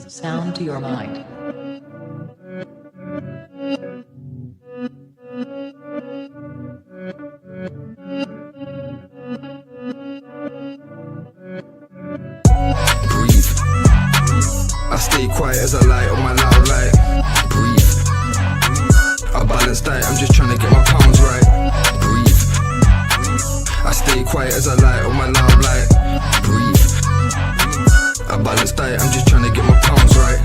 Sound to your mind. Breathe. I stay quiet as I light on my loud light. Breathe. I balance diet, I'm just trying to get my pounds right. Breathe. I stay quiet as I light on my loud light. Breathe. I balance diet, I'm just trying to get my pounds right.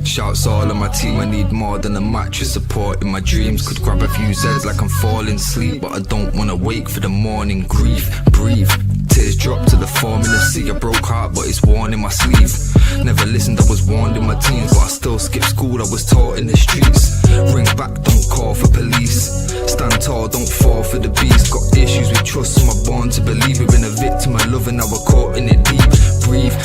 Shouts all on my team, I need more than a mattress support in my dreams. Could grab a few Zeds like I'm falling asleep, but I don't wanna wake for the morning. Grief, breathe. Tears drop to the formula. See a broke heart, but it's worn in my sleeve. Never listened, I was warned in my teens, but I still skipped school, I was taught in the streets. Ring back, don't call for police. Stand tall, don't fall for the beast. Got issues with trust, so I'm born to believe. We've been a victim of love and now we're caught in it deep. Breathe.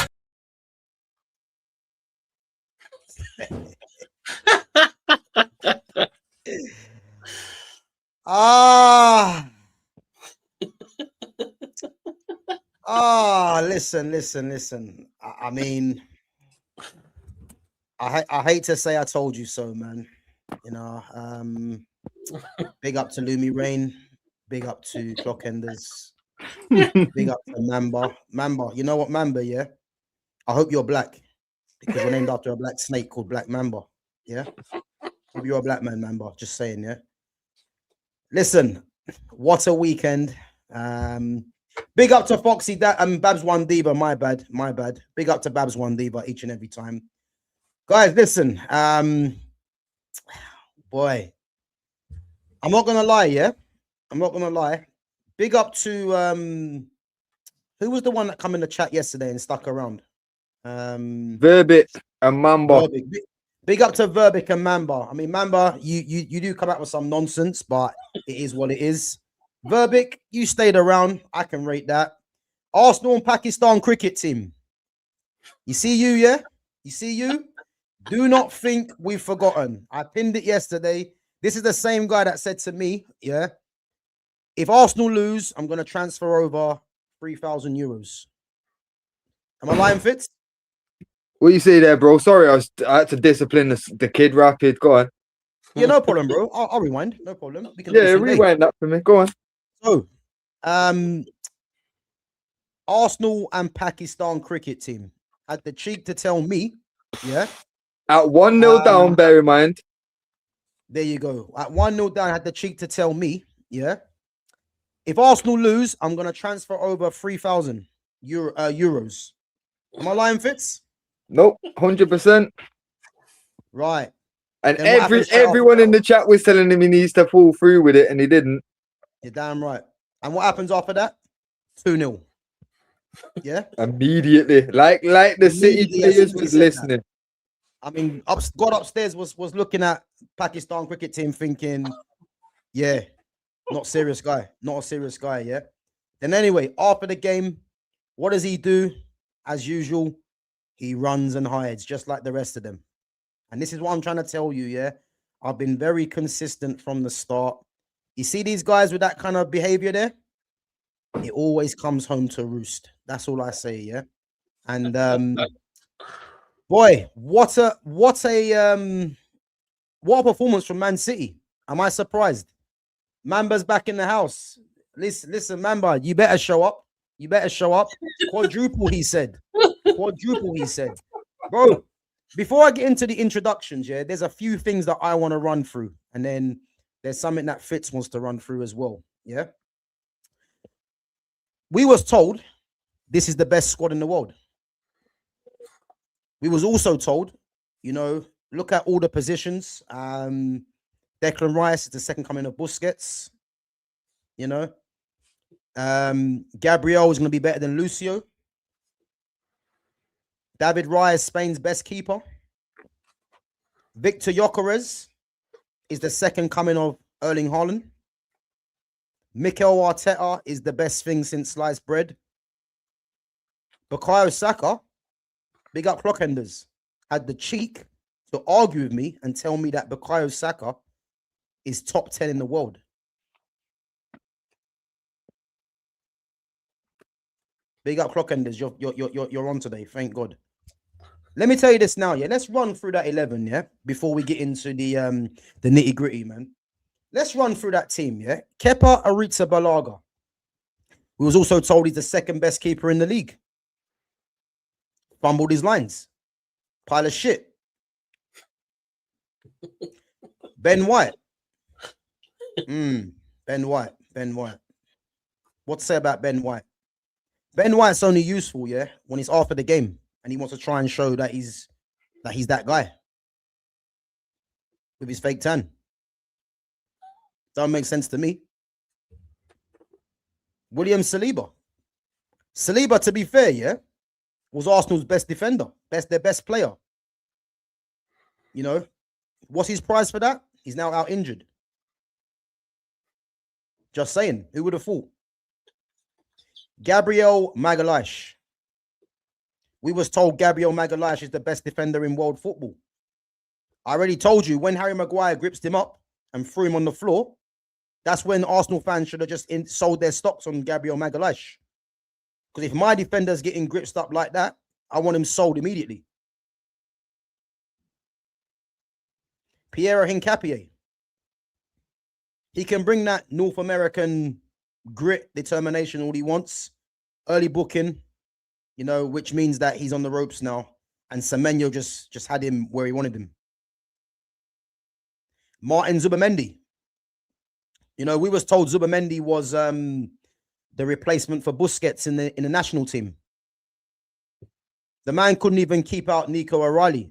Listen. I mean, I hate to say I told you so, man. You know, big up to Lumi Rain, big up to Clockenders, big up to Mamba. Mamba, you know what, Mamba, yeah? I hope you're black because you're named after a black snake called Black Mamba, yeah? Hope you're a black man, Mamba, just saying, yeah? Listen, what a weekend. Big up to Foxy, Babs One Diva, my bad. Big up to Babs One Diva each and every time. Guys, listen, boy, I'm not gonna lie, yeah? I'm not gonna lie. Big up to who was the one that come in the chat yesterday and stuck around? Verbit and Mamba. Big up to Verbic and Mamba. I mean, Mamba, you do come out with some nonsense, but it is what it is. Verbic, you stayed around. I can rate that. Arsenal and Pakistan cricket team. You see you, yeah? You see you? Do not think we've forgotten. I pinned it yesterday. This is the same guy that said to me, yeah, if Arsenal lose, I'm going to transfer over 3,000 euros. Am I lying, Fitz? What you say there, bro? Sorry, I had to discipline the kid rapid. Go on. Yeah, no problem, bro. I'll rewind. No problem. We can rewind that for me. Go on. So, Arsenal and Pakistan cricket team had the cheek to tell me, yeah. At 1-0 down, bear in mind. There you go. At 1-0 down, had the cheek to tell me, yeah. If Arsenal lose, I'm going to transfer over 3,000 euros. Am I lying, Fitz? Nope, 100%. Right. And everyone in the chat was telling him he needs to fall through with it, and he didn't. You're damn right. And what happens after that? 2-0. Yeah? Immediately. Like the City players was listening. That. I mean, God upstairs was looking at Pakistan cricket team thinking, yeah, not a serious guy, yeah? Then anyway, after the game, what does he do? As usual, he runs and hides just like the rest of them. And this is what I'm trying to tell you, yeah? I've been very consistent from the start. You see these guys with that kind of behavior there? It always comes home to roost. That's all I say, yeah? And boy, what a performance from Man City. Am I surprised? Mamba's back in the house. Listen, Mamba, you better show up. You better show up. Quadruple, he said. Bro, before I get into the introductions, yeah, there's a few things that I want to run through. And then there's something that Fitz wants to run through as well, yeah? We was told this is the best squad in the world. We was also told, you know, look at all the positions. Declan Rice is the second coming of Busquets. You know, Gabriel is going to be better than Lucio. David Raya is Spain's best keeper. Victor Gyökeres is the second coming of Erling Haaland. Mikel Arteta is the best thing since sliced bread. Bukayo Saka, big up Clockenders, had the cheek to argue with me and tell me that Bukayo Saka is top 10 in the world. Big up Clockenders. You're on today. Thank God. Let me tell you this now, yeah. Let's run through that 11, yeah, before we get into the nitty gritty, man. Let's run through that team, yeah. Kepa Arrizabalaga, who was also told he's the second best keeper in the league. Fumbled his lines. Pile of shit. Ben White. Ben White. What to say about Ben White? Ben White's only useful, yeah, when he's after the game and he wants to try and show that he's that guy with his fake tan. Don't make sense to me. William Saliba. Saliba, to be fair, yeah, was Arsenal's best defender, their best player. You know, what's his price for that? He's now out injured. Just saying, who would have thought? Gabriel Magalhaes. We was told Gabriel Magalhaes is the best defender in world football. I already told you, when Harry Maguire gripped him up and threw him on the floor, that's when Arsenal fans should have just sold their stocks on Gabriel Magalhaes. Because if my defender's getting gripped up like that, I want him sold immediately. Pierre Hincapié. He can bring that North American grit, determination, all he wants. Early booking, you know, which means that he's on the ropes now. And Semenyo just had him where he wanted him. Martin Zubamendi. You know, we was told Zubamendi was the replacement for Busquets in the national team. The man couldn't even keep out Nico O'Reilly.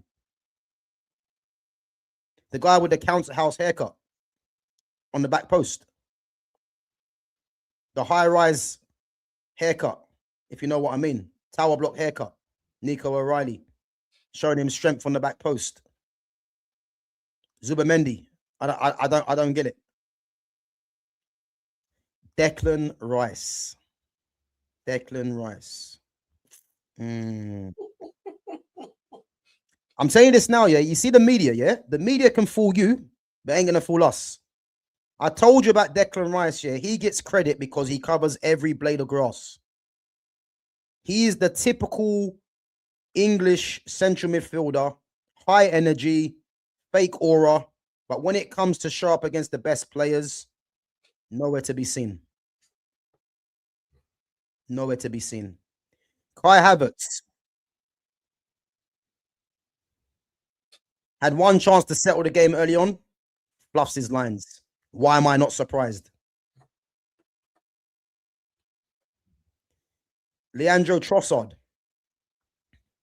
The guy with the council house haircut on the back post. The high-rise haircut, if you know what I mean. Tower block haircut. Nico O'Reilly showing him strength on the back post. Zubamendi. I don't get it. Declan Rice. I'm saying this now, yeah. You see the media, yeah? The media can fool you, but ain't gonna fool us. I told you about Declan Rice, yeah. He gets credit because he covers every blade of grass. He is the typical English central midfielder, high energy, fake aura, but when it comes to show up against the best players, nowhere to be seen. Nowhere to be seen. Kai Havertz had one chance to settle the game early on, fluffs his lines. Why am I not surprised? Leandro Trossard.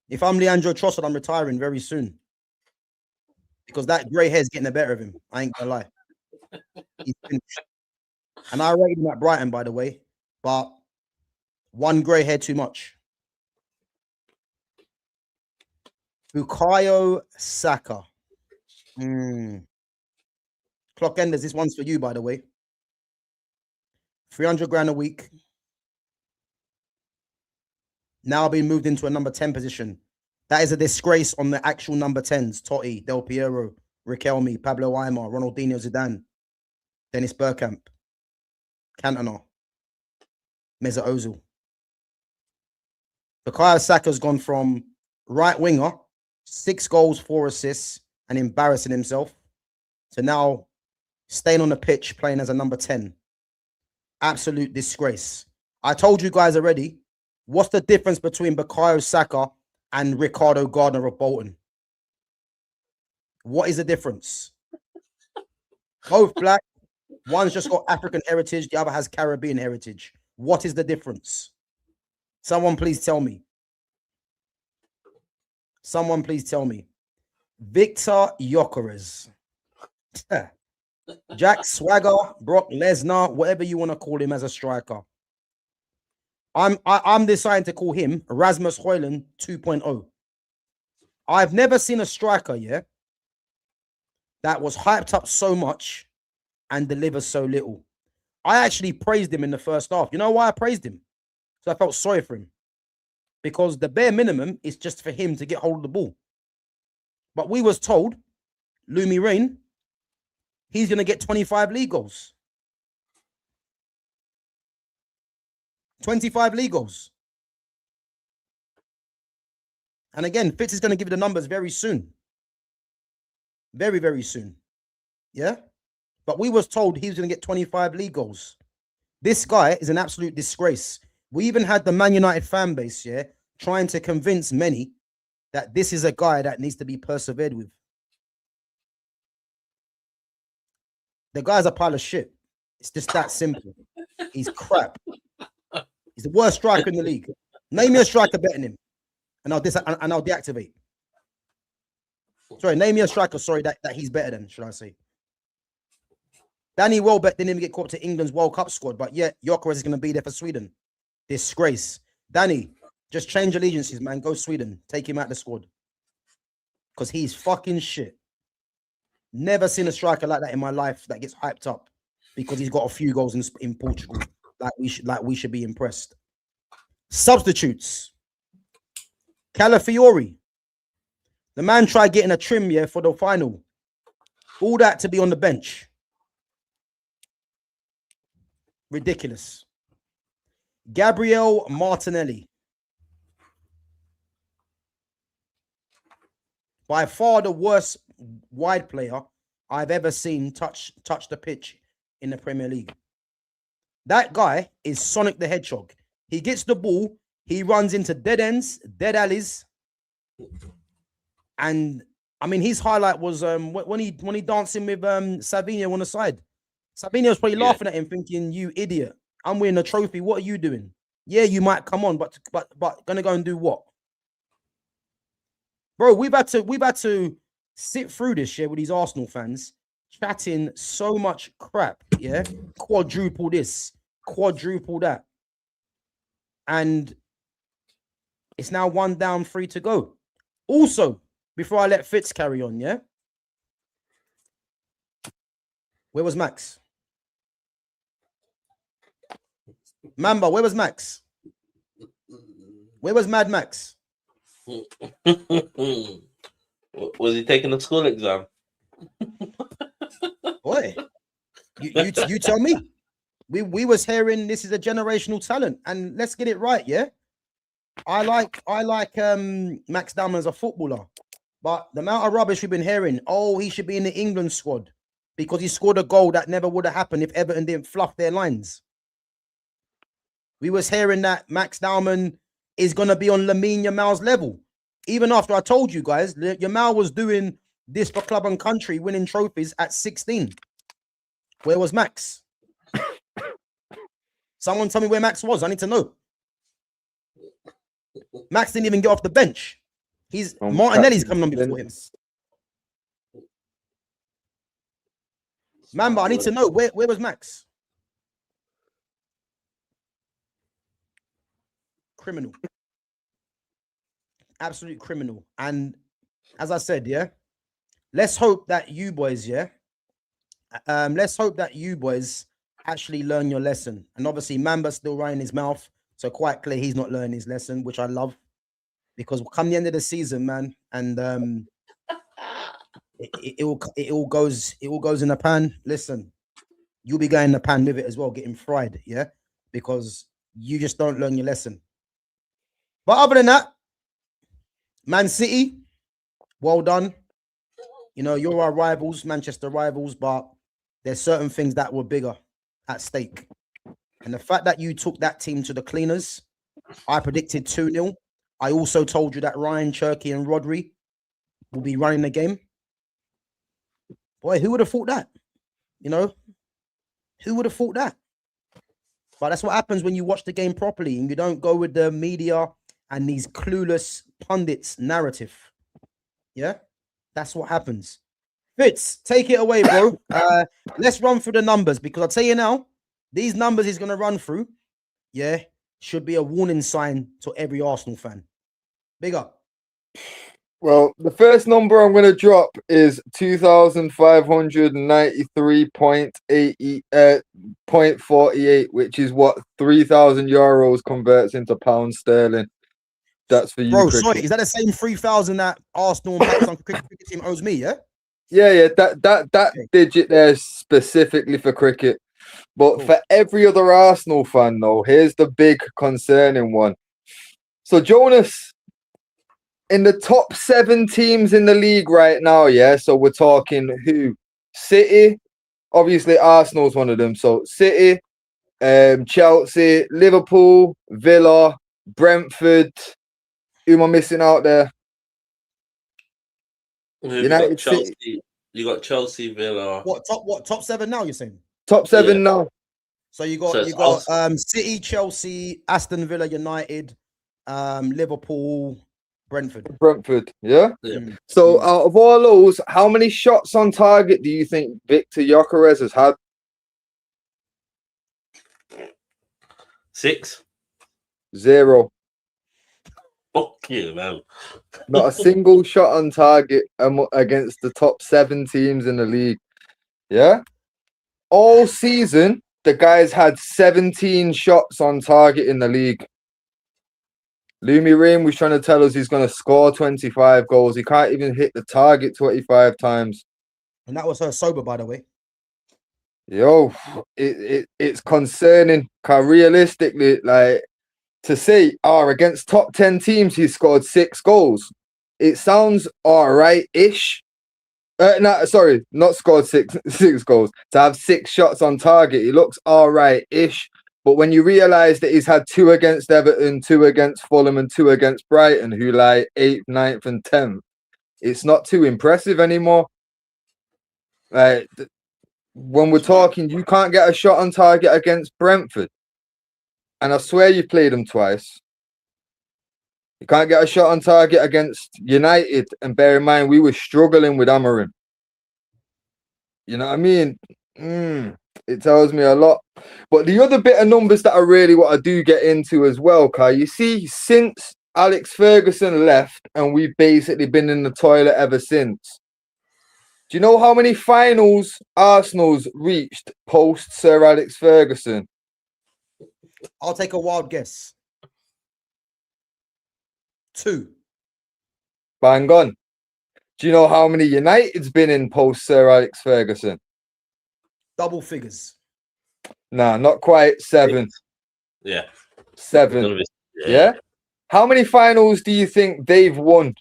If I'm Leandro Trossard, I'm retiring very soon. Because that grey hair is getting the better of him. I ain't gonna lie. He's finished. And I rated him at Brighton, by the way. But one grey hair too much. Bukayo Saka. Clock enders, this one's for you, by the way. 300 grand a week. Now being moved into a number 10 position. That is a disgrace on the actual number 10s. Totti, Del Piero, Riquelme, Pablo Aimar, Ronaldinho Zidane, Dennis Bergkamp, Cantona, Mesut Ozil. Bukayo Saka's gone from right winger, 6 goals, 4 assists, and embarrassing himself, to now staying on the pitch playing as a number 10. Absolute disgrace. I told you guys already, what's the difference between Bukayo Saka and Ricardo Gardner of Bolton? What is the difference? Both black. One's just got African heritage. The other has Caribbean heritage. What is the difference? Someone please tell me. Someone please tell me. Victor Gyökeres. Jack Swagger, Brock Lesnar, whatever you want to call him as a striker. I'm deciding to call him Rasmus Højlund 2.0. I've never seen a striker, yeah, that was hyped up so much and delivers so little. I actually praised him in the first half. You know why I praised him? So I felt sorry for him. Because the bare minimum is just for him to get hold of the ball. But we was told, Lumi Rain, he's going to get 25 league goals. 25 league goals. And again, Fitz is going to give you the numbers very soon. Very, very soon. Yeah? But we was told he was going to get 25 league goals. This guy is an absolute disgrace. We even had the Man United fan base, yeah, trying to convince many that this is a guy that needs to be persevered with. The guy's a pile of shit. It's just that simple. He's crap. He's the worst striker in the league. Name me a striker better than him, and I'll deactivate. Sorry, name me a striker. Sorry, that he's better than. Should I say? Danny Welbeck didn't even get caught to England's World Cup squad, but yet Gyökeres is going to be there for Sweden. Disgrace. Danny, just change allegiances, man. Go Sweden. Take him out the squad because he's fucking shit. Never seen a striker like that in my life that gets hyped up because he's got a few goals in Portugal. Like we should be impressed. Substitutes. Calafiori. The man tried getting a trim, yeah, for the final. All that to be on the bench. Ridiculous. Gabriel Martinelli. By far the worst wide player I've ever seen touch the pitch in the Premier League. That guy is Sonic the Hedgehog. He gets the ball, he runs into dead ends, dead alleys. And I mean, his highlight was when he dancing with Savinho on the side. Savinho was probably laughing at him, thinking, "You idiot! I'm winning a trophy. What are you doing? Yeah, you might come on, but gonna go and do what, bro? We've had to sit through this shit with these Arsenal fans chatting so much crap. Yeah, quadruple this, quadruple that, and it's now 1 down, 3 to go. Also, before I let Fitz carry on, yeah, where was Max? Mamba, where was Max? Where was Mad Max? Was he taking a school exam? Boy, you tell me. We was hearing this is a generational talent, and let's get it right, yeah. I like Max Dowman as a footballer, but the amount of rubbish we've been hearing, oh, he should be in the England squad because he scored a goal that never would have happened if Everton didn't fluff their lines. We was hearing that Max Dowman is going to be on Lamine Yamal's level. Even after I told you guys, Yamal was doing this for club and country, winning trophies at 16. Where was Max? Someone tell me where Max was. I need to know. Max didn't even get off the bench. Martinelli's coming on before him. Mamba, I need to know where was Max? Criminal. Absolute criminal. And as I said, yeah, let's hope that you boys, yeah, let's hope that you boys actually learn your lesson. And obviously, Mamba's still running his mouth, so quite clear he's not learning his lesson, which I love, because come the end of the season, man, and it all goes in the pan. Listen, you'll be going in the pan with it as well, getting fried, yeah, because you just don't learn your lesson. But other than that, Man City, well done. You know, you're our rivals, Manchester rivals, but there's certain things that were bigger at stake. And the fact that you took that team to the cleaners, I predicted 2-0. I also told you that Ryan, Cherky, and Rodri will be running the game. Boy, who would have thought that? You know, who would have thought that? But that's what happens when you watch the game properly and you don't go with the media and these clueless pundits narrative. Yeah, that's what happens. Fitz, take it away, bro. Let's run through the numbers, because I'll tell you now, these numbers he's going to run through, yeah, should be a warning sign to every Arsenal fan. Big up. Well, the first number I'm going to drop is 2,593.48, which is what 3,000 euros converts into pounds sterling. That's for you, bro. cricket. Sorry, is that the same 3,000 that Arsenal and Pakistan cricket team owes me? Yeah. Yeah. That okay. Digit there specifically for cricket, but cool. For every other Arsenal fan, though, here's the big concerning one. So Jonas, in the top 7 teams in the league right now, yeah. So we're talking who? City, obviously Arsenal's one of them. So City, Chelsea, Liverpool, Villa, Brentford. Who am I missing out there? United Chelsea. City. You got Chelsea, Villa. What top 7 now? You're saying? Top 7 Yeah. now. So you So got it's Arsenal. City, Chelsea, Aston Villa, United, Liverpool, Brentford. Brentford, yeah. Yeah. So out of all those, how many shots on target do you think Victor Gyökeres has had? 6. 0. Fuck you, man. Not a single shot on target against the top 7 teams in the league. Yeah. All season, the guy's had 17 shots on target in the league. Lumi Ream was trying to tell us he's going to score 25 goals. He can't even hit the target 25 times. And that was her sober, by the way. Yo, it's concerning. Cause realistically, like, to say, against top 10 teams, he scored 6 goals. It sounds all right-ish. No, sorry, not scored six goals. To have 6 shots on target, it looks all right-ish. But when you realise that he's had 2 against Everton, 2 against Fulham, and 2 against Brighton, who lie 8th, 9th, and 10th, it's not too impressive anymore. Like, when we're talking, you can't get a shot on target against Brentford. And I swear you played them twice. You can't get a shot on target against United. And bear in mind, we were struggling with Amorim. You know what I mean? It tells me a lot. But the other bit of numbers that I really want to do get into as well, Kai, you see, since Alex Ferguson left, and we've basically been in the toilet ever since. Do you know how many finals Arsenal's reached post Sir Alex Ferguson? I'll take a wild guess. 2. Bang on. Do you know how many United's been in post Sir Alex Ferguson? Double figures. Nah, not quite. 7. Yeah. 7. Yeah. How many finals do you think they've won?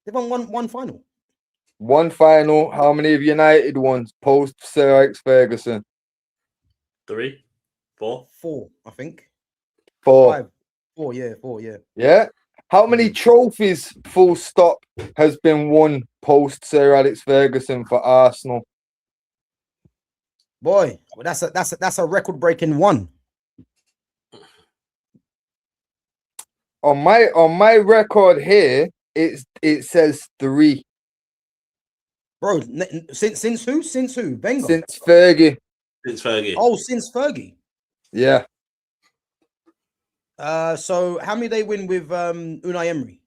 They've won one final. 1 final. How many have United won post Sir Alex Ferguson? 3, 4. 4, I think. 4. 5. 4, yeah, 4, yeah. Yeah. How many trophies, full stop, has been won post Sir Alex Ferguson for Arsenal? Boy, that's a record-breaking one. On my record here, it says 3. Bro, since who? Since who? Wenger? Since Fergie. Since Fergie. Oh, since Fergie. Yeah. So how many they win with Unai Emery?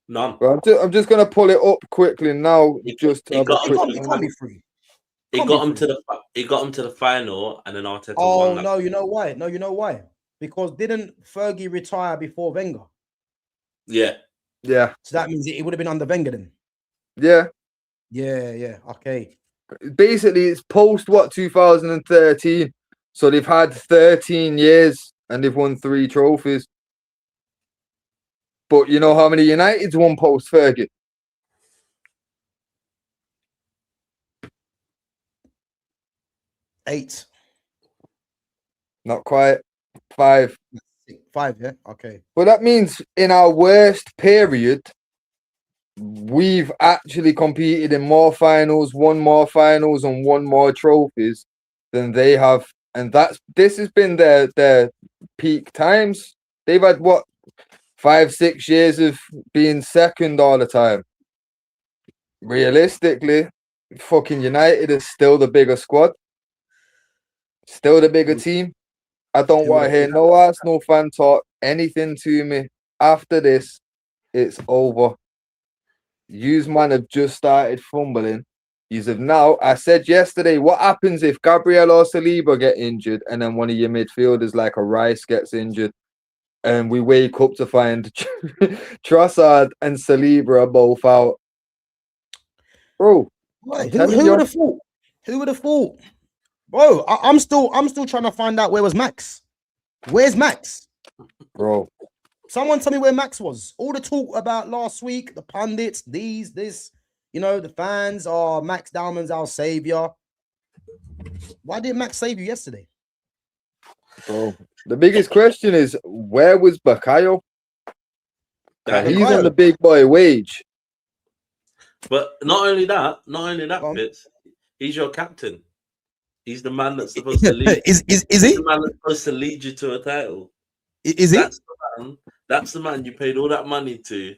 None. Well, I'm just gonna pull it up quickly now. He It can't be 3. He got him to the final, and then Arteta Oh won. no, you know why? No, you know why? Because didn't Fergie retire before Wenger? Yeah. Yeah. So that means it would have been under Wenger then. Yeah. Yeah. Okay. Basically, it's post 2013. So they've had 13 years and they've won 3 trophies. But you know how many United's won post Fergie? 8. Not quite. 5. 5, yeah. Okay. Well, that means in our worst period, we've actually competed in more finals, won more finals, and won more trophies than they have. And this has been their peak times. They've had 5-6 years of being second all the time. Realistically, fucking United is still the bigger squad, still the bigger team. I don't want to hear no Arsenal fan talk anything to me after this. It's over. Yous man have just started fumbling. Yous have now. I said yesterday, what happens if Gabriel or Saliba get injured and then one of your midfielders like a Rice gets injured and we wake up to find Trossard and Saliba are both out? Bro, who would have thought? Who would have thought? Bro, I'm still trying to find out where was Max. Where's Max? Bro, Someone tell me where Max was. All the talk about last week, the pundits, this, the fans are Max Dowman's our savior. Why didn't Max save you yesterday? Bro, the biggest question is, where was Bakayo? He's on the big boy wage. But not only that, Fitz, he's your captain. He's the man that's supposed to lead. Is he? The man that's supposed to lead you to a title. Is he? That's the man you paid all that money to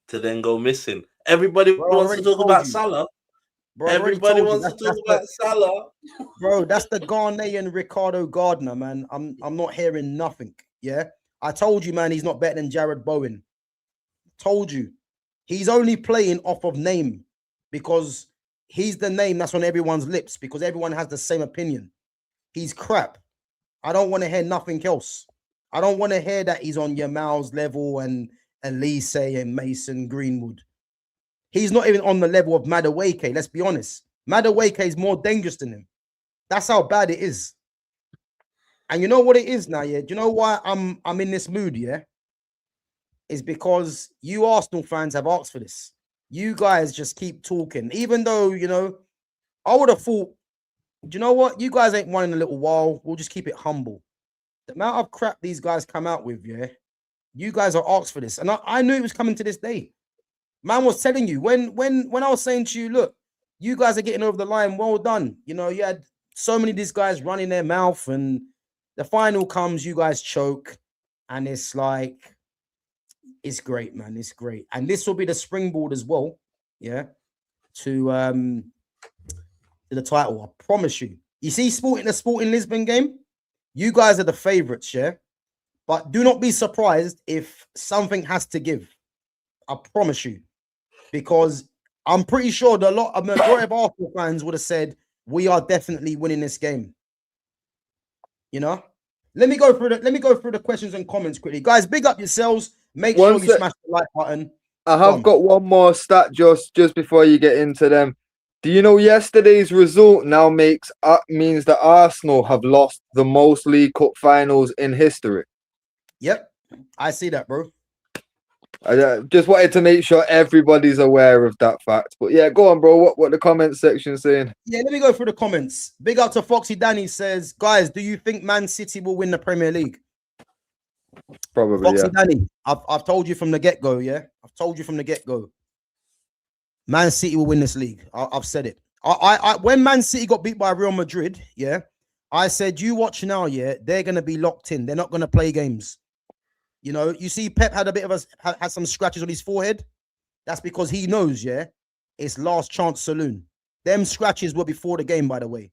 then go missing. Everybody wants to talk about Salah. Bro, everybody wants to talk about Salah. Bro, that's the Ghanaian Ricardo Gardner, man. I'm not hearing nothing. Yeah, I told you, man. He's not better than Jared Bowen. Told you, he's only playing off of name because he's the name that's on everyone's lips because everyone has the same opinion. He's crap. I don't want to hear nothing else. I don't want to hear that he's on Yamal's level and Elise and Mason Greenwood. He's not even on the level of Madueke. Let's be honest. Madueke is more dangerous than him. That's how bad it is. And you know what it is now, yeah? Do you know why I'm in this mood, yeah? Is because you Arsenal fans have asked for this. You guys just keep talking. Even though, I would have thought, do you know what? You guys ain't won in a little while. We'll just keep it humble. The amount of crap these guys come out with, yeah? You guys are asked for this. And I knew it was coming to this day. Man was telling you, when I was saying to you, look, you guys are getting over the line, well done. You had so many of these guys running their mouth and the final comes, you guys choke. And it's like, it's great, man. It's great. And this will be the springboard as well, yeah, to the title. I promise you. You see the Sporting Lisbon game? You guys are the favorites, yeah? But do not be surprised if something has to give. I promise you. Because I'm pretty sure a majority of Arsenal fans would have said, we are definitely winning this game. Let me go through the questions and comments quickly. Guys, big up yourselves. Make sure you smash the like button. I have got one more stat just before you get into them. Do you know yesterday's result now means that Arsenal have lost the most League Cup finals in history? Yep, I see that, bro. I just wanted to make sure everybody's aware of that fact. But yeah, go on, bro. What the comment section saying? Yeah, let me go through the comments. Big up to Foxy Danny says, guys, do you think Man City will win the Premier League? Probably, Foxy Danny, I've told you from the get-go, yeah? I've told you from the get-go. Man City will win this league. I've said it. When Man City got beat by Real Madrid, yeah, I said, you watch now, yeah, they're going to be locked in. They're not going to play games. You see Pep had a bit of had some scratches on his forehead. That's because he knows, yeah, it's last chance saloon. Them scratches were before the game, by the way.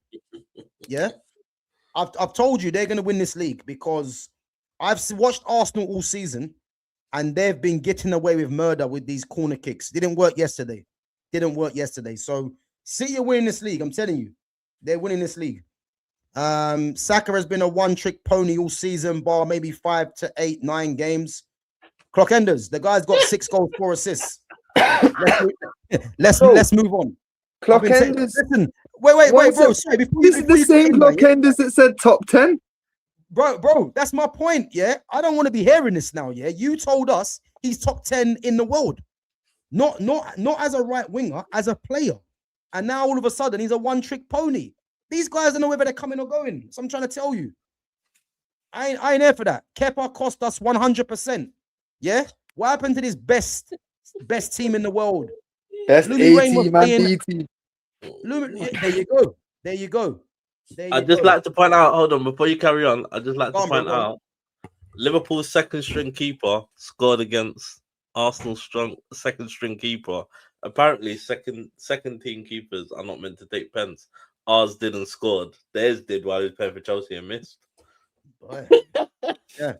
Yeah? I've told you they're going to win this league because I've watched Arsenal all season and they've been getting away with murder with these corner kicks. Didn't work yesterday. So City are winning this league. I'm telling you, they're winning this league. Saka has been a one-trick pony all season, bar maybe 5 to 8, 9 games. Clock enders, the guy's got 6 goals, 4 assists. Let's move on. Clock enders. Listen, wait, bro. Sorry, this is the same clock enders that said top 10. Bro, that's my point. Yeah, I don't want to be hearing this now. Yeah, you told us he's top 10 in the world, not as a right winger, as a player, and now all of a sudden he's a one-trick pony. These guys don't know whether they're coming or going. So I'm trying to tell you. I ain't here for that. Kepa cost us 100%. Yeah? What happened to this best team in the world? Best A-team, man, B-team. There you go. I'd just like to point out, hold on, before you carry on, I'd just like to point out Liverpool's second string keeper scored against Arsenal's second string keeper. Apparently, second team keepers are not meant to take pens. Ours didn't score. Theirs did while he was playing for Chelsea and missed. Yeah.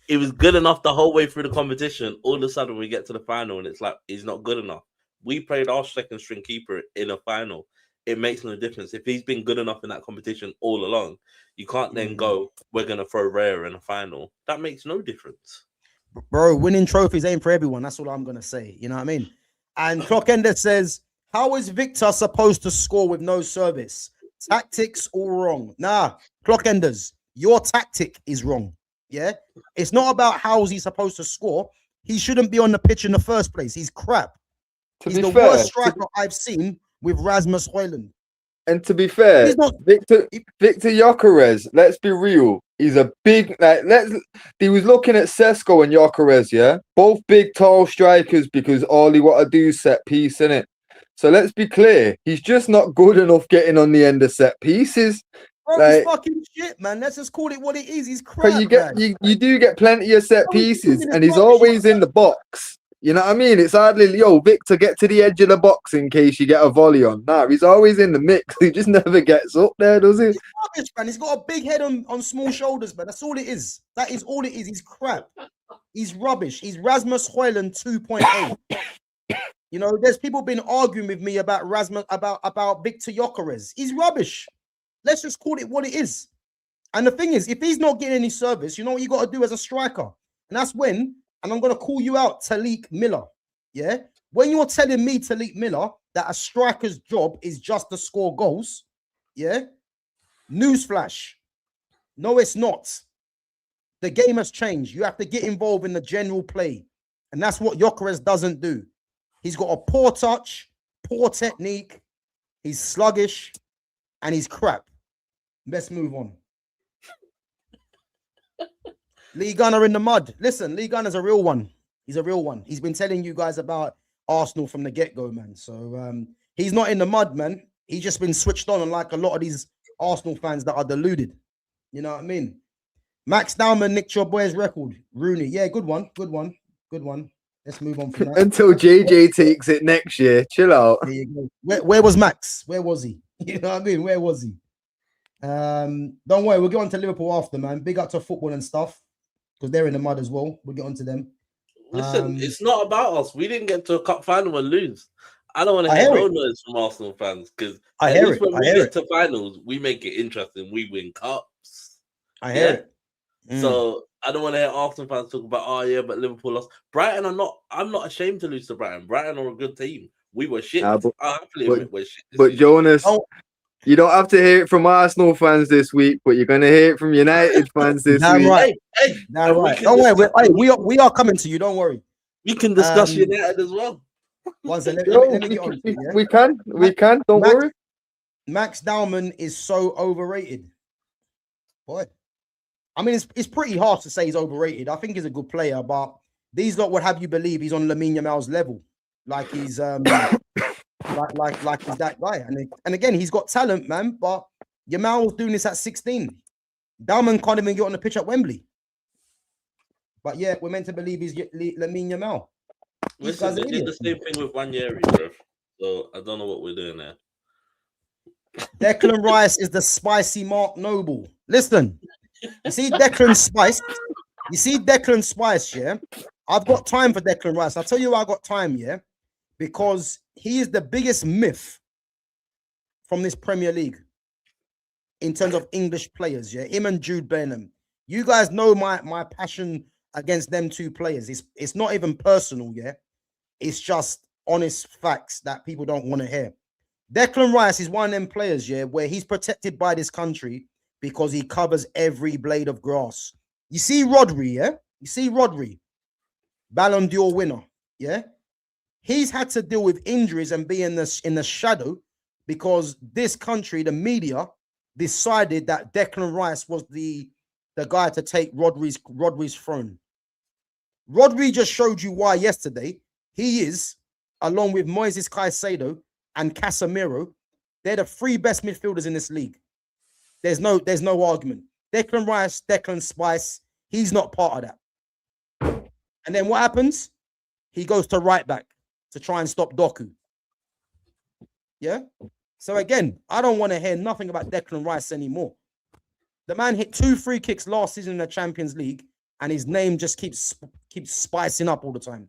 He was good enough the whole way through the competition. All of a sudden, we get to the final and it's like, he's not good enough. We played our second string keeper in a final. It makes no difference. If he's been good enough in that competition all along, you can't then go, we're going to throw Raya in a final. That makes no difference. Bro, winning trophies ain't for everyone. That's all I'm going to say. You know what I mean? And Clockender says, how is Victor supposed to score with no service? Tactics all wrong. Nah, Clockenders, your tactic is wrong. Yeah, it's not about how he's supposed to score. He shouldn't be on the pitch in the first place. He's crap. He's the worst striker I've seen with Rasmus Højlund. And to be fair, He's not Victor Gyökeres, let's be real. He's a big he was looking at Sesko and Gyökeres, yeah? Both big tall strikers because all he want to do is set piece, innit? So let's be clear, he's just not good enough getting on the end of set pieces. Bro, he's fucking shit, man. Let's just call it what it is. He's crap. You do get plenty of set pieces, and he's always in the box. You know what I mean? It's hardly, Victor, get to the edge of the box in case you get a volley on. Nah, he's always in the mix. He just never gets up there, does he? He's rubbish, man. He's got a big head on small shoulders, man. That's all it is. That is all it is. He's crap. He's rubbish. He's Rasmus Højlund 2.0. You know, there's people been arguing with me about about Victor Gyökeres. He's rubbish. Let's just call it what it is. And the thing is, if he's not getting any service, you know what you got to do as a striker? And that's when, and I'm going to call you out, Talik Miller. Yeah? When you're telling me, Talik Miller, that a striker's job is just to score goals, yeah? Newsflash. No, it's not. The game has changed. You have to get involved in the general play. And that's what Gyökeres doesn't do. He's got a poor touch, poor technique. He's sluggish, and he's crap. Let's move on. Lee Gunner in the mud. Listen, Lee Gunner's a real one. He's a real one. He's been telling you guys about Arsenal from the get-go, man. So he's not in the mud, man. He's just been switched on like a lot of these Arsenal fans that are deluded. You know what I mean? Max Dowman nicked your boy's record. Rooney. Yeah, good one. Good one. Good one. Let's move on from that. Until JJ takes it next year. Chill out. There you go. Where was Max? Where was he? You know what I mean? Where was he? Don't worry, we'll get on to Liverpool after, man. Big up to football and stuff, because they're in the mud as well. We'll get on to them. Listen, it's not about us. We didn't get to a cup final and lose. I don't want to hear no noise from Arsenal fans, because at least when we get to finals, we make it interesting. We win cups. I hear it. So I don't want to hear Arsenal fans talk about, oh yeah, but Liverpool lost. Brighton are not. I'm not ashamed to lose to Brighton. Brighton are a good team. We were shit. We're shit. But Jonas, you don't have to hear it from Arsenal fans this week, but you're gonna hear it from United fans this week. Right. Right. Don't worry. We are coming to you. Don't worry. We can discuss United as well. Let me get on. We can. Don't worry. Max Dowman is so overrated. Boy. I mean, it's pretty harsh to say he's overrated. I think he's a good player, but these lot would have you believe he's on Lamine Yamal's level. Like he's like he's that guy. And again, he's got talent, man. But Yamal was doing this at 16. Dowman can't even get on the pitch at Wembley. But yeah, we're meant to believe he's Lamine Yamal. Listen, they did the same thing with Wanyeri, bro. So I don't know what we're doing there. Declan Rice is the spicy Mark Noble. Listen, you see Declan Spice. You see Declan Spice, yeah? I've got time for Declan Rice. I'll tell you why I got time, yeah? Because he is the biggest myth from this Premier League in terms of English players, yeah? Him and Jude Bellingham. You guys know my passion against them two players. It's not even personal, yeah? It's just honest facts that people don't want to hear. Declan Rice is one of them players, yeah, where he's protected by this country because he covers every blade of grass. You see Rodri, yeah? You see Rodri, Ballon d'Or winner, yeah? He's had to deal with injuries and be in the shadow because this country, the media, decided that Declan Rice was the guy to take Rodri's throne. Rodri just showed you why yesterday. He is, along with Moises Caicedo and Casemiro, they're the three best midfielders in this league. There's no argument. Declan Rice, Declan Spice, he's not part of that. And then what happens? He goes to right back to try and stop Doku. Yeah? So again, I don't want to hear nothing about Declan Rice anymore. The man hit 2 free kicks last season in the Champions League, and his name just keeps spicing up all the time.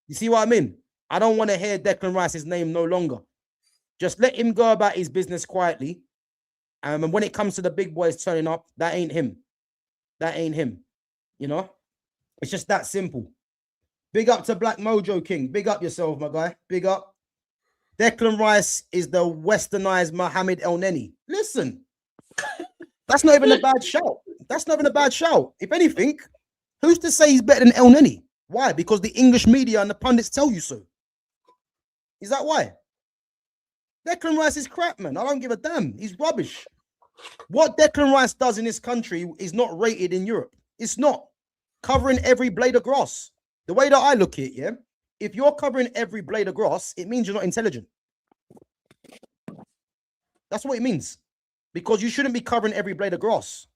You see what I mean? I don't want to hear Declan Rice's name no longer. Just let him go about his business quietly. And when it comes to the big boys turning up, that ain't him. That ain't him. You know? It's just that simple. Big up to Black Mojo King. Big up yourself, my guy. Big up. Declan Rice is the westernized Mohamed El Neni. Listen, that's not even a bad shout. That's not even a bad shout. If anything, who's to say he's better than El Neni? Why? Because the English media and the pundits tell you so. Is that why? Declan Rice is crap, man. I don't give a damn. He's rubbish. What Declan Rice does in this country is not rated in Europe. It's not. Covering every blade of grass. The way that I look at it, yeah, if you're covering every blade of grass, it means you're not intelligent. That's what it means. Because you shouldn't be covering every blade of grass.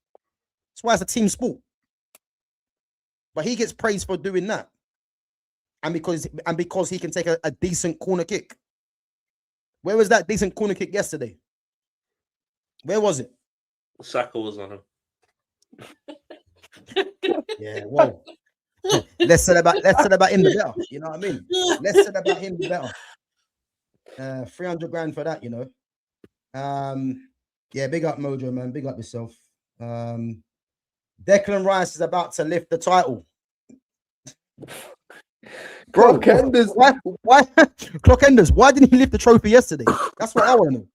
That's why it's a team sport. But he gets praised for doing that. And because he can take a decent corner kick. Where was that decent corner kick yesterday? Where was it? Saka was on him. Yeah, whoa. Less said about him the better. You know what I mean? Less said about him the better. 300 grand for that, you know. Yeah, big up Mojo, man. Big up yourself. Declan Rice is about to lift the title. Clock Enders. Why? Clock Enders. Why didn't he lift the trophy yesterday? That's what I want to know.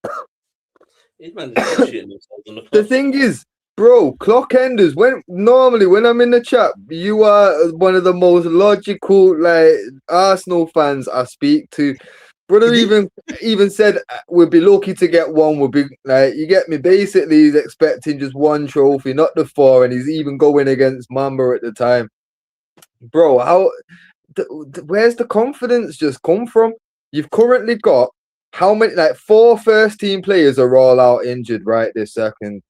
The thing is, bro, Clock Enders, when I'm in the chat, you are one of the most logical, like, Arsenal fans I speak to. Brother even said we'd be lucky to get one. We'll be like, you get me. Basically, he's expecting just one trophy, not the 4, and he's even going against Mamba at the time. Bro, where's the confidence just come from? You've currently got how many? Like 4 first-team players are all out injured right this second.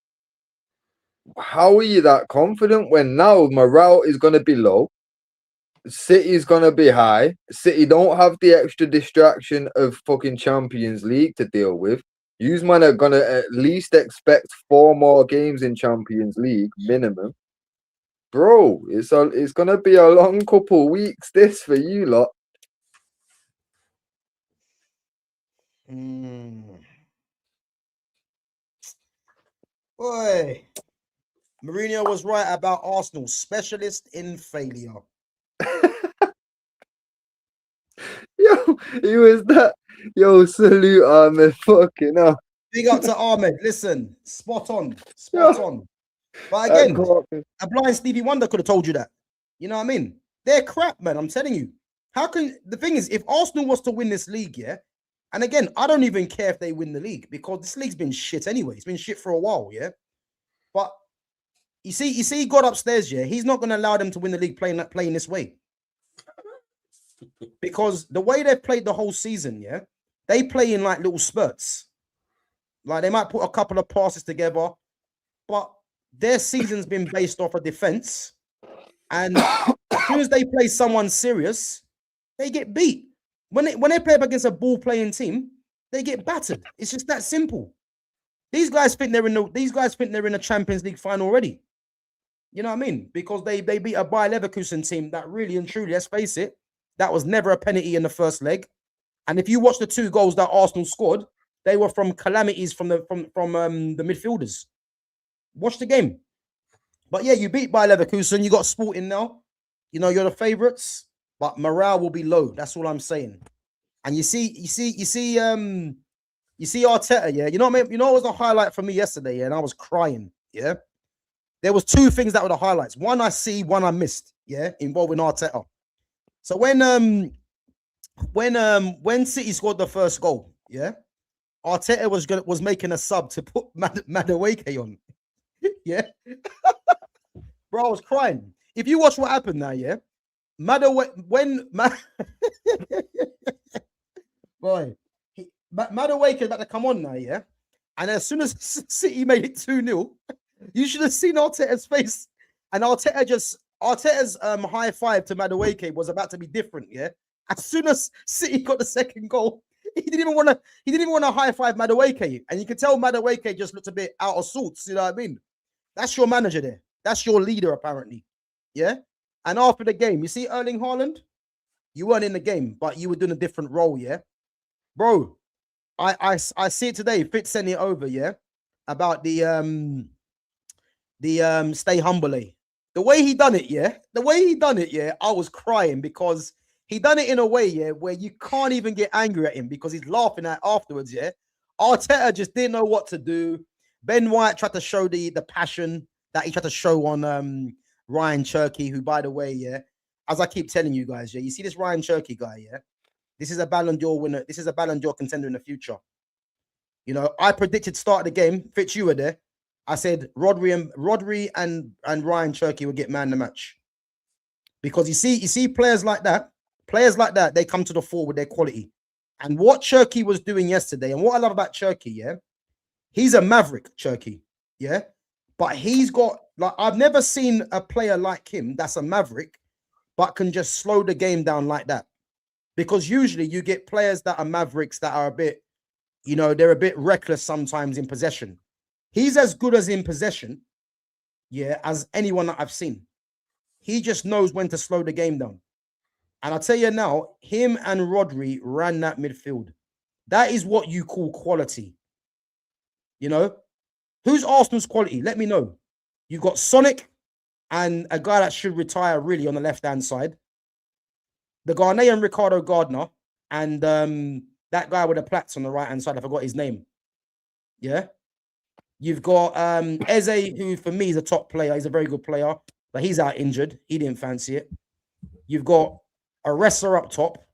How are you that confident when now morale is going to be low? City's gonna be high. City don't have the extra distraction of fucking Champions League to deal with. Yous man are gonna at least expect 4 more games in Champions League minimum. Bro, it's gonna be a long couple weeks this for you lot. Boy, Mourinho was right about Arsenal, specialist in failure. Yo, he was that. Yo, salute Ahmed. Fucking hell. Big up to Ahmed. Listen, spot on. But again, a blind Stevie Wonder could have told you that. You know what I mean? They're crap, man. I'm telling you. The thing is, if Arsenal was to win this league, yeah, and again, I don't even care if they win the league because this league's been shit anyway. It's been shit for a while, yeah. But you see, he got upstairs, yeah. He's not going to allow them to win the league playing this way. Because the way they've played the whole season, yeah, they play in like little spurts. Like they might put a couple of passes together, but their season's been based off a defense. And as soon as they play someone serious, they get beat. When they play up against a ball playing team, they get battered. It's just that simple. These guys think they're in the Champions League final already. You know what I mean? Because they beat a Bayer Leverkusen team that really and truly, let's face it, that was never a penalty in the first leg. And if you watch the 2 goals that Arsenal scored, they were from calamities from the midfielders. Watch the game. But yeah, you beat Bayer Leverkusen. You got Sporting now. You know, you're the favourites, but morale will be low. That's all I'm saying. And you see Arteta, yeah. You know what I mean? You know what was a highlight for me yesterday, yeah, and I was crying, yeah. There was 2 things that were the highlights. One I see, one I missed, yeah, involving Arteta. So when City scored the first goal, yeah, Arteta was making a sub to put Madueke on, yeah. Bro, I was crying. If you watch what happened now, yeah, Madueke is about to come on now, yeah, and as soon as City made it 2-0, you should have seen Arteta's face, and Arteta's high five to Madueke was about to be different, yeah. As soon as City got the second goal, he didn't even want to high five Madueke, and you could tell Madueke just looked a bit out of sorts. You know what I mean? That's your manager there. That's your leader apparently, yeah. And after the game, you see Erling Haaland, you weren't in the game, but you were doing a different role, yeah, bro. I see it today. Fitz sent it over, yeah, about the stay humble. The way he done it, yeah, I was crying because he done it in a way, yeah, where you can't even get angry at him because he's laughing at afterwards, yeah. Arteta just didn't know what to do. Ben White tried to show the passion. that he tried to show on Ryan Cherky, who, by the way, yeah, as I keep telling you guys, yeah, you see this Ryan Cherky guy, yeah, this is a Ballon d'Or winner. This is a Ballon d'Or contender in the future. You know, I predicted start of the game. Fitz, you were there. I said Rodri and Ryan Cherky would get man the match, because you see players like that, they come to the fore with their quality. And what Cherky was doing yesterday, and what I love about Cherky, yeah, he's a maverick, Cherky, yeah, but he's got, like, I've never seen a player like him that's a maverick, but can just slow the game down like that. Because usually you get players that are mavericks that are a bit, you know, they're a bit reckless sometimes in possession. He's as good as in possession, yeah, as anyone that I've seen. He just knows when to slow the game down. And I'll tell you now, him and Rodri ran that midfield. That is what you call quality. You know? Who's Arsenal's quality? Let me know. You've got Sonic and a guy that should retire really on the left-hand side. The Ghanaian Ricardo Gardner and that guy with the plaits on the right-hand side. I forgot his name. Yeah? You've got Eze, who for me is a top player. He's a very good player, but he's out injured. He didn't fancy it. You've got a wrestler up top.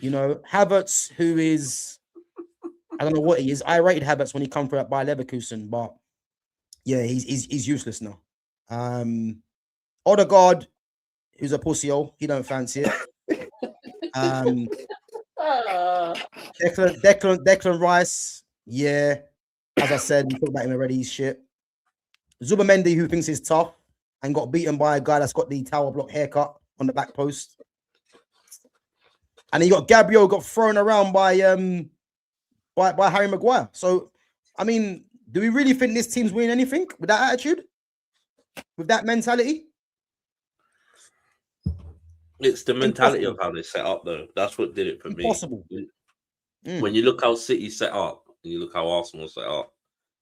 You know, Havertz, who is, I don't know what he is. I rated Havertz when he come for by Leverkusen, but yeah, he's useless now. Odegaard, who's a pussy-hole, he don't fancy it. Declan Rice, yeah. As I said, we talked about him already. He's shit. Zubamendi, who thinks he's tough and got beaten by a guy that's got the tower block haircut on the back post. And then you got Gabriel got thrown around by Harry Maguire. So, I mean, do we really think this team's winning anything with that attitude? With that mentality? It's the mentality of how they set up, though. That's what did it for me. Impossible. When you look how City set up and you look how Arsenal set up,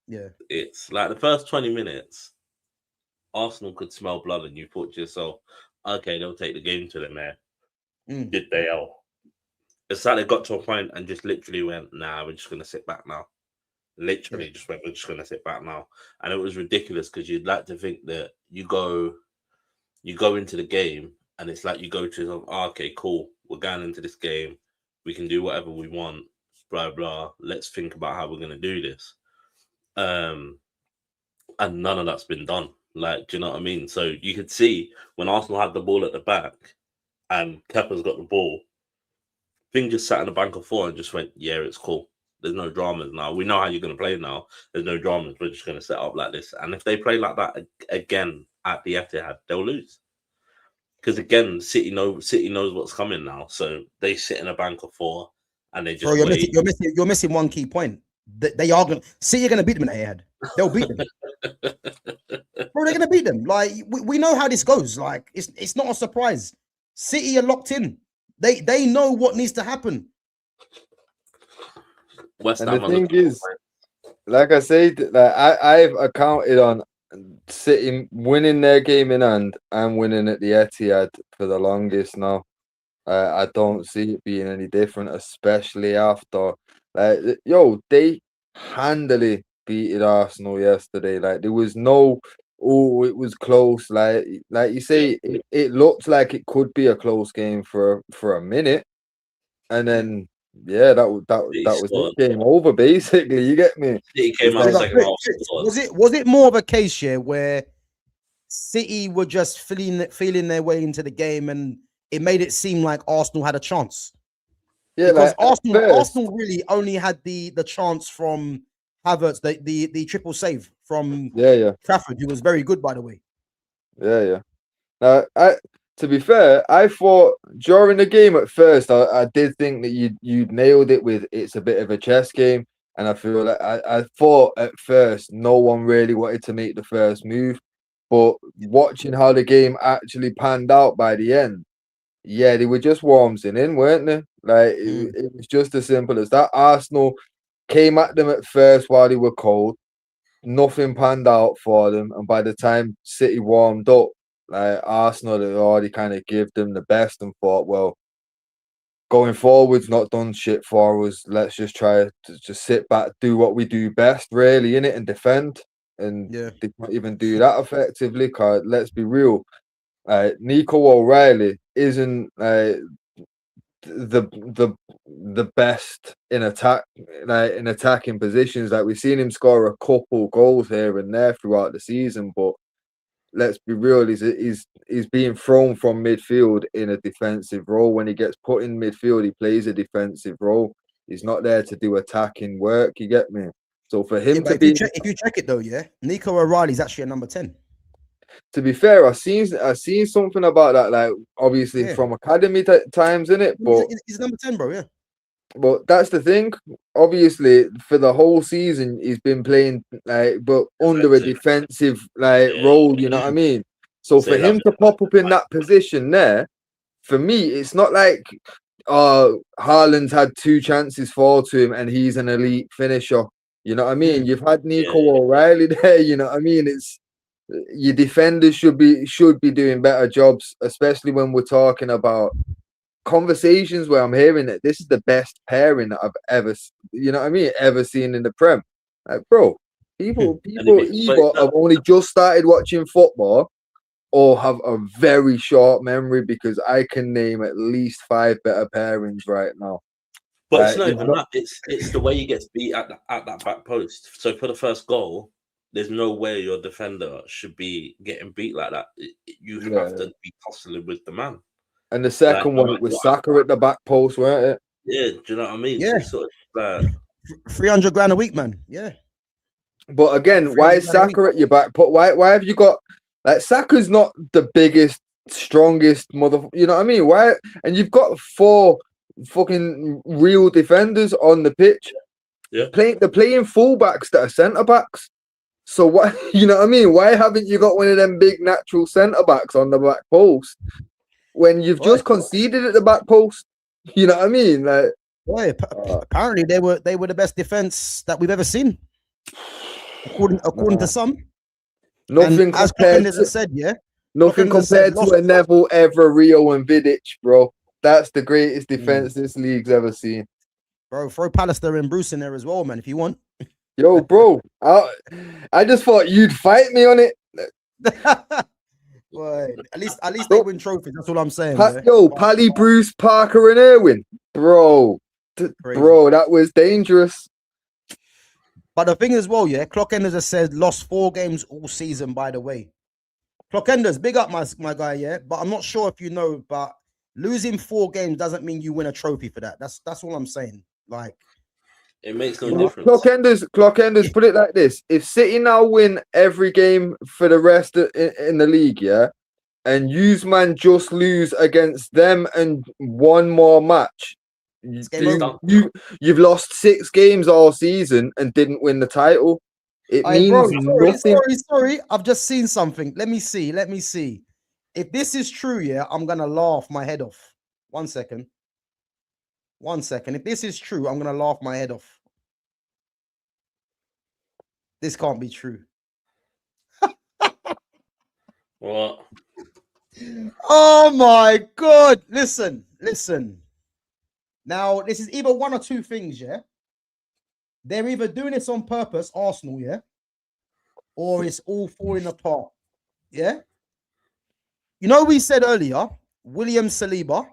yeah, it's like the first 20 minutes, Arsenal could smell blood, and you thought to yourself, okay, they'll take the game to them there. Did they all? It's like they got to a point and just literally went, nah, we're just going to sit back now. Literally just went, we're just going to sit back now. And it was ridiculous, because you'd like to think that you go into the game and it's like you go to, okay, cool, we're going into this game. We can do whatever we want, blah, blah. Let's think about how we're going to do this. And none of that's been done. Like, do you know what I mean? So you could see when Arsenal had the ball at the back and Kepa's got the ball, Thing just sat in the bank of four and just went, yeah, it's cool. There's no dramas now. We know how you're going to play now. There's no dramas. We're just going to set up like this. And if they play like that again at the Etihad, they'll lose. Because again, City knows what's coming now. So they sit in a bank of four and they just Bro, you're missing one key point. They are going to City are going to beat them at Etihad. They'll beat them. Bro, they're going to beat them. Like, we know how this goes. Like, it's not a surprise. City are locked in. They know what needs to happen. And the thing is, like I said, like I've accounted on City winning their game in hand and winning at the Etihad for the longest now. I don't see it being any different, especially after they handily beat Arsenal yesterday. Like, there was no, oh, it was close. Like you say, it looked like it could be a close game for a minute, and then yeah, that was the game over. Basically, you get me. City came out second half. Was it more of a case here where City were just feeling their way into the game, and it made it seem like Arsenal had a chance? Yeah, because like Arsenal really only had the chance from Havertz, the triple save from Trafford, who was very good, by the way. To be fair, I thought during the game at first, I did think that you nailed it with it's a bit of a chess game, and I feel like I thought at first no one really wanted to make the first move, but watching how the game actually panned out by the end, yeah, they were just wormsing in, weren't they? Like it was just as simple as that. Arsenal came at them at first while they were cold, nothing panned out for them, and by the time City warmed up, like Arsenal had already kind of give them the best and thought, well, going forward's not done shit for us. Let's just try to just sit back, do what we do best, really, in it, and defend. and Yeah. they can't even do that effectively. Cause let's be real, Nico O'Reilly isn't the best in attack, like in attacking positions. Like we've seen him score a couple goals here and there throughout the season, but let's be real, he's being thrown from midfield in a defensive role. When he gets put in midfield, he plays a defensive role. He's not there to do attacking work. You get me? So for him to be, if you check it though, yeah, Nico O'Reilly's actually a number 10. to be fair, I seen something about that. Like obviously from academy times in it, but he's number 10, bro. Yeah. But that's the thing. Obviously, for the whole season, he's been playing but under a defensive role. You know what I mean? So for him to pop up in that position there, for me, it's not like Haaland's had 2 chances fall to him and he's an elite finisher. You know what I mean? You've had Nico O'Reilly there. You know what I mean? It's your defenders should be doing better jobs, especially when we're talking about conversations where I'm hearing that this is the best pairing that I've ever, ever seen in the Prem. Like, bro, people either have only just started watching football or have a very short memory, because I can name at least 5 better pairings right now. But it's not even that. It's the way he gets beat at that back post. So for the first goal, there's no way your defender should be getting beat like that. You have to be tussling with the man. And the second one, it was Saka at the back post, weren't it? Yeah, do you know what I mean? Yeah. So sort of, 300 grand a week, man. Yeah. But again, why is Saka at your back post? Why have you got, like, Saka's not the biggest, strongest you know what I mean? Why? And you've got 4 fucking real defenders on the pitch. Yeah. They're playing fullbacks that are centre backs. So why, you know what I mean? Why haven't you got one of them big natural centre backs on the back post when you've just conceded at the back post? You know what I mean? Like, apparently they were the best defense that we've ever seen, according to some. Nothing as compared to said, nothing compared to a Neville, Ever, Rio, and Vidic, bro. That's the greatest defense this league's ever seen. Bro, throw Pallister and Bruce in there as well, man, if you want. Yo, bro, I just thought you'd fight me on it. Well, at least they win trophies. That's all I'm saying. Pally, Bruce, Parker, and Irwin, bro. Bro, that was dangerous. But the thing as well, Clockenders has said lost 4 games all season, by the way. Clockenders, big up my guy, but I'm not sure if you know, but losing 4 games doesn't mean you win a trophy for that. That's all I'm saying. Like, it makes no difference. Clockenders, put it like this: if City now win every game for the rest in the league, and man just lose against them and 1 more match, you've lost 6 games all season and didn't win the title. It means nothing. Sorry, I've just seen something. Let me see. If this is true, I'm gonna laugh my head off. 1 second. If this is true, I'm gonna laugh my head off. This can't be true. What? Oh my God! Listen. Now, this is either one or 2 things, They're either doing this on purpose, Arsenal, or it's all falling apart, You know, we said earlier, William Saliba,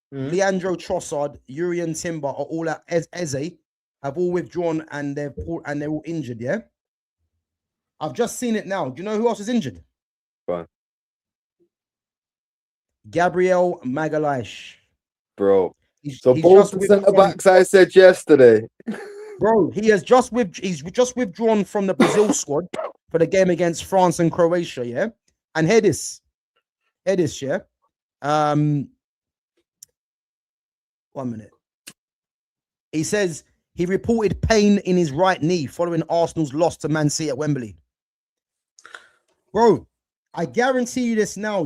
Leandro Trossard, Urian Timber are all at Eze, have all withdrawn and they're all injured, I've just seen it now. Do you know who else is injured? Fine. Gabriel Magalhaes. Bro. So both the centre backs I said yesterday. Bro, he's just withdrawn from the Brazil squad for the game against France and Croatia, And hear this, 1 minute. He says he reported pain in his right knee following Arsenal's loss to Man City at Wembley. Bro, I guarantee you this now,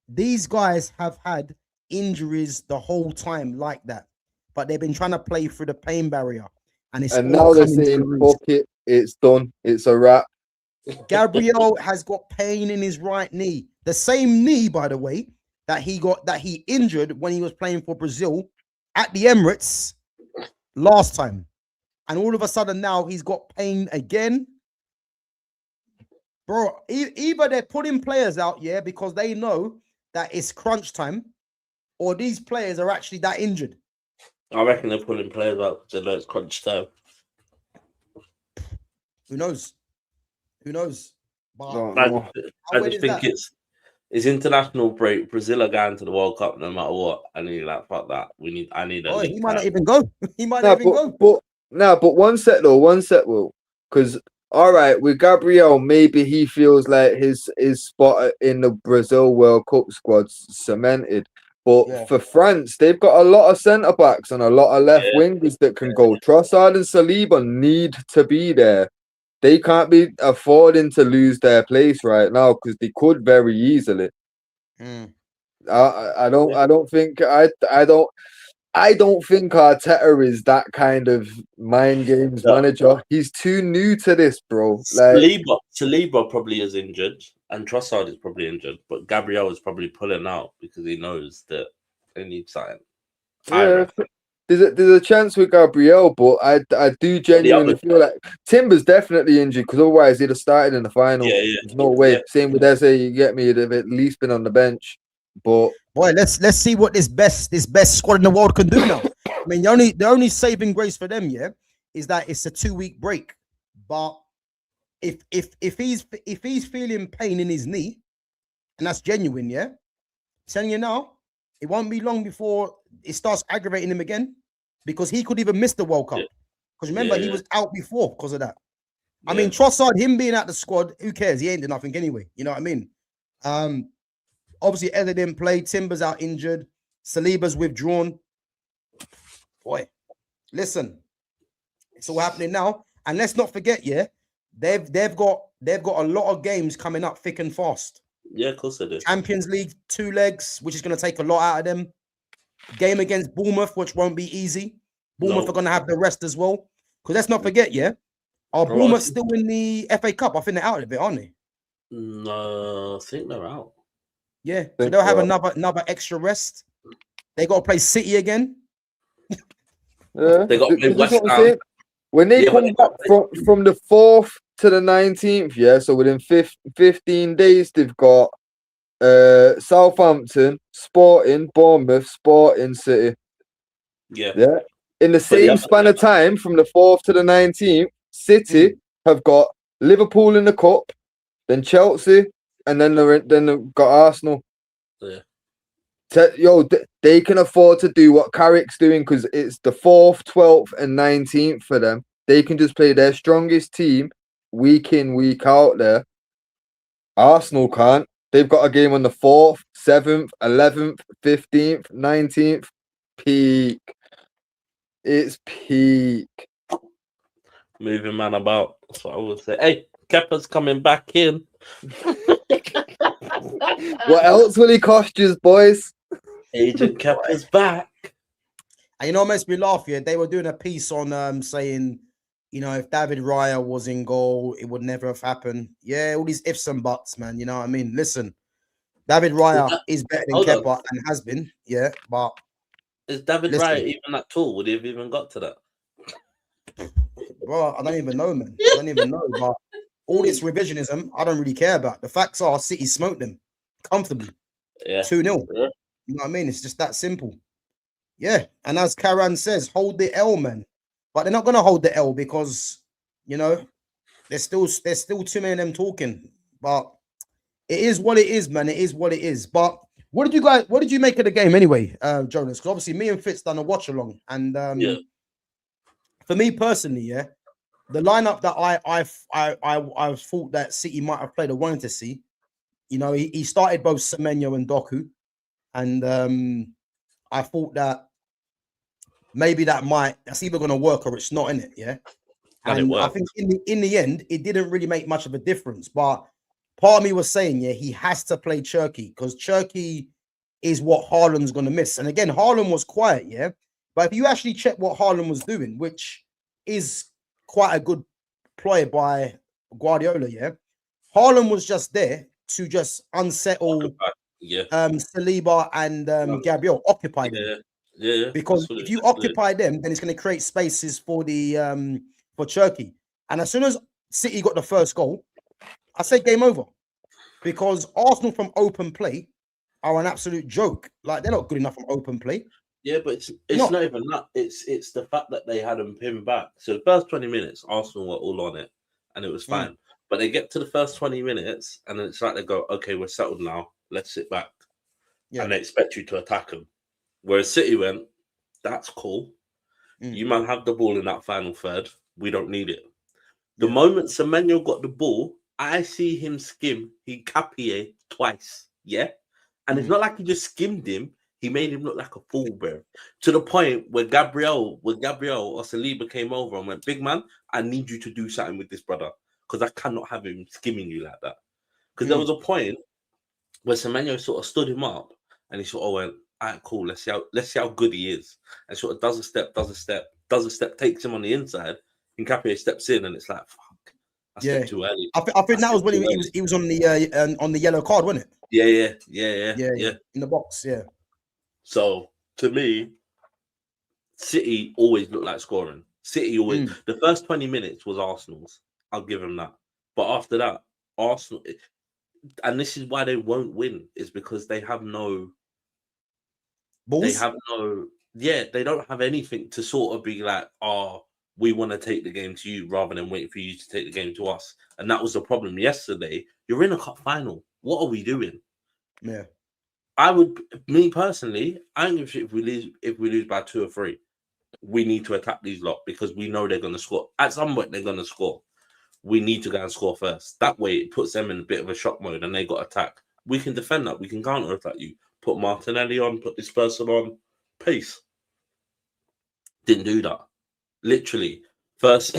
These guys have had injuries the whole time like that, but they've been trying to play through the pain barrier. And now they're saying, fuck it, it's done, it's a wrap. Gabriel has got pain in his right knee. The same knee, by the way, that he injured when he was playing for Brazil at the Emirates last time. And all of a sudden now he's got pain again. bro. Either they're putting players out, yeah, because they know that it's crunch time, or these players are actually that injured. I reckon they're pulling players out because they know it's crunch time. Who knows? Who knows? But Don't I know. just think it's international break. Brazil are going to the World Cup no matter what. I need like fuck that. I need a oh, league he might not time. even go. He might Nah, not even go. but one set though, Will. Because all right, with Gabriel, maybe he feels like his spot in the Brazil World Cup squad's cemented. But Yeah. for France, they've got a lot of centre backs and a lot of left wingers that can go. Trossard and Saliba need to be there. They can't be affording to lose their place right now because they could very easily. I don't think Arteta is that kind of mind games manager. He's too new to this, bro. Like Saliba probably is injured, and Trossard is probably injured, but Gabriel is probably pulling out because he knows that they need something. yeah, there's a chance with Gabriel, but I do genuinely feel like Timber's definitely injured because otherwise he'd have started in the final. Yeah. There's no way. Same with Eze, you get me. He'd have at least been on the bench. But boy, let's see what this best squad in the world can do now. I mean, the only saving grace for them, yeah, is that it's a 2-week break. But if he's feeling pain in his knee, and that's genuine, yeah, I'm telling you now, it won't be long before it starts aggravating him again, because he could even miss the World Cup. Because remember, he was out before because of that. I mean, Trossard, him being out the squad, who cares? He ain't done nothing anyway. You know what I mean? Obviously, Eze didn't play. Timber's out injured. Saliba's withdrawn. Boy, listen, it's all happening now. And let's not forget, yeah, they've got a lot of games coming up thick and fast. Yeah, of course they do. Champions League 2 legs, which is going to take a lot out of them. Game against Bournemouth, which won't be easy. Bournemouth are going to have the rest as well. Because let's not forget, yeah, are Bournemouth still in the FA Cup? I think they're out of it, aren't they? No, I think they're out. Yeah, so they'll have another extra rest. They got to play City again. Yeah, they got to play West Ham. When they come back from the 4th to the 19th, yeah, so within 15 days, they've got Southampton, Sporting, Bournemouth, Sporting, City. Yeah. In the same span of time, from the 4th to the 19th, City have got Liverpool in the cup, then Chelsea, and then they've got Arsenal. Yeah. They can afford to do what Carrick's doing because it's the 4th, 12th, and 19th for them. They can just play their strongest team week in, week out there. Arsenal can't. They've got a game on the 4th, 7th, 11th, 15th, 19th. Peak. It's peak. Moving man about. That's what I would say. Hey, Kepa's coming back in. What else will he cost you, boys? Agent Kepa's back. And you know what makes me laugh here? They were doing a piece on saying, you know, if David Raya was in goal, it would never have happened. Yeah, all these ifs and buts, man. You know what I mean? Listen, David Raya is better than Kepa and has been. Yeah, but is David Raya even that tall? Would he have even got to that? Bro, I don't even know, man. I don't even know. But all this revisionism, I don't really care about. The facts are City smoked them comfortably. Yeah. 2-0. Yeah. You know what I mean? It's just that simple. Yeah. And as Karan says, hold the L, man. But they're not gonna hold the L because, you know, there's still too many of them talking. But it is what it is, man. It is what it is. But what did you make of the game anyway, Jonas? Because obviously me and Fitz done a watch along. And for me personally, yeah, the lineup that I thought that City might have played, I wanted to see. You know, he started both Semenyo and Doku, and I thought that maybe that's either going to work or it's not in it. Yeah, and I think in the end, it didn't really make much of a difference. But part of me was saying, yeah, he has to play Cherki because Cherki is what Haaland's going to miss. And again, Haaland was quiet, yeah. But if you actually check what Haaland was doing, which is quite a good ploy by Guardiola, yeah, Haaland was just there to just unsettle Saliba and Gabriel, occupy them. Yeah. Because if you occupy them, then it's going to create spaces for the for Cherki. And as soon as City got the first goal, I say game over because Arsenal from open play are an absolute joke. Like, they're not good enough from open play. Yeah, but it's not even that. It's the fact that they had them pinned back. So the first 20 minutes, Arsenal were all on it, and it was fine. But they get to the first 20 minutes, and then it's like they go, "Okay, we're settled now. Let's sit back," and they expect you to attack them. Whereas City went, "That's cool. You man have the ball in that final third. We don't need it." The moment Semenyo got the ball, I see him skim Hincapié twice. Yeah, and it's not like he just skimmed him. He made him look like a fool, bro. To the point where Gabriel or Saliba came over and went, "Big man, I need you to do something with this brother because I cannot have him skimming you like that." Because there was a point where Semenyo sort of stood him up and he sort of went, "All right, cool. Let's see how good he is." And sort of does a step, takes him on the inside. And Hincapié steps in, and it's like, "Fuck, I stepped too early." I think that was when he was on the yellow card, wasn't it? Yeah. In the box, yeah. So to me, City always looked like scoring. City always the first 20 minutes was Arsenal's. I'll give them that. But after that, Arsenal, and this is why they won't win, is because they have no balls. They have no, they don't have anything to sort of be like, "Oh, we want to take the game to you," rather than waiting for you to take the game to us. And that was the problem yesterday. You're in a cup final. What are we doing? Yeah. Me personally, I don't give a shit if we lose by 2 or 3. We need to attack these lot because we know they're going to score. At some point, they're going to score. We need to go and score first. That way, it puts them in a bit of a shock mode and they got attack. We can defend that. We can counter attack you. Put Martinelli on, put this person on. Pace. Didn't do that. Literally, first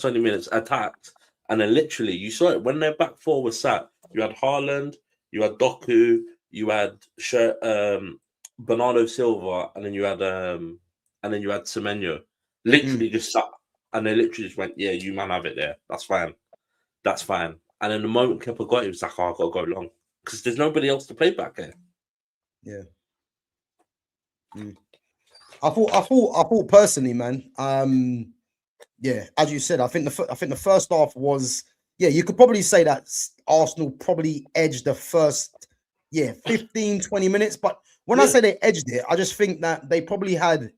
20 minutes attacked. And then literally, you saw it when their back four was sat. You had Haaland, you had Doku, you had Bernardo Silva, and then you had Semenyo. Literally just sat, and they literally just went, "Yeah, you man have it there. That's fine. That's fine." And then the moment Kepa got it, was like, "Oh, I gotta go long," because there's nobody else to play back there. Yeah. I thought personally, man. Yeah, as you said, I think the first half was, you could probably say that Arsenal probably edged the first 15, 20 minutes. But when I say they edged it, I just think that they probably had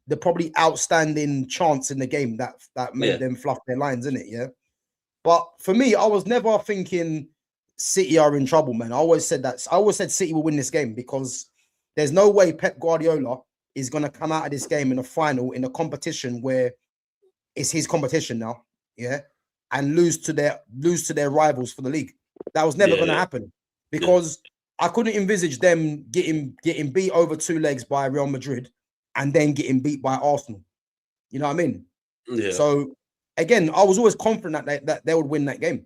the outstanding chance in the game that made them fluff their lines, innit? Yeah. But for me, I was never thinking City are in trouble, man. I always said City will win this game because there's no way Pep Guardiola is going to come out of this game in a final, in a competition where it's his competition now, and lose to their rivals for the league. That was never going to happen because I couldn't envisage them getting beat over 2 legs by Real Madrid and then getting beat by Arsenal. You know what I mean? Yeah. So again, I was always confident that they would win that game.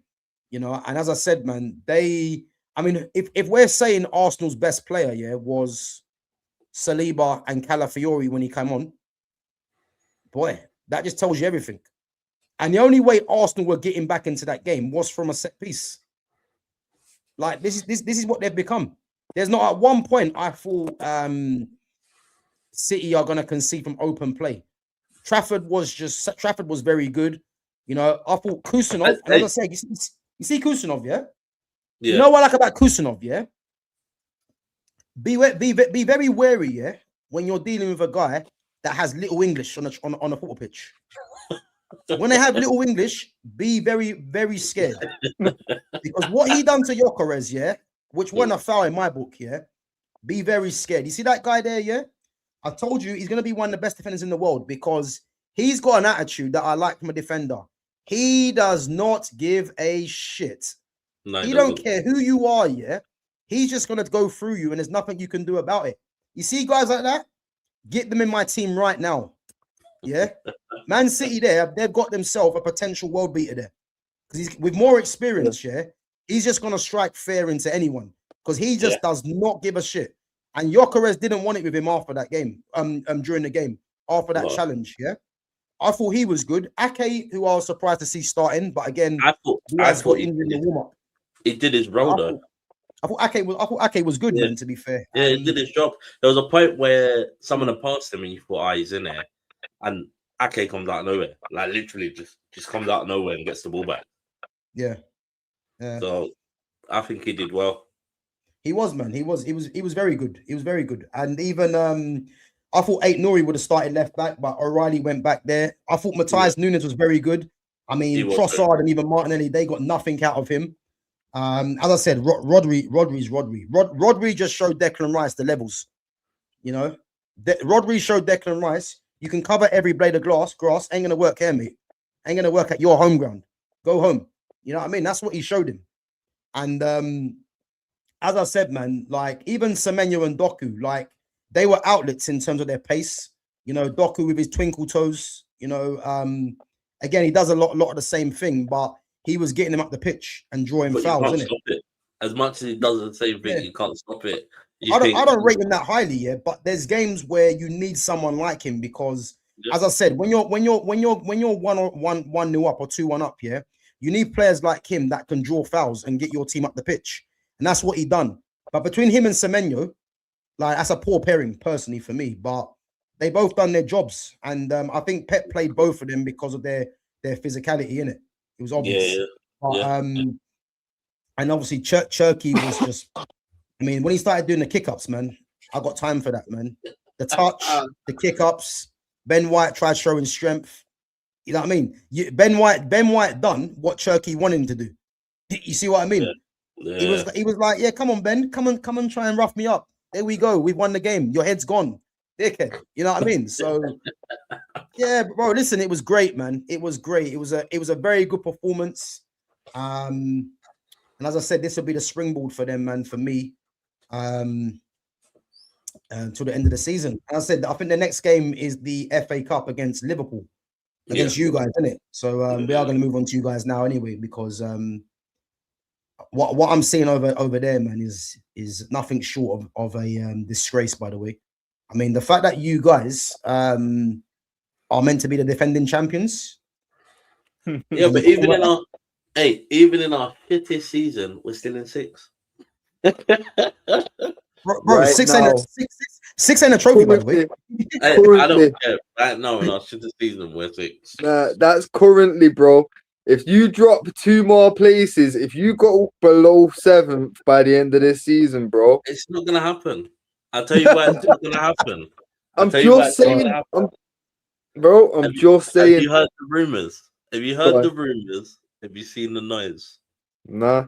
You know, and as I said, man, if we're saying Arsenal's best player, was Saliba and Calafiori when he came on, boy, that just tells you everything. And the only way Arsenal were getting back into that game was from a set piece. Like this is what they've become. There's not at one point I thought City are going to concede from open play. Trafford was very good. You know, I thought Kusanov, as I said, you see Kusanov, yeah? You know what I like about Kusanov, yeah? Be very wary, when you're dealing with a guy that has little English on a football pitch. When they have little English, be very, very scared. Because what he done to Gyökeres, which wasn't a foul in my book, be very scared. You see that guy there, I told you he's going to be one of the best defenders in the world because he's got an attitude that I like from a defender. He does not give a shit. No, he don't care who you are, He's just going to go through you and there's nothing you can do about it. You see guys like that? Get them in my team right now. Yeah? Man City there, they've got themselves a potential world beater there. Because he's with more experience, he's just going to strike fair into anyone. Because he just does not give a shit. And Gyökeres didn't want it with him after that game, during the game, after that challenge, I thought he was good. Ake, who I was surprised to see starting, but again, I thought he did his role though. I thought Ake was good, man, to be fair. Yeah, he did his job. There was a point where someone had passed him and you thought, he's in there. And Ake comes out of nowhere. Like literally just comes out of nowhere and gets the ball back. Yeah. Yeah. So I think he did well. He was, man. He was very good. He was very good. And even I thought Nuri would have started left back, but O'Reilly went back there. I thought Matthias Nunes was very good. I mean, Trossard and even Martinelli, they got nothing out of him. As I said, Rodri just showed Declan Rice the levels. You know, Rodri showed Declan Rice, you can cover every blade of grass, ain't gonna work here, mate. Ain't gonna work at your home ground. Go home. You know what I mean? That's what he showed him. And as I said, man, like even Semenyo and Doku, like they were outlets in terms of their pace. You know, Doku with his twinkle toes, you know, again, he does a lot of the same thing, but he was getting him up the pitch and drawing fouls, isn't it? As much as he does the same thing, you can't stop it. I don't rate him that highly, yeah, but there's games where you need someone like him because, as I said, when you're 1-0 up or 2-1 up, yeah, you need players like him that can draw fouls and get your team up the pitch. And that's what he done. But between him and Semenyo, like that's a poor pairing personally for me. But they both done their jobs. And I think Pep played both of them because of their physicality in it. It was obvious. But, and obviously Cherky was just, I mean, when he started doing the kick-ups, man, I got time for that, man. The touch, the kick-ups, Ben White tried showing strength. You know what I mean? Ben White done what Cherky wanted him to do. You see what I mean? Yeah. He was like, yeah, come on, Ben, come on, try and rough me up. There we go. We won the game. Your head's gone, dickhead. You know what I mean? So, yeah, bro. Listen, it was great, man. It was great. It was a very good performance. And as I said, this will be the springboard for them, man. For me, until the end of the season. As I said, I think the next game is the FA Cup against Liverpool, against you guys, isn't it? So we are going to move on to you guys now, anyway, because what I'm seeing over there, man, is nothing short of a disgrace. By the way, I mean the fact that you guys are meant to be the defending champions. Yeah, but even in our fittest season, we're still in 6th. Bro, right, six ain't a trophy, by the way. I don't care. Right now in our shittest season, we're 6th. That's currently, bro. If you drop 2 more places, if you go below 7th by the end of this season, bro, it's not gonna happen. I'll tell you why it's not gonna happen. I'm just saying. I'm just saying. Have you heard the rumors? Have you heard the rumors? Have you seen the noise? Nah,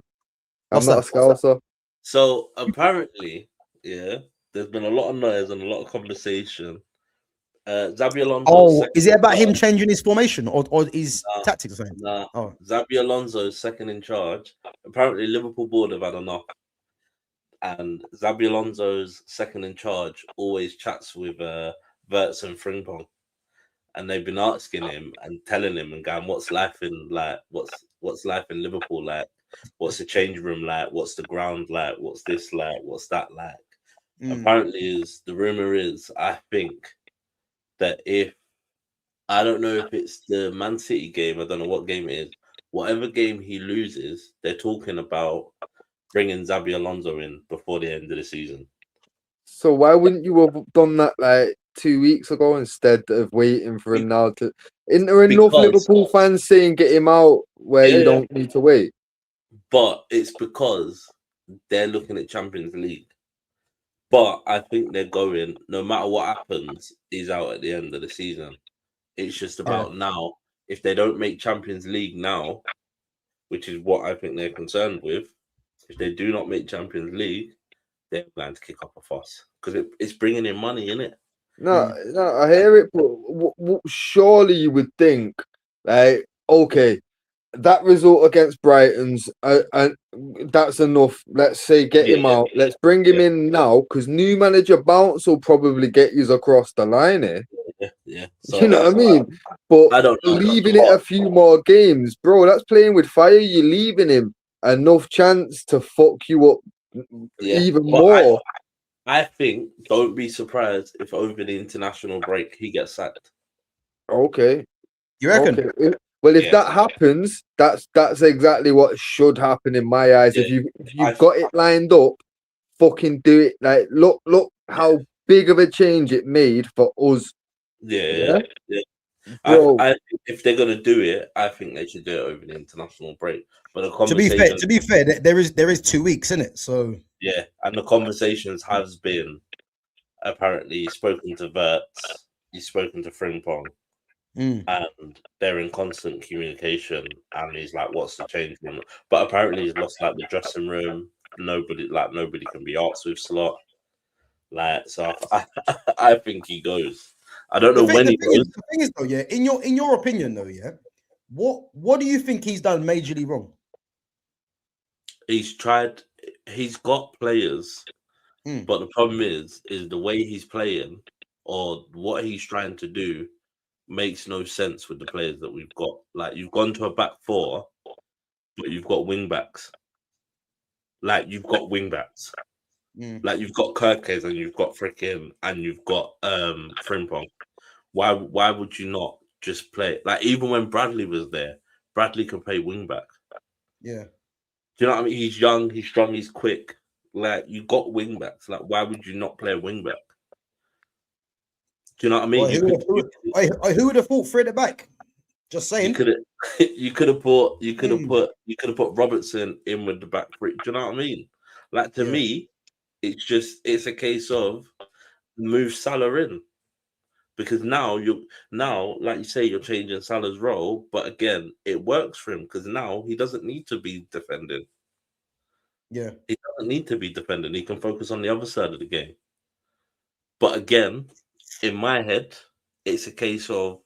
I'm not a scouser. So apparently, there's been a lot of noise and a lot of conversation. Xabi Alonso. Oh, is it about him changing his formation or his tactics or something? Nah. Oh. Xabi Alonso's second in charge. Apparently, Liverpool board have had enough. And Xabi Alonso's second in charge always chats with Verts and Frimpong. And they've been asking him and telling him and going, what's life in Liverpool like? What's the change room like? What's the ground like? What's this like? What's that like? Apparently, the rumor is, I think, that I don't know if it's the Man City game, I don't know what game it is, whatever game he loses, they're talking about bringing Xabi Alonso in before the end of the season. So why wouldn't you have done that like 2 weeks ago instead of waiting for him now to? Isn't there enough Liverpool fans saying get him out where you don't need to wait? But it's because they're looking at Champions League. But I think they're going, no matter what happens, he's out at the end of the season. It's just about now. If they don't make Champions League now, which is what I think they're concerned with, if they do not make Champions League, they're going to kick up a fuss because it's bringing in money, innit? No, I hear it, but surely you would think, like, okay, that result against Brighton's, and that's enough. Let's say get him out. Let's bring him in now because new manager bounce will probably get you across the line here. Yeah. So, you know what I mean? But I don't know, leaving it a few more games, bro, that's playing with fire. You're leaving him enough chance to fuck you up even more. I think, don't be surprised if over the international break he gets sacked. Okay. You reckon? Okay. Well, if that happens, that's exactly what should happen in my eyes. If you've got it lined up, fucking do it. Like, look how big of a change it made for us. Yeah. Bro, I think if they're gonna do it, I think they should do it over the international break. But the To be fair, conversation, there is 2 weeks in it. So yeah, and the conversations has been apparently he's spoken to Verts, he's spoken to Frimpong, mm, and they're in constant communication. And he's like, "What's the change?" But apparently he's lost like the dressing room. Nobody can be asked with Slot. Like, so I think he goes. I don't know when he goes. the thing is though, yeah, in your opinion though, yeah, what do you think he's done majorly wrong? He's tried. He's got players, Mm, but the problem is the way he's playing or what he's trying to do makes no sense with the players that we've got. Like, you've gone to a back four, but you've got wing backs. Like, you've got wing backs. mm, Like, you've got Kirkes and you've got and you've got Frimpong. Why would you not just play? Like, even when Bradley was there, Bradley could play wing back. yeah. Do you know what I mean? He's young, he's strong, he's quick. Like, you got wing backs. Like, why would you not play a wing back? Do you know what I mean? Who would have thought Fred at back? Just saying. You could have put Robertson in with the back three. Do you know what I mean? Like, to me, it's a case of move Salah in. Because now like you say, you're changing Salah's role, but again, it works for him because now he doesn't need to be defending. Yeah. He doesn't need to be defending. He can focus on the other side of the game. But again, in my head, it's a case of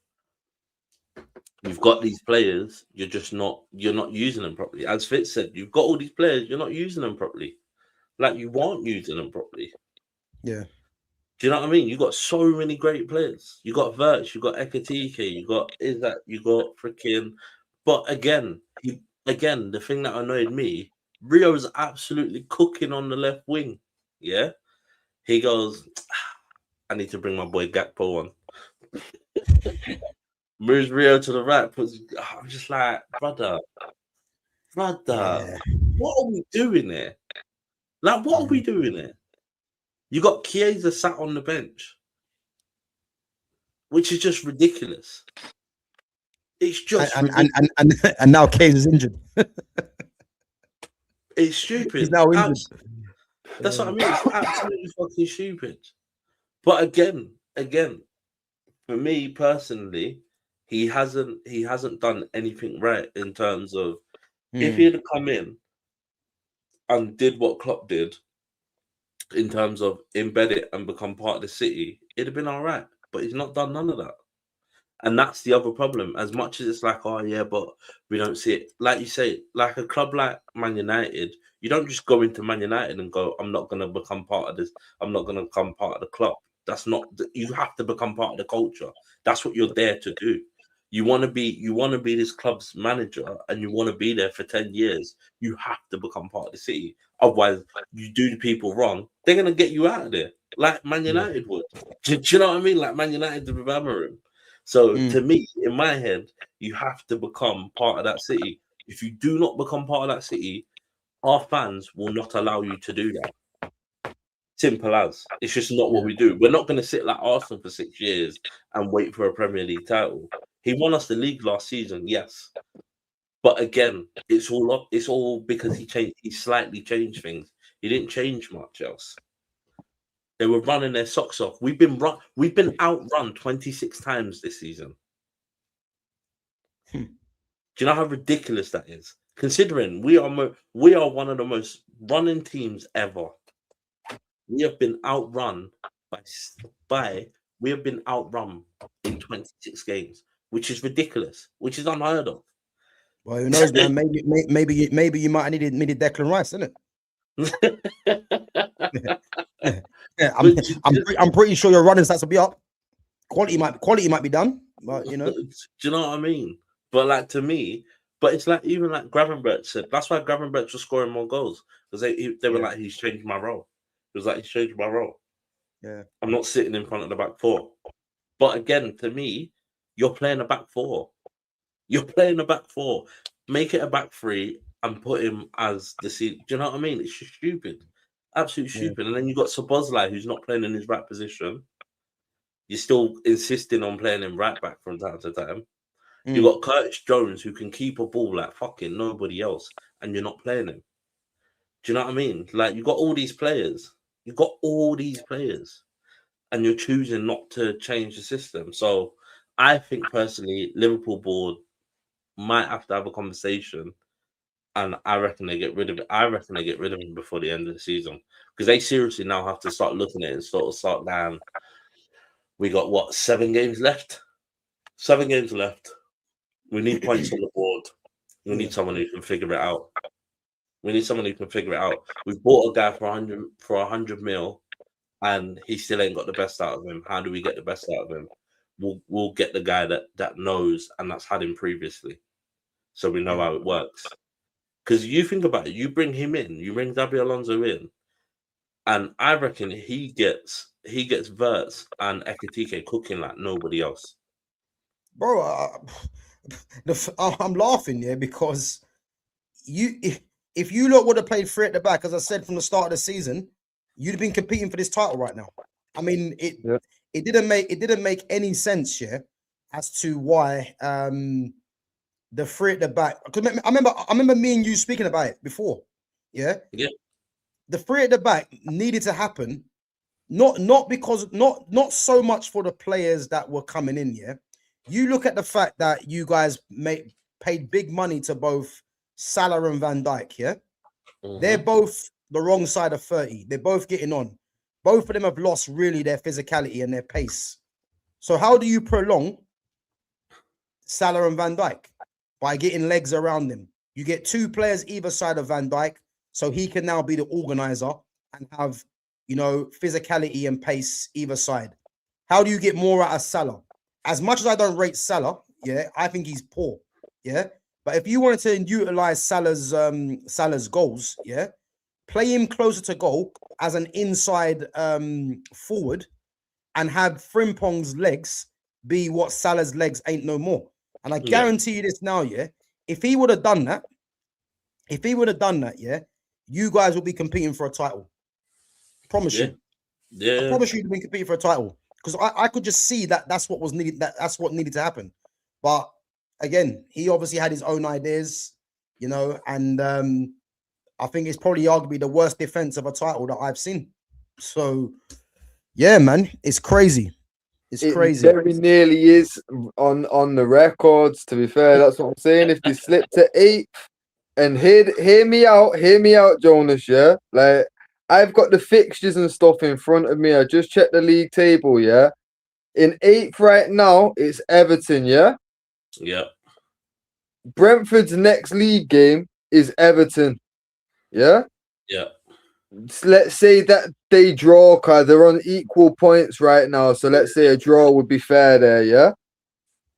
you've got these players, you're not using them properly. As Fitz said, you've got all these players, you're not using them properly. Like, you weren't using them properly. Yeah. Do you know what I mean? You got so many great players. You got Verts, you got Ekatike, you got freaking. But again, the thing that annoyed me, Rio's absolutely cooking on the left wing. Yeah, he goes, I need to bring my boy Gakpo on. Moves Rio to the right. I'm just like, brother, Yeah. what are we doing there? Like, what are we doing there? You got Chiesa sat on the bench, which is just ridiculous. It's just ridiculous. And now Kane is injured. It's stupid. He's now injured. That's what I mean. It's absolutely fucking stupid. But again, for me personally, he hasn't done anything right in terms of if he had come in and did what Klopp did in terms of embed it and become part of the city, it'd have been all right. But he's not done none of that. And that's the other problem. As much as it's like, oh yeah, but we don't see it. Like you say, like a club like Man United, you don't just go into Man United and go, I'm not going to become part of this. I'm not going to become part of the club. That's not. You have to become part of the culture. That's what you're there to do. You want to be this club's manager, and you want to be there for 10 years. You have to become part of the city. Otherwise, you do the people wrong, they're going to get you out of there, like Man United would. Do you know what I mean? Like Man United did with Amorim. So to me, in my head, you have to become part of that city. If you do not become part of that city, our fans will not allow you to do that. Simple as. It's just not what we do. We're not going to sit like Arsenal for 6 years and wait for a Premier League title. He won us the league last season, yes. But again, it's all because he slightly changed things. He didn't change much else. They were running their socks off. We've been outrun 26 times this season. Do you know how ridiculous that is? Considering we are one of the most running teams ever. We have been outrun in 26 games, which is ridiculous, which is unheard of. Well, who knows, man? Maybe you might have needed Declan Rice, isn't it? Yeah, I'm pretty sure your running stats will be up. Quality might be done, but you know. Do you know what I mean? But like, to me, it's like, even like Gravenberch said, that's why Gravenberch was scoring more goals, because they were like, he's changed my role. It was like, he's changed my role. Yeah, I'm not sitting in front of the back four. But again, to me, you're playing a back four. Make it a back three and put him as the seat. Do you know what I mean? It's just stupid. Absolutely stupid. And then you got Szoboszlai, who's not playing in his right position. You're still insisting on playing him right back from time to time. You Mm. got Curtis Jones who can keep a ball like fucking nobody else, and you're not playing him. Do you know what I mean? Like, you got all these players. You got all these players, and you're choosing not to change the system. So I think personally, Liverpool board might have to have a conversation, and I reckon they get rid of it. I reckon they get rid of him before the end of the season, because they seriously now have to start looking at it and sort of start down. We got what, 7 games left? 7 games left. We need points on the board. We need someone who can figure it out. We need someone who can figure it out. We've bought a guy for 100 mil, and he still ain't got the best out of him. How do we get the best out of him? We'll get the guy that knows and that's had him previously, so we know how it works. Because you think about it, you bring him in, you bring Xabi Alonso in, and I reckon he gets Verts and Ekitike cooking like nobody else. Bro, I'm laughing, yeah, because if you lot would have played 3 at the back, as I said from the start of the season, you'd have been competing for this title right now. I mean, it didn't make any sense, yeah, as to why the 3 at the back. Because I remember me and you speaking about it before, yeah. Yeah. The 3 at the back needed to happen, not so much for the players that were coming in, yeah. You look at the fact that you guys paid big money to both Salah and Van Dijk, yeah? Mm-hmm. They're both the wrong side of 30. They're both getting on. Both of them have lost really their physicality and their pace. So how do you prolong Salah and Van Dijk? By getting legs around them. You get 2 players either side of Van Dijk, so he can now be the organizer and have, physicality and pace either side. How do you get more out of Salah? As much as I don't rate Salah, yeah, I think he's poor, yeah. But if you wanted to utilize Salah's goals, yeah, play him closer to goal as an inside forward, and have Frimpong's legs be what Salah's legs ain't no more. And I guarantee you this now, yeah. If he would have done that, yeah, you guys will be competing for a title. Promise you. Yeah. I promise you to be competing for a title. Because I could just see that's what was needed. That's what needed to happen. But again, he obviously had his own ideas, and I think it's probably arguably the worst defense of a title that I've seen. So, yeah, man, it's crazy. It crazy. Very nearly is on the records. To be fair, that's what I'm saying. If you slip to 8th, and hear me out, Jonas. Yeah, like, I've got the fixtures and stuff in front of me. I just checked the league table, yeah. In 8th right now, it's Everton, yeah? Yeah. Brentford's next league game is Everton, yeah? Yeah. Let's say that they draw, because they're on equal points right now. So let's say a draw would be fair there, yeah?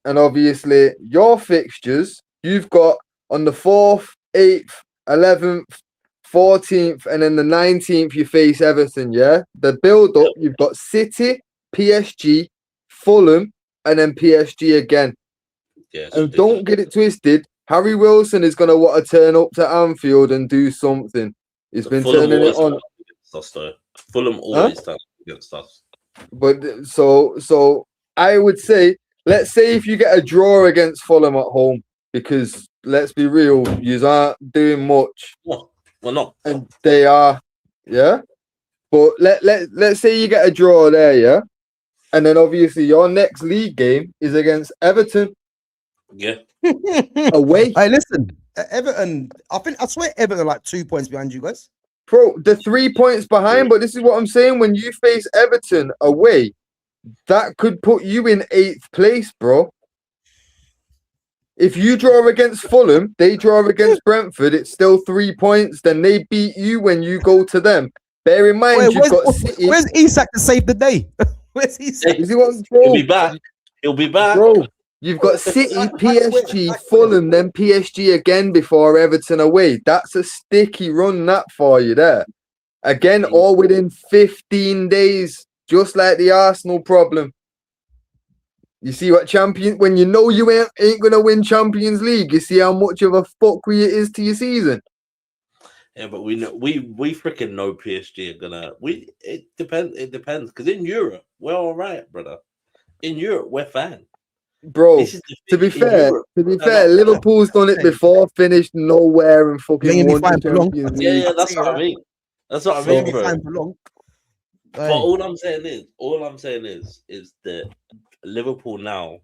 And obviously, your fixtures, you've got on the 4th, 8th, 11th, 14th, and then the 19th, you face Everton, yeah? The build-up, you've got City, PSG, Fulham, and then PSG again. Yes, and don't get it twisted, Harry Wilson is going to want to turn up to Anfield and do something. He's been turning it on. Fulham always turns against us. But so I would say, let's say if you get a draw against Fulham at home, because let's be real, you aren't doing much. Well, not. And they are, yeah. But let's say you get a draw there, yeah. And then obviously your next league game is against Everton. Yeah. Away. Hey, listen, Everton. I swear Everton are like 2 points behind you guys. Bro, the 3 points behind. But this is what I'm saying. When you face Everton away, that could put you in 8th place, bro. If you draw against Fulham, they draw against Brentford, it's still 3 points. Then they beat you when you go to them. Bear in mind, you've got City. Where's Isak to save the day? Where's Isak? He'll be back. He'll be back. Bro, you've got City, PSG, Fulham, then PSG again before Everton away. That's a sticky run, that for you there. Again, all within 15 days, just like the Arsenal problem. You see what when you know you ain't gonna win Champions League, you see how much of a fuckery it is to your season. Yeah, but we know we freaking know PSG are gonna. It depends because in Europe we're all right, brother. in Europe, we're fine. Bro, This is the to be thing, in fair, Europe, to be they're fair, not- Liverpool's done it Hey. before, finished nowhere and You fucking ain't gonna won be the fine for long. Champions Yeah, League. yeah, that's I'll what tell I you mean. That's what I You ain't mean, gonna be bro. fine for long. But Hey. all I'm saying is that Liverpool now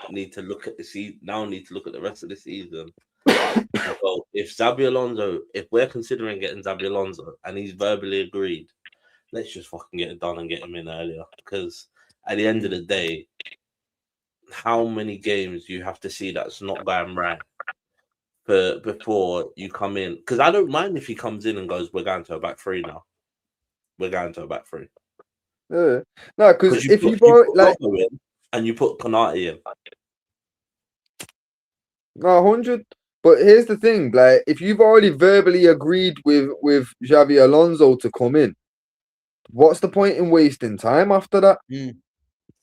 need to look at the need to look at the rest of the season. And go, if we're considering getting Xabi Alonso and he's verbally agreed, let's just fucking get it done and get him in earlier. Because at the end of the day, how many games you have to see that's not going right before you come in? Because I don't mind if he comes in and goes, "We're going to a back three now. We're going to a back three." No, because if you you've already put like Robbo in and you put Konate in. no 100. But here's the thing: like, if you've already verbally agreed with Xavi Alonso to come in, what's the point in wasting time after that? Mm.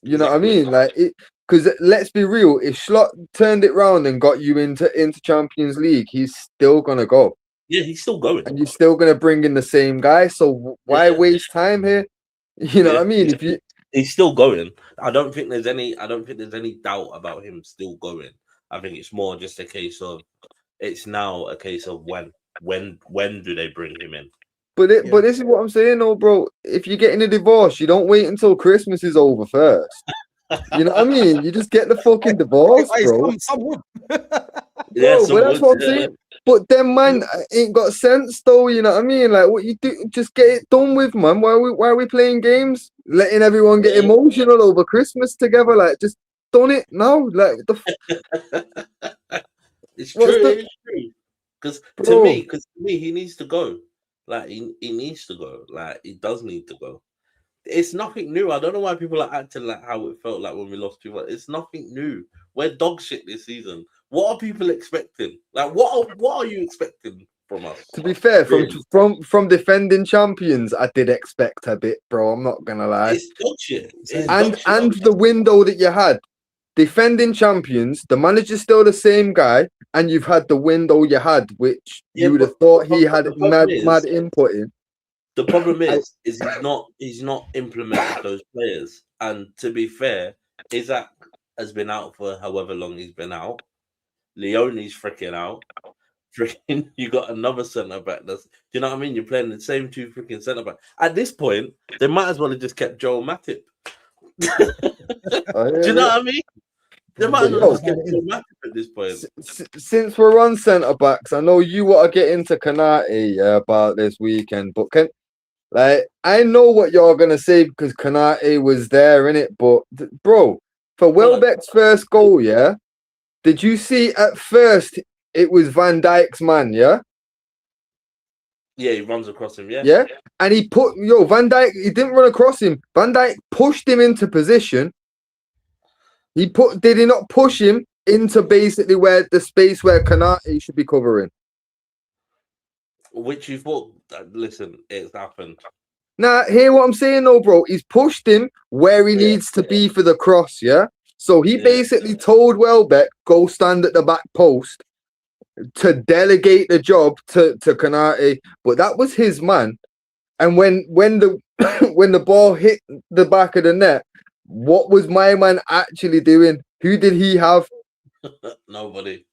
You know what I Exactly. mean? Like it, because let's be real, if Slot turned it round and got you into Champions League, he's still gonna go, Yeah, he's still going. and you're still gonna bring in the same guy. So why Yeah. waste time here? You know what I mean? Yeah. If you He's still going. I don't think there's any doubt about him still going. I think it's more just a case of when do they bring him in? but Yeah. this is what I'm saying, though, bro. If you're getting a divorce, you don't wait until Christmas is over first. You know what I mean? You just get the fucking divorce, Hey, bro. some would. Yeah, Bro, but that's what I'm yeah. saying. But them man ain't got sense though, you know what I mean? Like what you do, just get it done with, man. Why are we playing games? Letting everyone get Yeah. emotional over Christmas together, like just done it now. Like It's what's true. the It's true. Because to bro? me, he needs to go. Like he needs to go. Like he does need to go. It's nothing new. I don't know why people are acting like how it felt like when we lost 2-1. It's nothing new. We're dog shit this season. What are people expecting? Like what are you expecting from us? To be fair, Really? from defending champions, I did expect a bit, bro. I'm not gonna lie. It's dog shit. It's And- dog shit. And the window that you had, defending champions, the manager's still the same guy, and you've had the window you had, which Yeah, you would have but thought he had the problem mad is- input in. The problem I- is he's not implemented those players. And to be fair, Isaac has been out for however long he's been out. Leone's freaking out. Freaking, you got another centre back. Do you know what I mean? You're playing the same two freaking centre back. At this point, they might as well have just kept Joel Matip. Do you know what I mean? They might as well just kept Joel Matip at this point. Since we're on centre backs, I know you want to get into Konate about this weekend, but I know what you're gonna say because Konate was there in it, but bro, for Welbeck's first goal, yeah, did you see at first it was Van Dijk's man, yeah? Yeah, he runs across him, yeah. Yeah, and he put Van Dijk. He didn't run across him. Van Dijk pushed him into position. Did he not push him into basically where the space where Konate should be covering? Which you thought, listen, it's happened. Now, hear what I'm saying, though, bro. He's pushed him where he needs to be for the cross, yeah? So he basically told Welbeck, go stand at the back post to delegate the job to Konate. But that was his man. And when the when the ball hit the back of the net, what was my man actually doing? Who did he have? Nobody.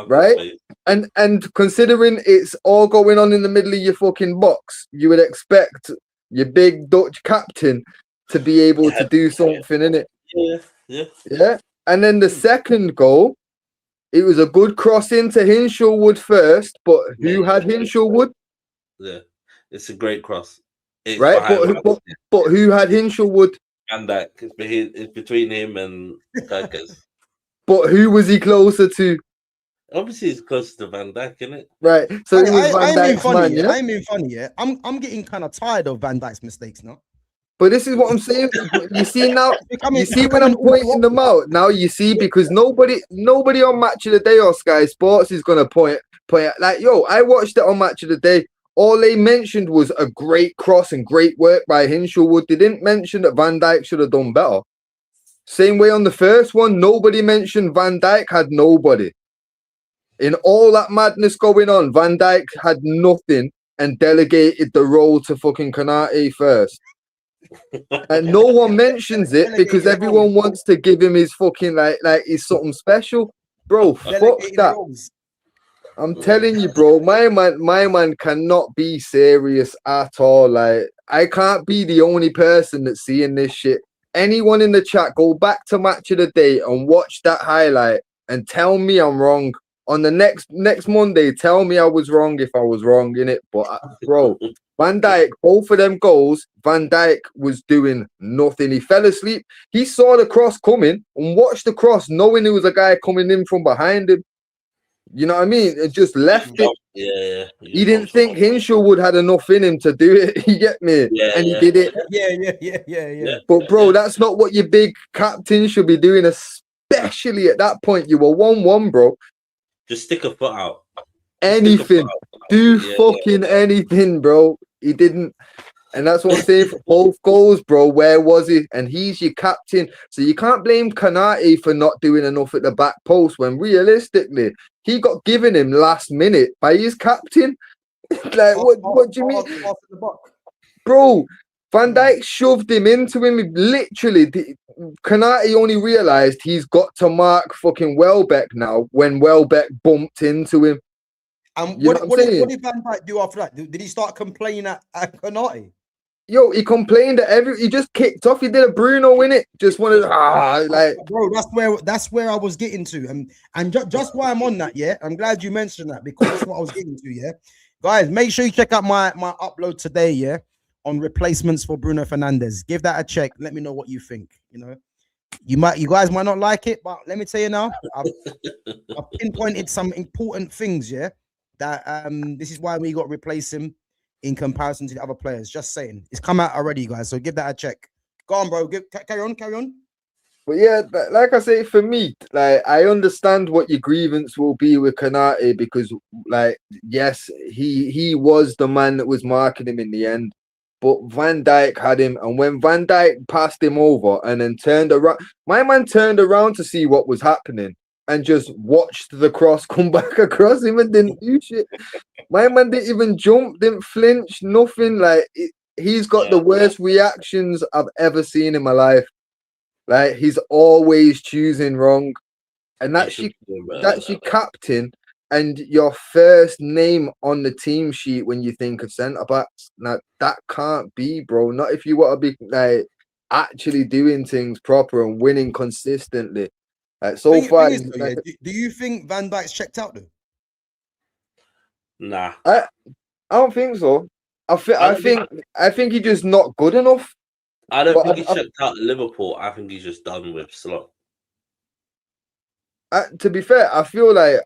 Right? And considering it's all going on in the middle of your fucking box, you would expect your big Dutch captain to be able to do something in it. Yeah. And then the second goal, it was a good cross into Hinshelwood first, but who had Hinshelwood? Yeah, it's a great cross. It's right, but who had Hinshelwood? And that it's between him and Kirkers. But who was he closer to? Obviously, he's close to Van Dijk, isn't it? Right. So it was Van Dijk's man, yeah? I mean, funny, yeah. I'm getting kind of tired of Van Dijk's mistakes now. But this is what I'm saying. You see now, you see when I'm pointing them out. Now you see because nobody on Match of the Day or Sky Sports is gonna point like, yo, I watched it on Match of the Day. All they mentioned was a great cross and great work by Hinshelwood. They didn't mention that Van Dijk should have done better. Same way on the first one, nobody mentioned Van Dijk had nobody. In all that madness going on, Van Dijk had nothing and delegated the role to fucking Konate first. And no one mentions it because everyone wants to give him his fucking like he's something special. Bro, fuck that. I'm telling you, bro, my man cannot be serious at all. Like, I can't be the only person that's seeing this shit. Anyone in the chat, go back to Match of the Day and watch that highlight and tell me I'm wrong. On the next Monday, tell me I was wrong if I was wrong in it. But bro, Van Dijk, both of them goals, Van Dijk was doing nothing. He fell asleep. He saw the cross coming and watched the cross, knowing there was a guy coming in from behind him. You know what I mean? It just left it. Yeah. He didn't think Hinshaw would had enough in him to do it. You get me? Yeah, and he did it. Yeah. But bro, that's not what your big captain should be doing, especially at that point. You were 1-1, bro. Just stick a foot out. Anything. Do fucking anything, bro. He didn't. And that's what I'm saying for both goals, bro. Where was he? And he's your captain. So you can't blame Kanate for not doing enough at the back post when realistically he got given him last minute by his captain. Like, what do you mean? Bro, Van Dijk shoved him into him. Literally, Kanate only realised he's got to mark fucking Welbeck now when Welbeck bumped into him. And what did Van Dijk do after that? Did he start complaining at Kanate? Yo, he complained at he just kicked off. He did a Bruno in it. Just wanted like, bro, that's where I was getting to. And just why I'm on that, yeah. I'm glad you mentioned that because that's what I was getting to, yeah. Guys, make sure you check out my upload today, yeah, on replacements for Bruno Fernandes. Give that a check. Let me know what you think. You know, you guys might not like it, but let me tell you now, I've pinpointed some important things, yeah. That this is why we got to replace him in comparison to the other players. Just saying, it's come out already, guys. So give that a check. Go on, bro. Carry on. But yeah, like I say, for me, like I understand what your grievance will be with Kanate because, like, yes, he was the man that was marking him in the end. But Van Dijk had him, and when Van Dijk passed him over and then turned around, my man turned around to see what was happening and just watched the cross come back across him and didn't do shit. My man didn't even jump, didn't flinch, nothing. Like, he's got the worst reactions I've ever seen in my life. Like, he's always choosing wrong. And that's your captain and your first name on the team sheet when you think of centre-backs. Now, that can't be, bro. Not if you want to be, like, actually doing things proper and winning consistently. Like, so far... do you think Van Dijk's checked out, though? Nah. I don't think so. I think he's just not good enough. I don't think he's checked out at Liverpool. I think he's just done with Slot. To be fair, I feel like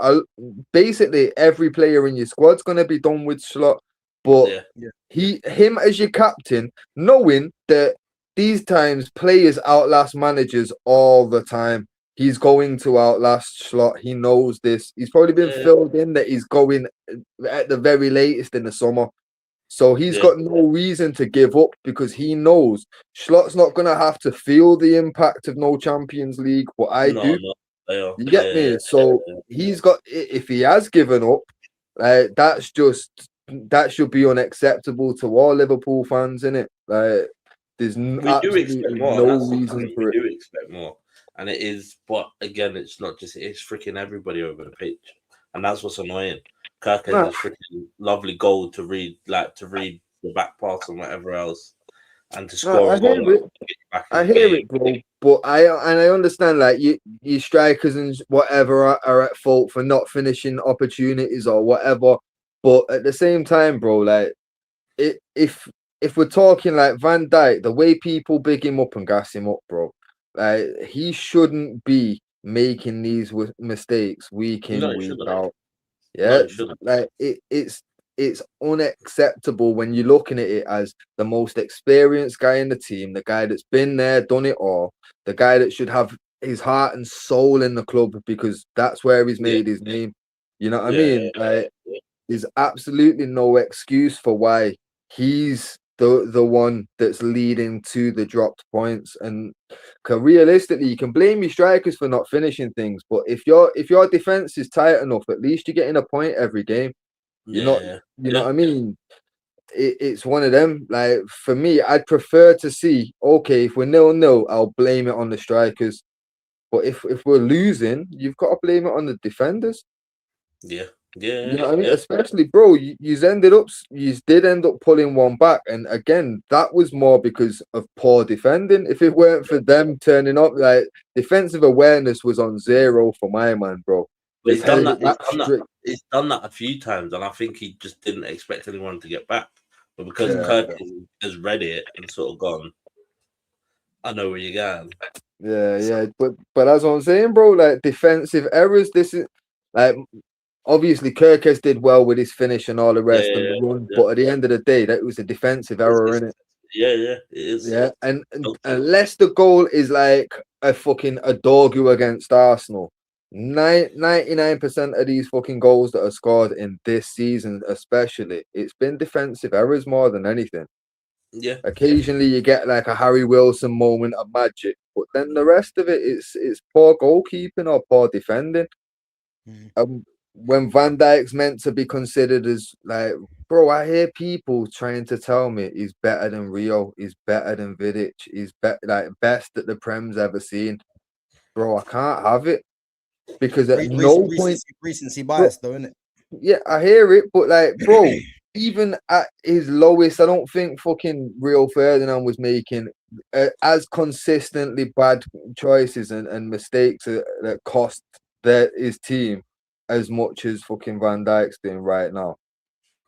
basically every player in your squad's gonna be done with Slot, but him as your captain, knowing that these times players outlast managers all the time. He's going to outlast Slot. He knows this. He's probably been filled in that he's going at the very latest in the summer. So he's got no reason to give up because he knows Slot's not going to have to feel the impact of no Champions League, but I do. You get me? So he's got, if he has given up, that should be unacceptable to all Liverpool fans, innit? Like, there's absolutely no reason for it. We do expect more. And it is, but again, it's not just, it's freaking everybody over the pitch. And that's what's annoying. Kirk has this freaking lovely goal to read the back pass and whatever else. And to score a goal. I hear it, bro. But I understand, like, you strikers and whatever are at fault for not finishing opportunities or whatever. But at the same time, bro, like, if we're talking like Van Dijk, the way people big him up and gas him up, bro, he shouldn't be making these mistakes week in, week out. Yeah, like it's unacceptable when you're looking at it as the most experienced guy in the team, the guy that's been there, done it all, the guy that should have his heart and soul in the club because that's where he's made his name. You know what I mean? There's absolutely no excuse for why he's the one that's leading to the dropped points. And realistically, you can blame your strikers for not finishing things, but if your defense is tight enough, at least you're getting a point every game. You know what I mean? it's one of them. Like for me, I'd prefer to see. Okay, if we're 0-0, I'll blame it on the strikers. But if we're losing, you've got to blame it on the defenders. Yeah. You know what I mean? Especially, bro, you did end up pulling one back. And again, that was more because of poor defending. If it weren't for them turning up, like defensive awareness was on 0 for my man, bro. But he's done that a few times, and I think he just didn't expect anyone to get back. But because Kirk has read it and sort of gone, I know where you're going. Yeah. But that's what I'm saying, bro. Like defensive errors, this is like obviously Kirkes did well with his finish and all the rest and the run, but at the end of the day, that was a defensive error, innit? Yeah, it is. Yeah, and unless the goal is like a fucking Adogu against Arsenal, 99% of these fucking goals that are scored in this season, especially, it's been defensive errors more than anything. Yeah. Occasionally you get like a Harry Wilson moment of magic, but then the rest of it is poor goalkeeping or poor defending. When Van Dijk's meant to be considered as like, bro, I hear people trying to tell me he's better than Rio, he's better than Vidic, he's like best that the Prem's ever seen. Bro, I can't have it because at no point recency bias, though, isn't it? Yeah, I hear it, but like, bro, even at his lowest, I don't think fucking Rio Ferdinand was making as consistently bad choices and mistakes that cost his team as much as fucking Van Dijk's doing right now.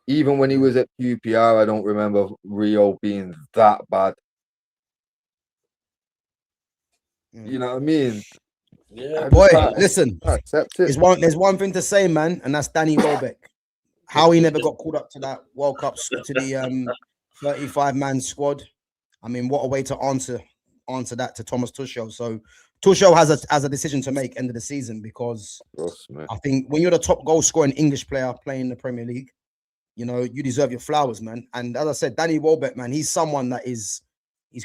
Even when he was at QPR, I don't remember Rio being that bad. You know what I mean? Yeah, boy, listen. Accept it. There's one thing to say, man, and that's Danny Welbeck. How he never got called up to that World Cup to the 35-man squad. I mean, what a way to answer that to Thomas Tuchel. So Tuchel has a decision to make end of the season, because I think when you're the top goal scoring English player playing in the Premier League, you know, you deserve your flowers, man. And as I said, Danny Welbeck, man, he's someone that he's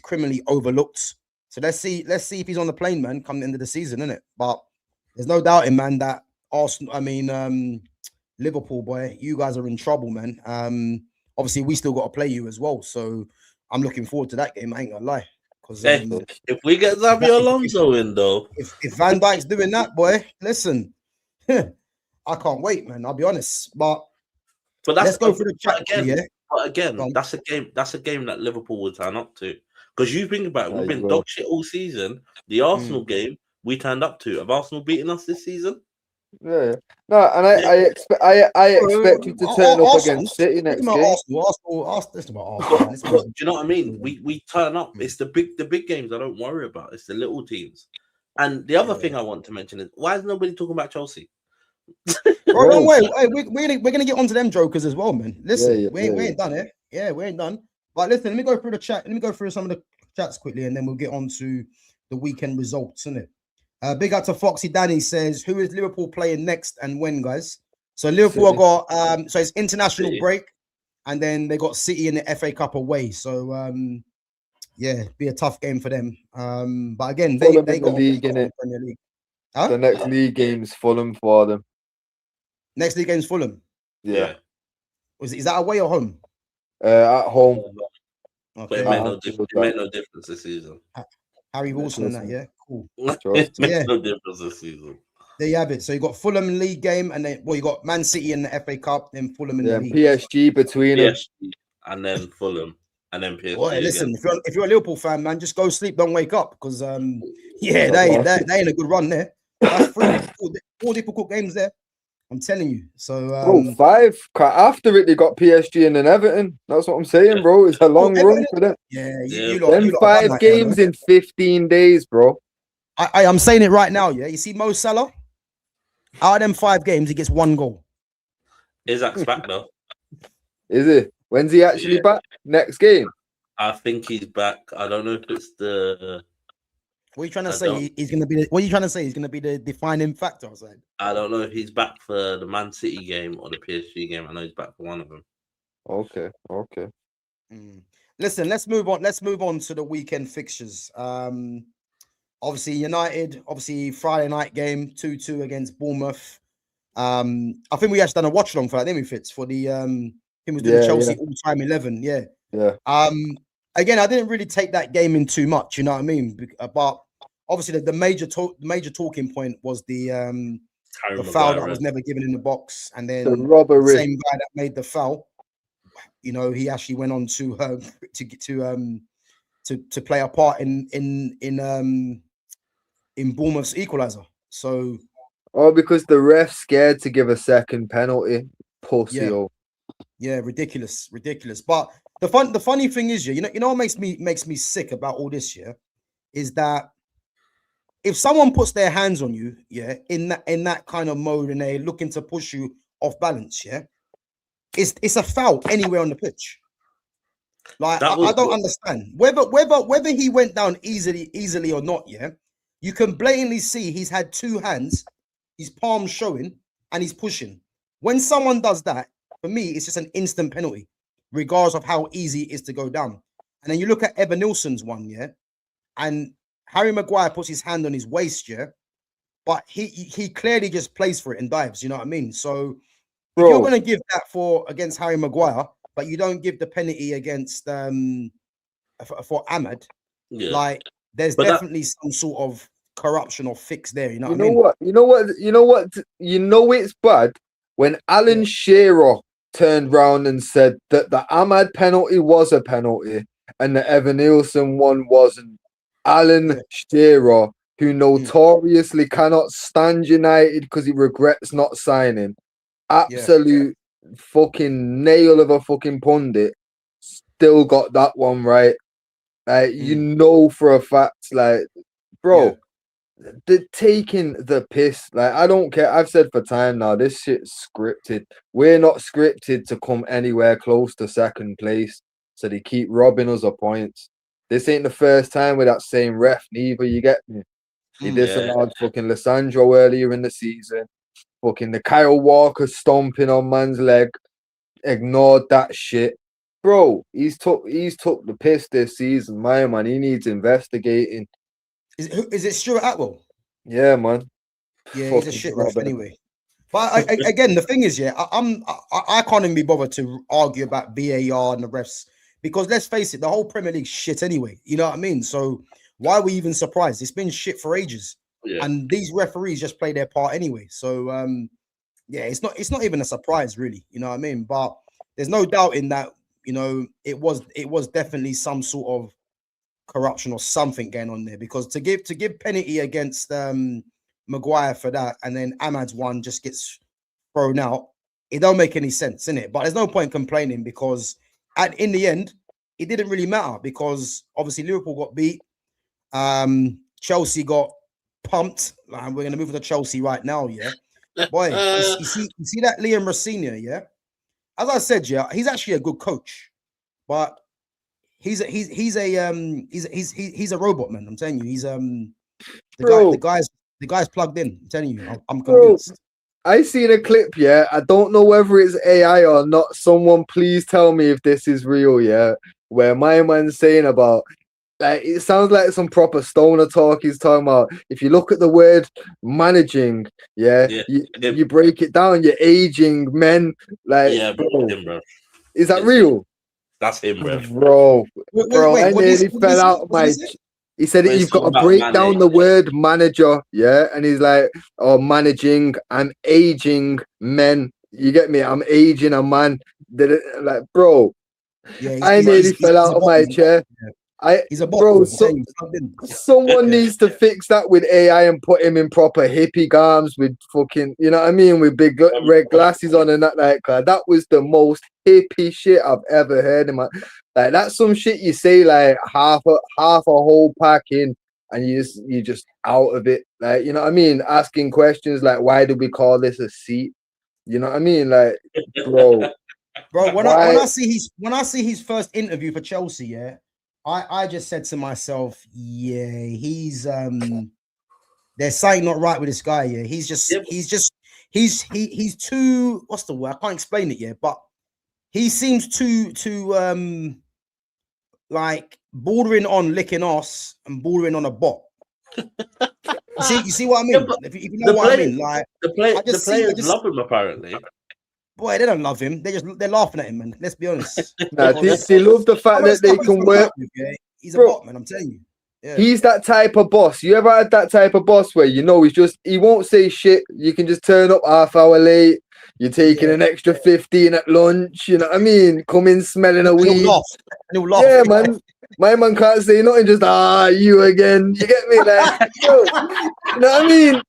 criminally overlooked. So let's see if he's on the plane, man, come the end of the season, innit? But there's no doubting, man, that Liverpool, boy, you guys are in trouble, man. Obviously we still got to play you as well. So I'm looking forward to that game. I ain't gonna lie. Because if we get Xabi Alonso in, though, if Van Dijk's doing that, boy, listen, I can't wait, man. I'll be honest, but let's go for the chat again. Yeah? But again, that's a game that Liverpool will turn up to, because you think about it, we've been dog shit all season. The Arsenal game we turned up to. Have Arsenal beaten us this season? Yeah. No, and I expect you to turn up against City next game. Listen about Arsenal. Do you know what I mean? We turn up. It's the big games I don't worry about. It's the little teams. And the other thing I want to mention is, why is nobody talking about Chelsea? Bro, don't wait. We're gonna get onto them jokers as well, man. Listen, we ain't done it. Yeah, we ain't done. But listen, let me go through the chat. Let me go through some of the chats quickly, and then we'll get on to the weekend results, innit? Big up to Foxy Danny says, who is Liverpool playing next and when, guys? So Liverpool got so it's international break, and then they got City in the FA Cup away. So yeah, be a tough game for them. But again, they got the league in it. Premier League. Huh? The next league game's Fulham for them. Next league game's Fulham. Yeah. Is that away or home? At home. Okay. But it made no difference this season. Harry Wilson and that, yeah, cool. It makes no difference this season. There you have it. So you got Fulham league game, and then you got Man City in the FA Cup, then Fulham in the league. PSG between them, and then Fulham, and then PSG. Boy, listen, if you're a Liverpool fan, man, just go sleep, don't wake up, because they ain't a good run there. That's four difficult games there. I'm telling you. So 5 after it, they got PSG and then Everton. That's what I'm saying, bro. It's a long run for them. Yeah, you 5 games in 15 days, bro. I'm saying it right now. Yeah, you see Mo Salah. Out of them 5 games, he gets 1 goal. Isaac's back though. Is it? When's he actually back? Next game? I think he's back. I don't know if it's the. What are you trying to say? He's going to be. What are you trying to say? He's going to be the defining factor. I don't know if he's back for the Man City game or the PSG game. I know he's back for one of them. Okay. Listen, let's move on. Let's move on to the weekend fixtures. Obviously United. Obviously Friday night game 2-2 against Bournemouth. I think we actually done a watch along for that, didn't we, Fitz? For the Him was doing the Chelsea all-time 11. Yeah. Yeah. Again, I didn't really take that game in too much. You know what I mean? But obviously, the major talking point was the foul that was never given in the box, and then the same guy that made the foul, you know, he actually went on to play a part in Bournemouth's equaliser. So, because the ref's scared to give a second penalty. Pussy. Yeah, ridiculous. But the funny thing is, you know what makes me sick about all this, is that if someone puts their hands on you, in that kind of mode, and they're looking to push you off balance, it's a foul anywhere on the pitch. Like I don't understand whether he went down easily or not. You can blatantly see he's had two hands, his palms showing, and he's pushing. When someone does that, for me, it's just an instant penalty, regardless of how easy it is to go down. And then you look at Ebeneelson's one, and Harry Maguire puts his hand on his waist, but he clearly just plays for it and dives. You know what I mean? So if you're going to give that against Harry Maguire, but you don't give the penalty against for Ahmad, like there's definitely some sort of corruption or fix there. You know what I mean? You know it's bad when Alan Shearer turned round and said that the Ahmad penalty was a penalty and the Ebeneelson one wasn't. Alan Shearer, who notoriously cannot stand United because he regrets not signing, absolute fucking nail of a fucking pundit, still got that one right. You know for a fact, like, bro, they're taking the piss. Like, I don't care. I've said for time now, this shit's scripted. We're not scripted to come anywhere close to second place, so they keep robbing us of points. This ain't the first time with that same ref, neither, you get me? He disallowed fucking Lissandro earlier in the season. Fucking the Kyle Walker stomping on man's leg. Ignored that shit. Bro, he's took the piss this season, my man. He needs investigating. Is it Stuart Atwell? Yeah, man. Yeah, he's a shit ref anyway. But again, the thing is, I can't even be bothered to argue about VAR and the refs, because let's face it, the whole Premier League shit anyway. You know what I mean? So why are we even surprised? It's been shit for ages, and these referees just play their part anyway. So it's not even a surprise, really. You know what I mean? But there's no doubt in that. You know, it was definitely some sort of corruption or something going on there, because to give penalty against Maguire for that, and then Ahmad's one just gets thrown out, it don't make any sense, innit? But there's no point complaining, because in the end, it didn't really matter, because obviously Liverpool got beat, Chelsea got pumped. Like, we're gonna move to Chelsea right now, boy. You see that Liam Rosenior, as I said, he's actually a good coach, but he's a robot, man. I'm telling you, he's the guy's plugged in. I'm telling you, I'm convinced. I seen a clip, I don't know whether it's AI or not. Someone please tell me if this is real, where my man's saying about, like, it sounds like some proper stoner talk. He's talking about, if you look at the word managing, you break it down, you're aging men. Like, bro. Is that real? That's him, bro. Bro, I nearly fell out of my... He said you've got to break down the word manager, and he's like, managing, I'm aging men. You get me? I'm aging a man. Like, bro, I nearly fell out of my chair. He's a bro. Someone needs to fix that with AI and put him in proper hippie garms with fucking, you know what I mean, with big red glasses on and that. Like, that was the most hippie shit I've ever heard in my. Like, that's some shit you say like half a whole pack in, and you just out of it. Like, you know what I mean? Asking questions like, why do we call this a seat? You know what I mean? Like, bro. When I see his first interview for Chelsea, I just said to myself, he's there's something not right with this guy. He's too, what's the word? I can't explain it yet, but he seems too like bordering on licking ass and bordering on a bot. You see what I mean? If you know what I mean, like the players love him apparently. boy, they don't love him. They're laughing at him, man. Let's be honest. Nah, they love the fact that they can work. He's a bot, man. I'm telling you. Yeah. He's that type of boss. You ever had that type of boss where he won't say shit. You can just turn up half hour late. You're taking an extra 15 at lunch. You know what I mean? Come in smelling a weed. He'll laugh. Yeah, man. My man can't say nothing. Just you again. You get me? Like, yo, you know what I mean?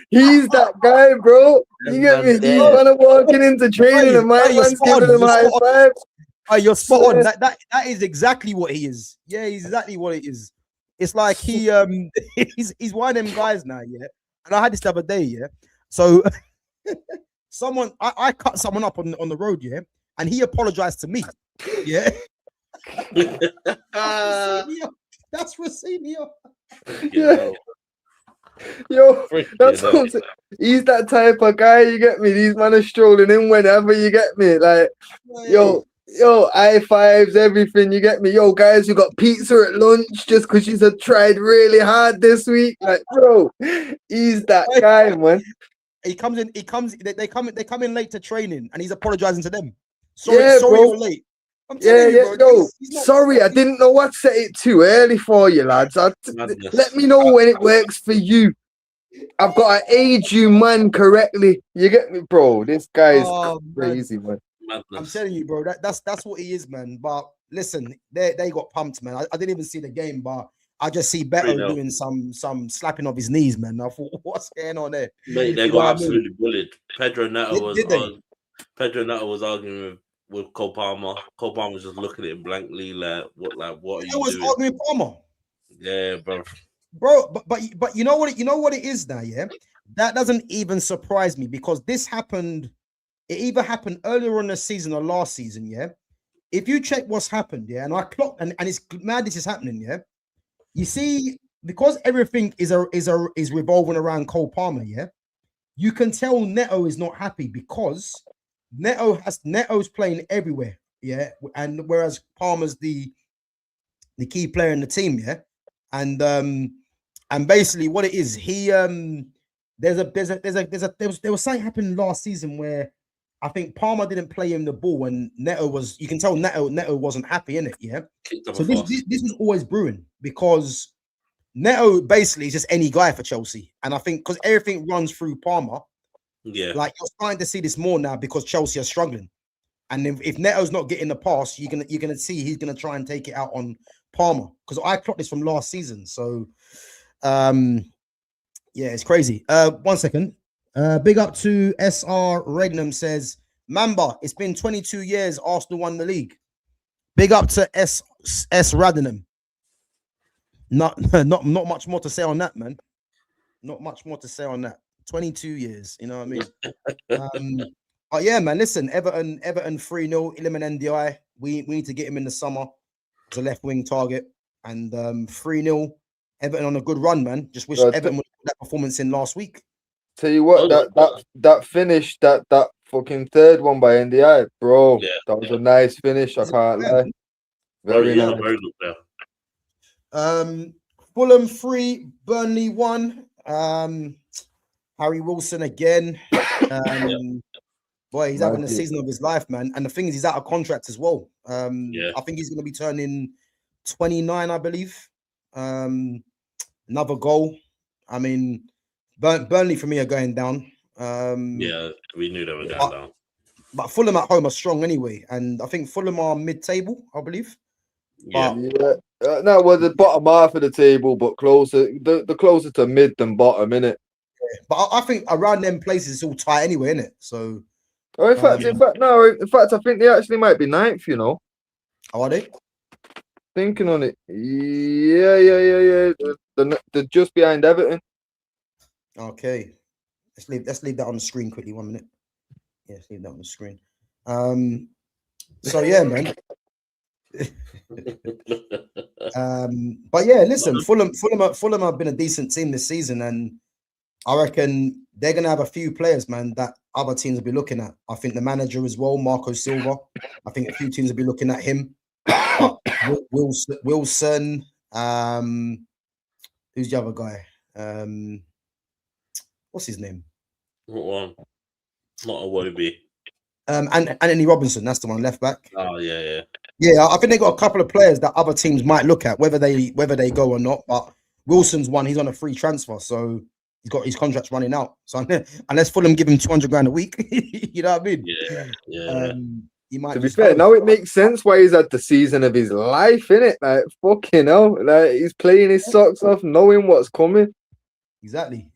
He's that guy, bro. You get me? These man are walking into training and my man's giving them high fives. Oh, you're spot on. That is exactly what he is. Yeah, he's exactly what it is. It's like he's one of them guys now, yeah. And I had this the other day, yeah. So I cut someone up on the road, yeah, and he apologized to me. Yeah. That's Rosinio. Yeah. Yo, that's what I'm saying. He's that type of guy, you get me? These men are strolling in whenever, you get me? Like, yo, high fives, everything, you get me? Yo, guys, you got pizza at lunch just because she's tried really hard this week. Like, bro, he's that guy, man. They come in late to training and he's apologizing to them. Sorry, you're late. Bro, sorry, I didn't know I'd set it too early for you, lads. Let me know when it works for you. I've got to age you, man, correctly. You get me, bro? This guy is crazy, man. I'm telling you, bro. That's what he is, man. But listen, they got pumped, man. I didn't even see the game, but I just see Beto doing some slapping of his knees, man. I thought, what's going on there? Mate, they got absolutely bullied. Pedro Neto was arguing with Cole Palmer. Cole Palmer was just looking at him blankly, like what are you doing? Arguing with Palmer. Yeah, bro. But you know what it is now, yeah. That doesn't even surprise me because this happened. It either happened earlier in the season or last season, yeah. If you check what's happened, yeah, and I clocked, and it's mad this is happening, yeah. You see, because everything is revolving around Cole Palmer, yeah. You can tell Neto is not happy because Neto's playing everywhere, yeah, and whereas Palmer's the key player in the team, yeah, and basically what it is, there was something happened last season where I think Palmer didn't play him the ball, and you can tell Neto wasn't happy in it, yeah. So this was always brewing because Neto basically is just any guy for Chelsea, and I think because everything runs through Palmer. Yeah, like you're starting to see this more now because Chelsea are struggling, and if Neto's not getting the pass, you're gonna see he's gonna try and take it out on Palmer because I clocked this from last season. So, yeah, it's crazy. 1 second. Big up to SR Rednam says, Mamba, it's been 22 years Arsenal won the league. Big up to S Radinham. Not much more to say on that, man. Not much more to say on that. 22 years, you know what I mean? But yeah, man, listen, Everton 3-0, Iliman NDI. We need to get him in the summer as a left wing target. And 3-0, Everton on a good run, man. Just wish Everton would have that performance in last week. Tell you what, that finish, that fucking third one by NDI, bro. Yeah, that was a nice finish. I can't lie. Very nice. Very good there. Fulham 3, Burnley 1. Harry Wilson again. Boy, he's having a season of his life, man. And the thing is, he's out of contract as well. I think he's going to be turning 29, I believe. Another goal. I mean, Burnley for me are going down. Yeah, we knew they were going down. But Fulham at home are strong anyway. And I think Fulham are mid-table, I believe. No, well, the bottom half of the table, but closer, the closer to mid than bottom, innit? Yeah, but I think around them places it's all tight anyway, innit? So, in fact, I think they actually might be ninth. You know? Are they? Thinking on it, yeah. They're just behind Everton. Okay, let's leave that on the screen quickly. 1 minute. Yeah, let's leave that on the screen. So yeah, man. But yeah, listen, Fulham have been a decent team this season, and I reckon they're gonna have a few players, man, that other teams will be looking at. I think the manager as well, Marco Silva. I think a few teams will be looking at him. Wilson, who's the other guy? What's his name? What one? Not a Wobie. And Anthony Robinson, that's the one, left back. Oh yeah. Yeah, I think they got a couple of players that other teams might look at, whether they go or not. But Wilson's one, he's on a free transfer, so he's got his contract's running out. So unless Fulham give him 200 grand a week, you know what I mean? Yeah. He might. To be fair, now it makes sense why he's at the season of his life, innit? Like fucking hell, like he's playing his socks off, knowing what's coming. Exactly.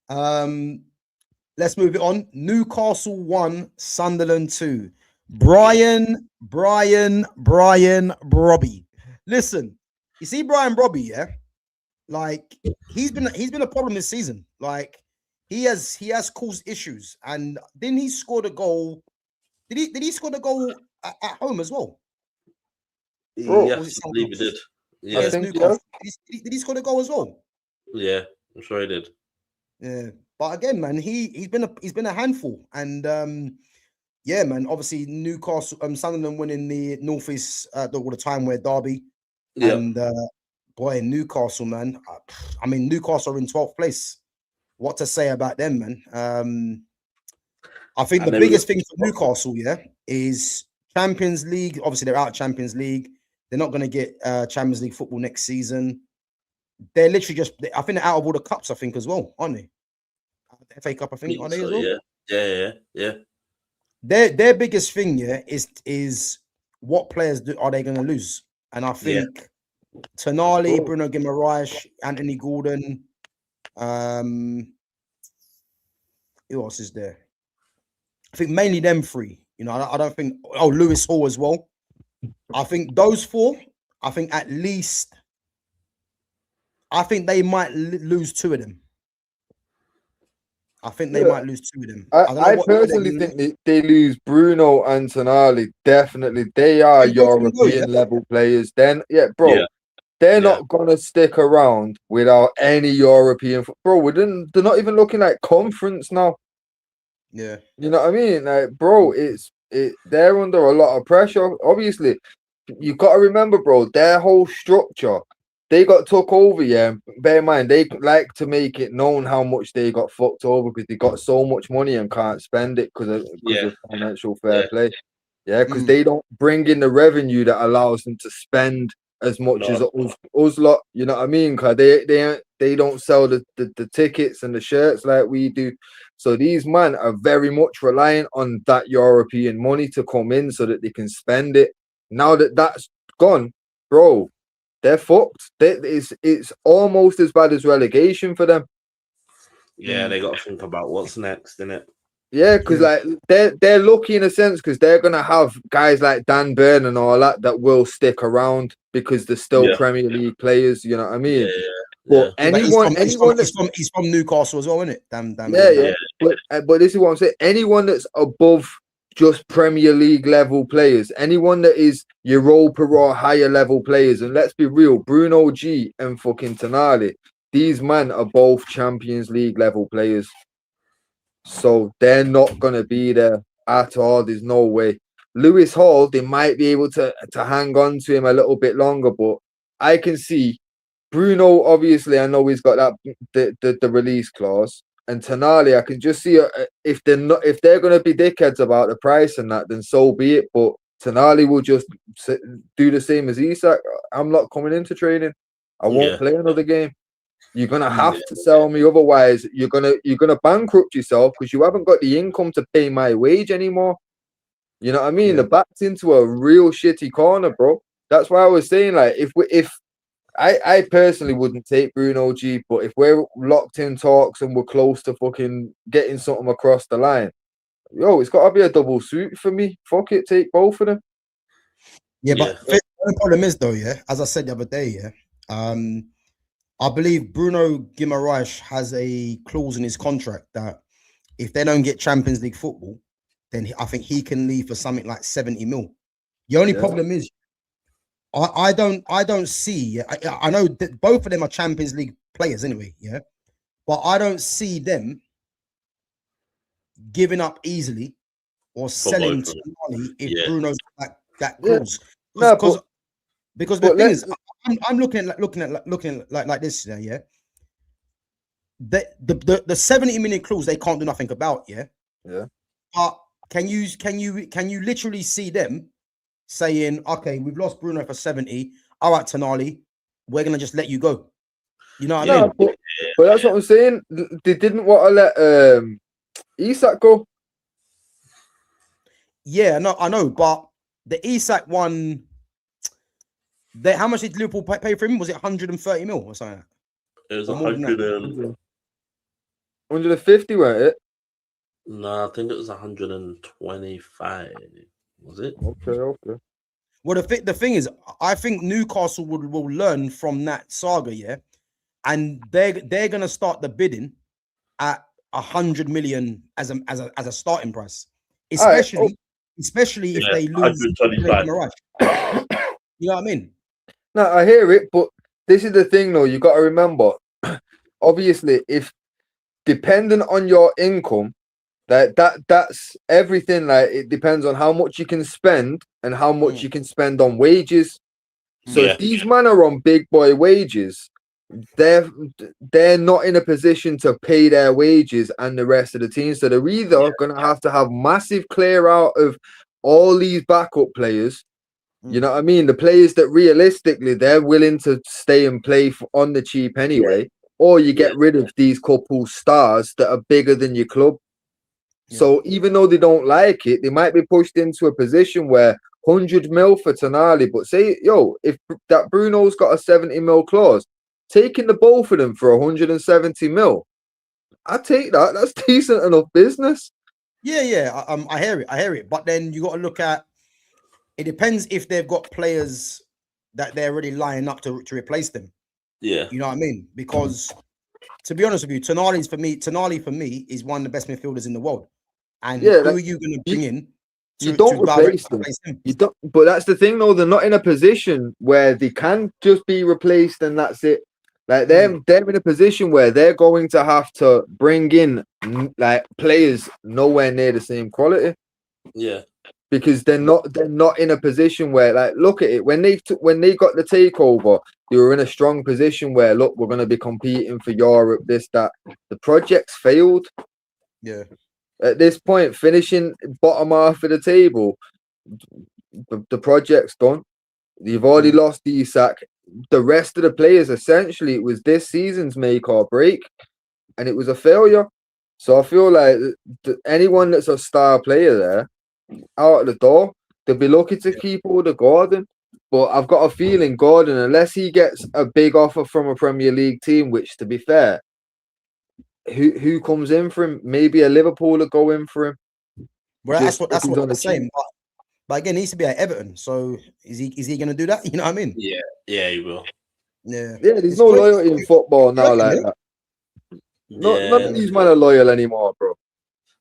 Let's move it on. Newcastle 1, Sunderland 2. Brian Brobby. Listen, you see Brian Brobby, yeah? Like he's been a problem this season. Like he has caused issues. And then he scored a goal. Did he score the goal at home as well? Yes, I believe he did. Yeah. Did he score the goal as well? Yeah, I'm sure he did. Yeah. But again, man, he's been a handful. And yeah, man, obviously Newcastle, Sunderland winning the Northeast all the time where Derby. Yeah. And boy, Newcastle, man. I mean, Newcastle are in 12th place. What to say about them, man? I think the biggest thing for Newcastle, yeah, is Champions League. Obviously, they're out of Champions League. They're not going to get Champions League football next season. They're literally I think they're out of all the cups, I think, as well, aren't they? The FA Cup, I think, aren't they as well? Yeah. Their biggest thing, yeah, is what players are they going to lose? And I think Tonali, Bruno Guimaraes, Anthony Gordon, who else is there? I think mainly them three. You know, I don't think. Oh, Lewis Hall as well. I think those four. I think at least. I think they might lose two of them. I think they might lose two of them. I personally think they lose Bruno and Tonali. Definitely, they are European level players. Then, they're not gonna stick around without any European. Bro, they're not even looking like conference now. Yeah, you know what I mean, like, bro. They're under a lot of pressure. Obviously, you got to remember, bro. Their whole structure. They got took over, yeah. Bear in mind, they like to make it known how much they got fucked over because they got so much money and can't spend it because of financial fair play. Yeah, because they don't bring in the revenue that allows them to spend as much as us lot. You know what I mean? Because they don't sell the tickets and the shirts like we do. So these men are very much reliant on that European money to come in so that they can spend it. Now that that's gone, bro, they're fucked. It's almost as bad as relegation for them. Yeah, they got to think about what's next, innit? Yeah, because like they're lucky in a sense because they're gonna have guys like Dan Burn and all that will stick around because they're still Premier League players. You know what I mean? But he's from Newcastle as well, isn't it? Dan Burn. But this is what I'm saying. Anyone that's above just Premier League level players, anyone that is Europa or higher level players, and let's be real, Bruno G and fucking Tonali, these men are both Champions League level players. So they're not gonna be there at all. There's no way. Lewis Hall, they might be able to hang on to him a little bit longer, but I can see Bruno. Obviously, I know he's got that the release clause. And Tonali, I can just see if they're going to be dickheads about the price and that, then so be it. But Tonali will just do the same as Isak. I'm not coming into training. I won't play another game. You're gonna have to sell me, otherwise you're gonna bankrupt yourself because you haven't got the income to pay my wage anymore. You know what I mean? The back's into a real shitty corner, bro. That's why I was saying, like, if I personally wouldn't take Bruno G, but if we're locked in talks and we're close to fucking getting something across the line, it's got to be a double suit for me. Fuck it, take both of them. Yeah, but the problem is though, as I said the other day, I believe Bruno Guimaraes has a clause in his contract that if they don't get Champions League football, then I think he can leave for something like 70 mil. The only problem is I don't see. I know that both of them are Champions League players anyway, but I don't see them giving up easily or selling to money if Bruno's that clause. Because the thing is, I'm looking like this, The 70-minute clause they can't do nothing about, But can you literally see them saying, okay, we've lost Bruno for 70. All right, Tonali, we're gonna just let you go. You know what I mean? But that's what I'm saying. They didn't want to let Isak go. Yeah, no, I know, but the Isak one, how much did Liverpool pay for him? Was it 130 mil or something? It was Or more than 100 150, weren't it? No, I think it was 125. Was it? Okay. Well, the thing is, I think Newcastle will learn from that saga, yeah, and they're gonna start the bidding at 100 million as a starting price, especially if they lose. 125. You know what I mean? No, I hear it, but this is the thing, though. You got to remember, obviously, if depending on your income, that's everything. Like it depends on how much you can spend and how much you can spend on wages. So if these men are on big boy wages, they're not in a position to pay their wages and the rest of the team. So they're either gonna have to have massive clear out of all these backup players. You know what I mean? The players that realistically they're willing to stay and play on the cheap anyway, or you get rid of these couple stars that are bigger than your club. So even though they don't like it, they might be pushed into a position where 100 mil for Tonali, but say, if that Bruno's got a 70 mil clause, taking the both of them for 170 mil, I take that. That's decent enough business. Yeah. I hear it. But then you got to look at. It depends if they've got players that they're already lining up to replace them. Yeah, you know what I mean. Because to be honest with you, Tonali for me is one of the best midfielders in the world. And who are you going to bring in? You don't replace them. You don't. But that's the thing, though. They're not in a position where they can just be replaced and that's it. Like they're in a position where they're going to have to bring in like players nowhere near the same quality. Yeah. Because they're not in a position where, like, look at it, when they got the takeover, they were in a strong position where, look, we're going to be competing for Europe, this, that. The project's failed. Yeah. At this point, finishing bottom half of the table, the project's done. You've already lost Isak. The rest of the players, essentially, it was this season's make or break, and it was a failure. So I feel like anyone that's a star player there, out of the door, they'll be lucky to keep all the Gordon. But I've got a feeling Gordon, unless he gets a big offer from a Premier League team, which to be fair, who comes in for him? Maybe a Liverpool will go in for him. Well, that's what I'm saying. But again, he needs to be at Everton. So is he going to do that? You know what I mean? Yeah, he will. Yeah. There's no loyalty in football now like that. None of these men are loyal anymore, bro.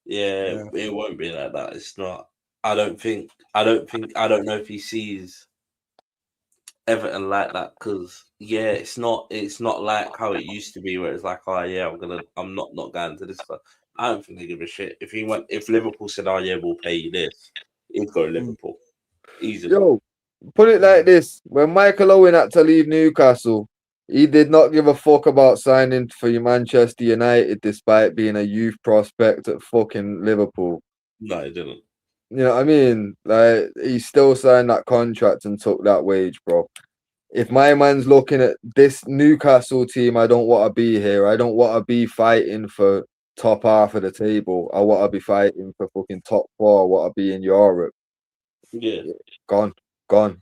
Yeah, it won't be like that. It's not. I don't know if he sees Everton like that because it's not like how it used to be where it's like, oh yeah, I'm not going to this. I don't think they give a shit. If Liverpool said, oh yeah, we'll pay you this, he'd go to Liverpool easily. Yo, put it like this: when Michael Owen had to leave Newcastle, he did not give a fuck about signing for Manchester United, despite being a youth prospect at fucking Liverpool. No, he didn't. You know what I mean? Like, he still signed that contract and took that wage, bro. If my man's looking at this Newcastle team, I don't want to be here. I don't want to be fighting for top half of the table. I want to be fighting for fucking top 4. I want to be in Europe. Yeah. Gone.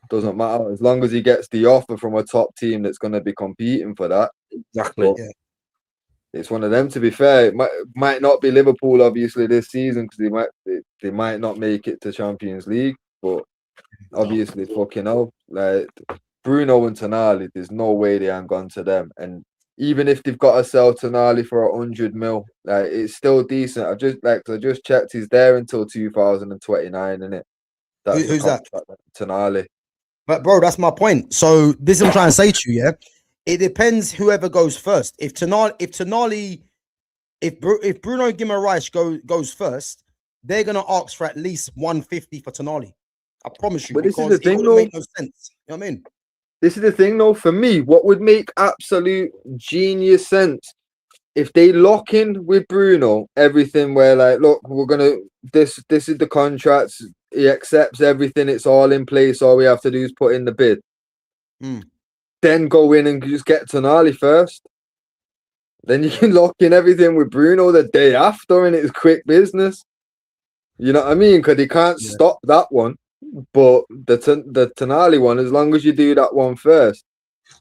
Doesn't matter. As long as he gets the offer from a top team that's going to be competing for that. Exactly. It's one of them, to be fair. It might not be Liverpool, obviously, this season because they might not make it to Champions League. But obviously, fucking hell, like Bruno and Tonali, there's no way they ain't gone to them. And even if they've got to sell Tonali for 100 mil, like it's still decent. I just checked, he's there until 2029, isn't it? Who's that? Tonali. But bro, that's my point. So this is what I'm trying to say to you, yeah. It depends whoever goes first. If Bruno Guimaraes goes first, they're gonna ask for at least 150 for Tonali. I promise you. But this is the thing, though. Make no sense. You know what I mean? This is the thing, though. For me, what would make absolute genius sense if they lock in with Bruno, everything where like, look, we're gonna this is the contracts. He accepts everything. It's all in place. All we have to do is put in the bid. Then go in and just get Tonali first. Then you can lock in everything with Bruno the day after, and it's quick business. You know what I mean? Because he can't stop that one. But the Tonali one, as long as you do that one first,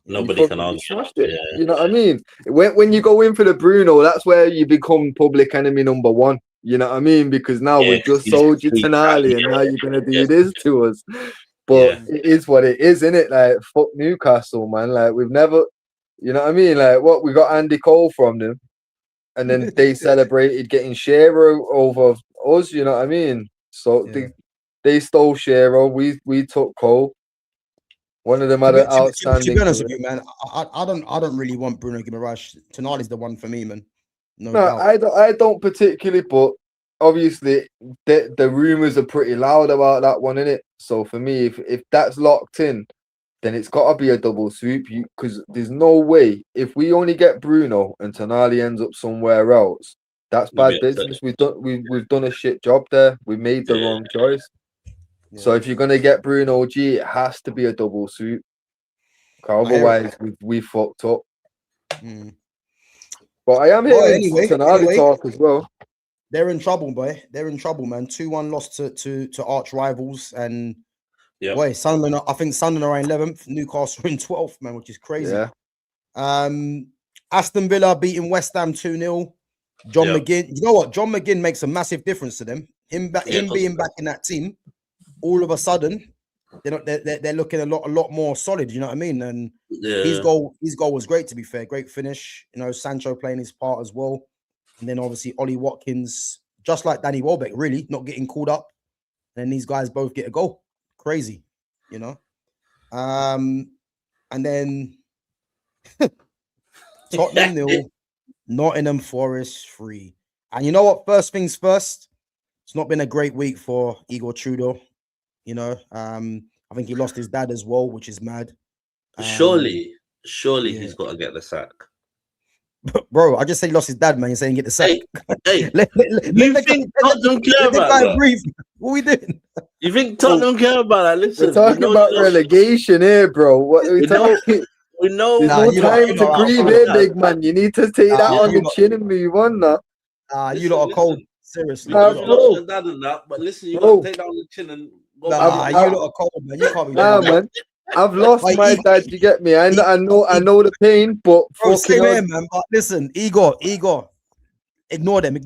nobody can argue. Yeah. You know what I mean? When you go in for the Bruno, that's where you become public enemy number one. You know what I mean? Because now we've just sold you Tonali, and now you're gonna do this to us. But it is what it is, isn't it? Like, fuck Newcastle, man. Like, we've never, you know what I mean? Like, what, we got Andy Cole from them, and then they celebrated getting Shearer over us, you know what I mean? So they stole Shearer, we took Cole. One of them had an outstanding. To be honest with you, man, I don't really want Bruno Guimaraes. Tonali's the one for me, man. No doubt. I don't particularly, but obviously the rumors are pretty loud about that one, innit? So for me, if that's locked in, then it's got to be a double sweep. Because there's no way, if we only get Bruno and Tonali ends up somewhere else, that's bad business. We've done a shit job there. We made the wrong choice. Yeah. So if you're gonna get Bruno G, it has to be a double sweep. Otherwise, we fucked up. But I am hearing Tonali talk as well. They're in trouble, boy. They're in trouble, man. 2-1 lost to arch rivals, and boy, Sunderland. I think Sunderland are in 11th, Newcastle are in 12th, man, which is crazy. Yeah. Aston Villa beating West Ham 2-0. John McGinn. You know what? John McGinn makes a massive difference to them. Him being back in that team, all of a sudden, they're looking a lot more solid. You know what I mean? And his goal was great. To be fair, great finish. You know, Sancho playing his part as well. And then obviously Ollie Watkins, just like Danny Welbeck, really not getting called up. And these guys both get a goal. Crazy, you know. And then Tottenham 0, Nottingham Forest 3. And you know what? First things first, it's not been a great week for Igor Tudor. You know, I think he lost his dad as well, which is mad. Surely he's got to get the sack. Bro, I just say he lost his dad, man. You're saying get the sack. Hey, you think Tottenham care about that? Breathe. What are we doing? You think Tottenham care about that? Listen, we're talking about relegation here, bro. What are we talking? We know. There's no time to grieve here, big man. You need to take that on the chin and move on now. You lot are cold. Seriously. But listen, you got to take that on the chin and go back. You lot are cold, man. You can't be man. I've lost my dad. You get me? I know the pain, but same here, man. But listen, Igor, ignore them.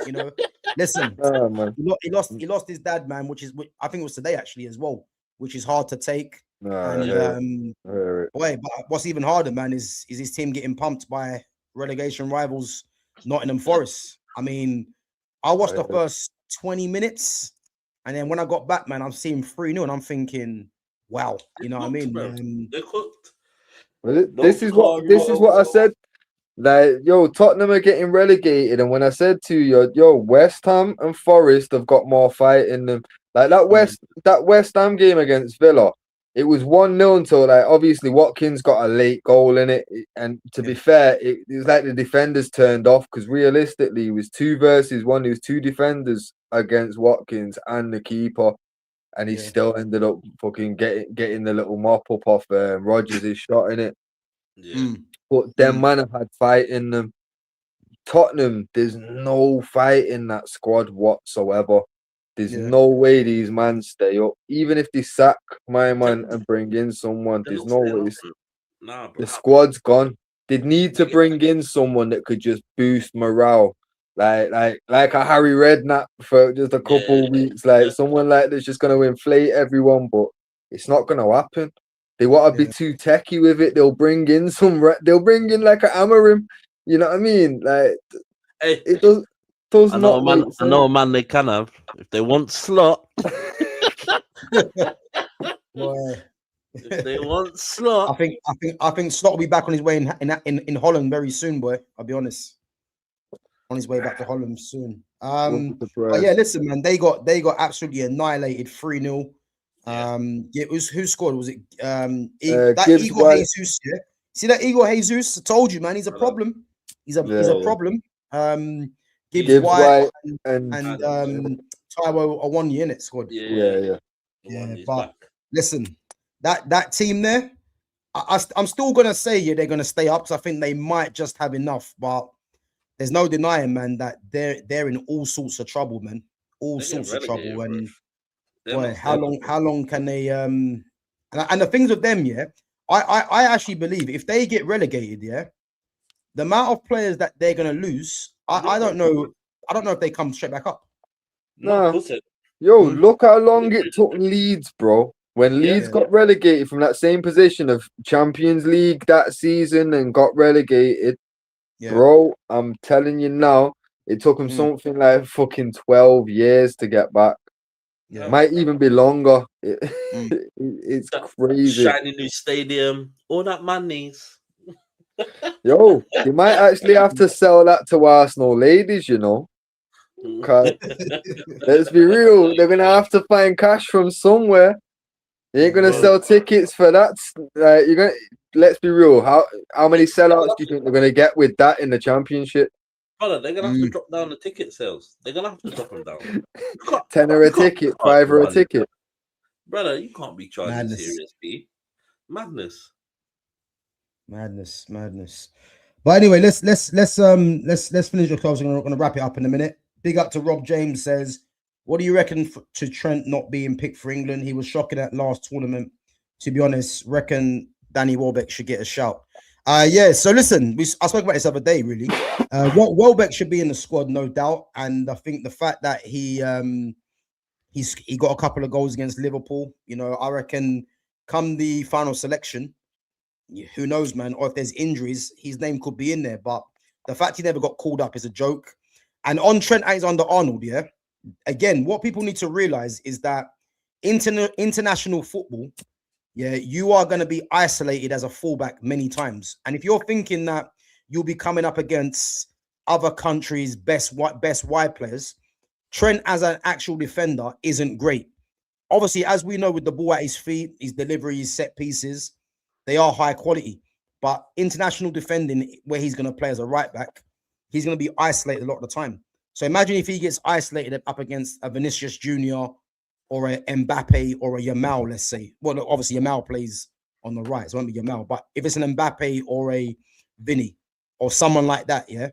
You know, listen. Man. He lost his dad, man. Which I think it was today actually as well, which is hard to take. Boy, but what's even harder, man, is his team getting pumped by relegation rivals Nottingham Forest. I mean, I watched the first 20 minutes, and then when I got back, man, I'm seeing 3-0, and I'm thinking, wow, you know what I mean? They're cooked. Well, this is what I said. Like, yo, Tottenham are getting relegated, and when I said to you, yo, West Ham and Forest have got more fight in them. Like that West Ham game against Villa, it was 1-0 until, like, obviously Watkins got a late goal in it, and to be fair, it was like the defenders turned off, because realistically, it was 2 versus 1. It was 2 defenders against Watkins and the keeper. And he still ended up fucking getting the little mop up off Rodgers' shot in it. Yeah. But them man have had fight in them. Tottenham, there's no fight in that squad whatsoever. There's no way these man stay up. Even if they sack my man and bring in someone, there's no way. Nah, bro. The squad's gone. They need to bring in someone that could just boost morale. Like a Harry Redknapp for just a couple weeks, like someone like that's just going to inflate everyone, but it's not going to happen. They want to be too techie with it. They'll bring in like an Amarim, you know what I mean? Like, it does I not. I know a man they can have if they want Slot. Boy. If they want Slot, I think Slot will be back on his way in Holland very soon, boy. I'll be honest. On his way back to Holland soon. But yeah, listen, man, they got absolutely annihilated 3-0. Who scored? Was it that Igor Jesus? Yeah? See that Igor Jesus? I told you, man, he's a problem. He's a problem. Gibbs White and Taiwo are 1 year in it squad. Yeah. But listen, that team there, I'm still gonna say they're gonna stay up because I think they might just have enough. But there's no denying, man, that they're in all sorts of trouble, man. All sorts of trouble. And boy, how long can they and the things with them, yeah. I actually believe if they get relegated, yeah, the amount of players that they're gonna lose, I don't know. I don't know if they come straight back up. Look how long it took Leeds, bro. When Leeds got relegated from that same position of Champions League that season and got relegated, bro, I'm telling you now, it took them something like fucking 12 years to get back. Might even be longer. It's crazy. Shiny new stadium, all that money's. You might actually have to sell that to Arsenal ladies, you know. Cause let's be real, they're gonna have to find cash from somewhere. You ain't gonna sell tickets for that. You're gonna. Let's be real. How many sellouts do you think they're gonna get with that in the Championship? Brother, they're gonna have to drop down the ticket sales. They're gonna have to drop them down. Tenner a ticket, $5 a ticket. Brother, you can't be charging serious fee. Madness. But anyway, let's finish your close. We're gonna wrap it up in a minute. Big up to Rob James says, what do you reckon to Trent not being picked for England? He was shocking at last tournament. To be honest, reckon Danny Welbeck should get a shout. So listen, I spoke about this other day, really. Welbeck should be in the squad, no doubt. And I think the fact that he got a couple of goals against Liverpool, you know, I reckon come the final selection, who knows, man, or if there's injuries, his name could be in there. But the fact he never got called up is a joke. And on Trent Alexander-Arnold, yeah, again, what people need to realize is that international football, yeah, you are going to be isolated as a fullback many times. And if you're thinking that you'll be coming up against other countries' best wide players, Trent as an actual defender isn't great. Obviously, as we know, with the ball at his feet, his delivery, his set pieces, they are high quality. But international defending, where he's going to play as a right back, he's going to be isolated a lot of the time. So imagine if he gets isolated up against a Vinicius Jr. or a Mbappe or a Yamal, let's say. Well, obviously Yamal plays on the right, so it won't be Yamal. But if it's an Mbappe or a Vinny or someone like that, yeah,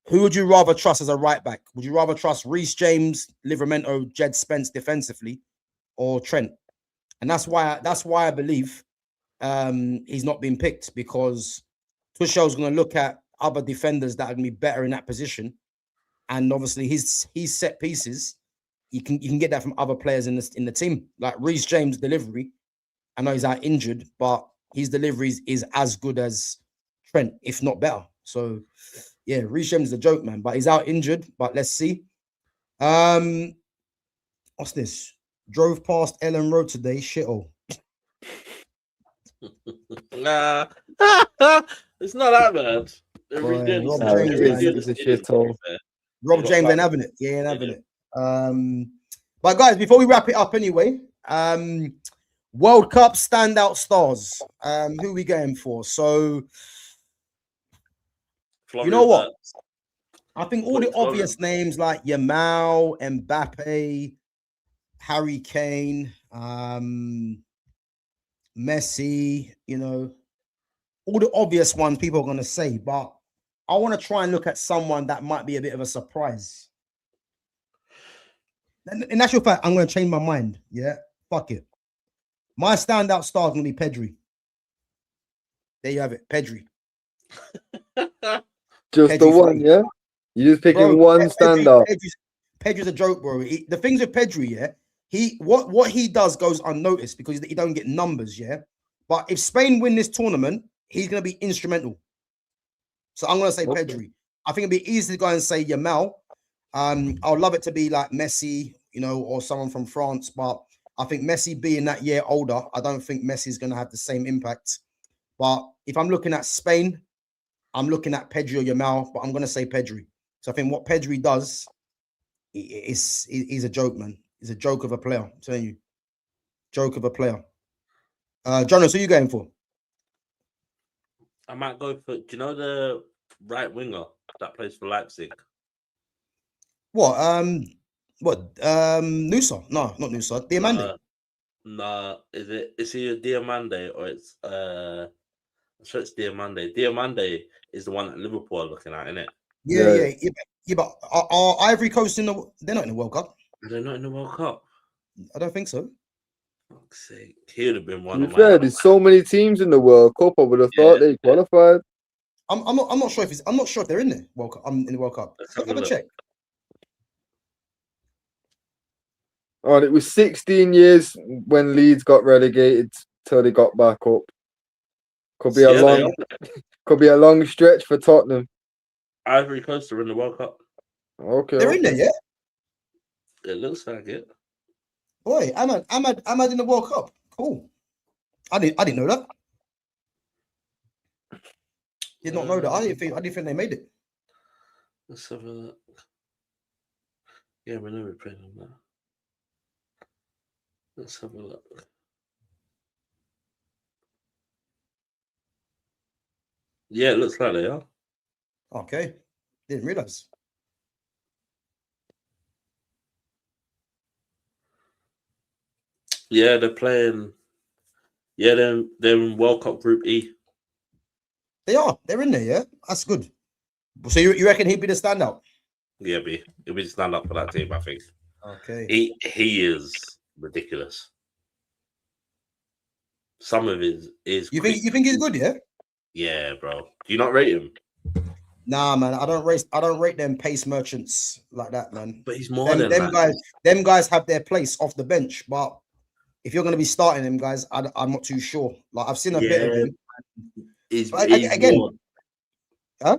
who would you rather trust as a right back? Would you rather trust Reece James, Livramento, Jed Spence defensively, or Trent? And that's why I believe he's not been picked, because Tuchel's going to look at other defenders that are going to be better in that position, and obviously his set pieces, you can get that from other players in the team, like Reece James' delivery. I know he's out injured, but his delivery is as good as Trent, if not better. So yeah, Reece James is a joke, man, but he's out injured. But let's see. What's this? Drove past Ellen Road today. Shithole. Nah, it's not that bad. Rob James ain't having it. Yeah, ain't having it. But guys, before we wrap it up anyway, World Cup standout stars. Who are we going for? So you know what? I think all the obvious names like Yamal, Mbappe, Harry Kane, Messi, you know, all the obvious ones people are going to say, but I want to try and look at someone that might be a bit of a surprise. In actual fact, I'm going to change my mind. Yeah, fuck it. My standout star is going to be Pedri. There you have it, Pedri. Just Pedri the one, yeah? You're just picking one standout. Pedri's a joke, bro. The things with Pedri, yeah, what he does goes unnoticed because he don't get numbers, yeah? But if Spain win this tournament, he's going to be instrumental. So I'm going to say Pedri. I think it'd be easy to go and say Yamal. I would love it to be like Messi, you know, or someone from France. But I think Messi being that year older, I don't think Messi is going to have the same impact. But if I'm looking at Spain, I'm looking at Pedri or Yamal, but I'm going to say Pedri. So I think what Pedri does is a joke, man. He's a joke of a player. I'm telling you. Joke of a player. Jonas, who are you going for? I might go for, do you know the right winger that plays for Leipzig? What? Nusa? No, not Nusa. Diamande. Nah, is he a Diamande or it's I'm sure it's Diamande. Diamande is the one that Liverpool are looking at, isn't it? Yeah. But are Ivory Coast in the? They're not in the World Cup. They're not in the World Cup. I don't think so. Fuck's sake. He would have been To one be of my. fair, there's so many teams in the World Cup. I would have thought they qualified. I'm not sure if I'm not sure if they're in the World Cup. I'm in the World Cup. Let's have Have a a look. check. Oh, it was 16 years when Leeds got relegated till they got back up. Could be Yeah, they are. could be a long stretch for Tottenham. Ivory Coast are in the World Cup. Okay, They're in there, yeah. It looks like it. Boy, Ahmad in the World Cup. Cool. I didn't know that. Did not know that. I didn't think they made it. Let's have a look. Yeah, we know we're playing on that. Let's have a look. Yeah, it looks like they are. Okay. Didn't realize. Yeah, they're playing. Yeah, they're in World Cup Group E. They are. They're in there, yeah. That's good. So you reckon he'd be the standout? Yeah, he'll be stand up for that team, I think. Okay. He is ridiculous. Some of his is. You think he's good, yeah? Yeah, bro. Do you not rate him? Nah, man. I don't rate them pace merchants like that, man. But he's more than them that. guys. Them guys have their place off the bench, but if you're going to be starting them guys, I'm not too sure. Like I've seen a bit of him. He's again. more, huh?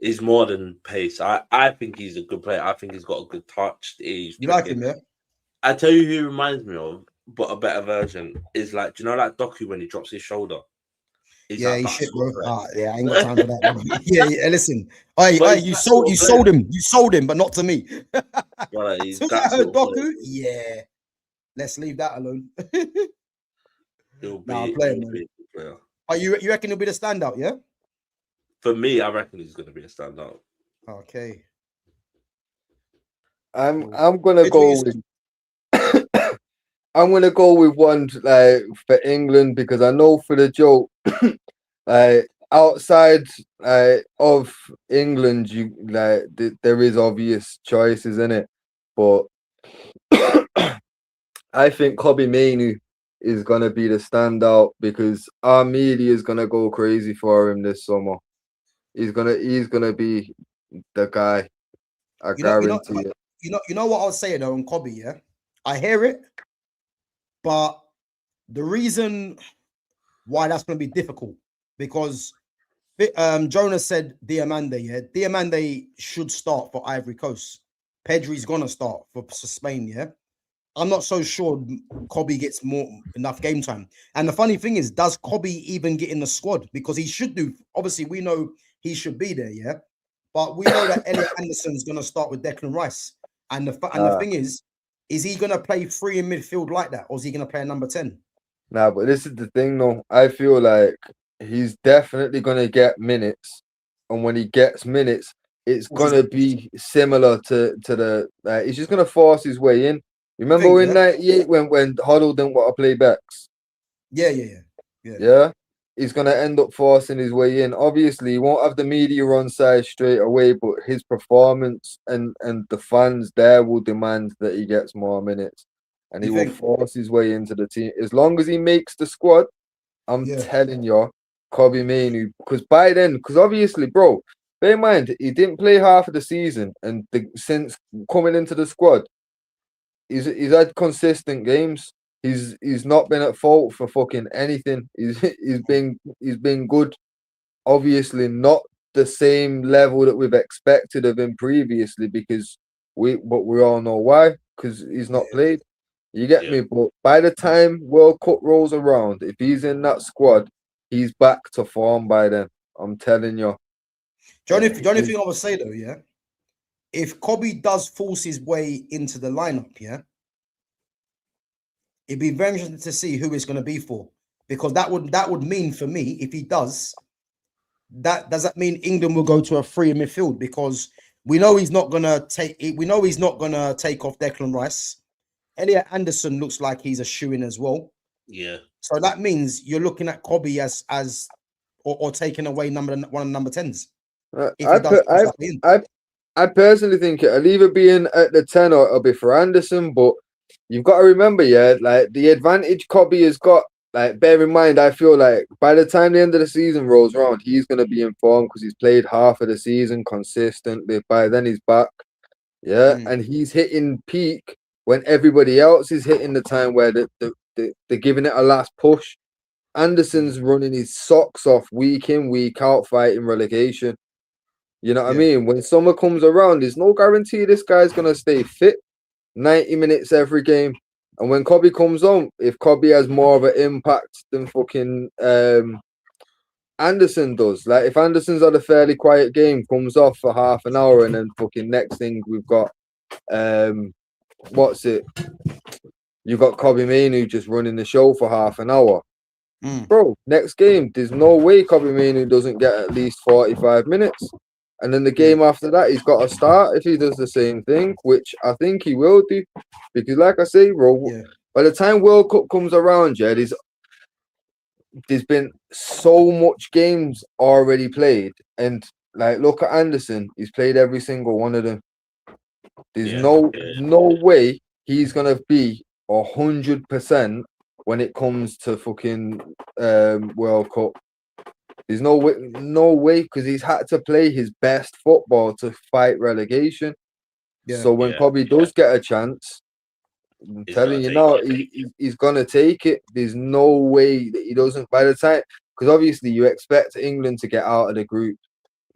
He's more than pace. I think he's a good player. I think he's got a good touch. You like him, yeah? I tell you who he reminds me of, but a better version is like, do you know like Doku when he drops his shoulder? He's Yeah, like he's that shit, sort bro. of player. Yeah, I ain't got time for that. yeah, listen. Hey, But you sold him. You sold him, but not to me. Brother, he's Since that I heard sort of Doku, player. yeah. Let's leave that alone. He'll Nah, be, I'm playing, he'll man. be a good player. Oh, you reckon he'll be the standout, yeah? For me, I reckon he's going to be a standout. Okay. I'm gonna go with I'm gonna go with one like for England because I know for the joke, outside of England, you like there is obvious choices in it, but I think Kobe Mainu is gonna be the standout because our media is gonna go crazy for him this summer. He's gonna be the guy. I guarantee it. You know what I was saying though on Kobe, yeah? I hear it, but the reason why that's going to be difficult because Jonas said Diamande, yeah? Diamande should start for Ivory Coast. Pedri's going to start for Spain, yeah? I'm not so sure Kobe gets enough game time. And the funny thing is, does Kobe even get in the squad? Because he should do. Obviously, we know he should be there, yeah? But we know that Elliot Anderson's going to start with Declan Rice. And the thing is he going to play free in midfield like that? Or is he going to play a number 10? Nah, but this is the thing, though. I feel like he's definitely going to get minutes. And when he gets minutes, it's going to be similar to the... he's just going to force his way in. Remember in 98 when Hoddle didn't want to play backs? Yeah? He's going to end up forcing his way in. Obviously, he won't have the media on side straight away, but his performance and the fans there will demand that he gets more minutes. And he will force his way into the team. As long as he makes the squad, I'm telling you, Kobe Mainu, because by then, because obviously, bro, bear in mind, he didn't play half of the season, and since coming into the squad, he's had consistent games. He's not been at fault for fucking anything. He's been good. Obviously, not the same level that we've expected of him previously, because we all know why, because he's not played. You get me? But by the time World Cup rolls around, if he's in that squad, he's back to form by then. I'm telling you. The only thing I would say though, yeah, if Kobe does force his way into the lineup, yeah, it'd be very interesting to see who it's going to be for, because that would mean for me, if he does, does that mean England will go to a free midfield? Because we know he's not gonna take. We know he's not gonna take off Declan Rice. Elliot Anderson looks like he's a shoe-in as well. Yeah. So that means you're looking at Kobe as or taking away one of the number 10s. I personally think it'll either be in at the 10 or it'll be for Anderson, but you've got to remember, yeah, like the advantage Kobe has got, like bear in mind, I feel like by the time the end of the season rolls around, he's going to be in form because he's played half of the season consistently. By then he's back, yeah, and he's hitting peak when everybody else is hitting the time where they're giving it a last push. Anderson's running his socks off week in, week out, fighting relegation. You know what I mean? When summer comes around, there's no guarantee this guy's going to stay fit 90 minutes every game. And when Kobe comes on, if Kobe has more of an impact than fucking Anderson does, like if Anderson's had a fairly quiet game, comes off for half an hour, and then fucking next thing we've got, what's it? You've got Kobe Mainoo just running the show for half an hour. Bro, next game, there's no way Kobe Mainoo doesn't get at least 45 minutes. And then the game after that, he's got to start if he does the same thing, which I think he will do. Because like I say, bro, by the time World Cup comes around, yeah, there's been so much games already played. And like, look at Anderson. He's played every single one of them. There's no way he's going to be 100% when it comes to fucking World Cup. There's no way, because he's had to play his best football to fight relegation. So when Kobe does get a chance, I'm telling you now, he's gonna take it. There's no way that he doesn't. By the time, because obviously you expect England to get out of the group,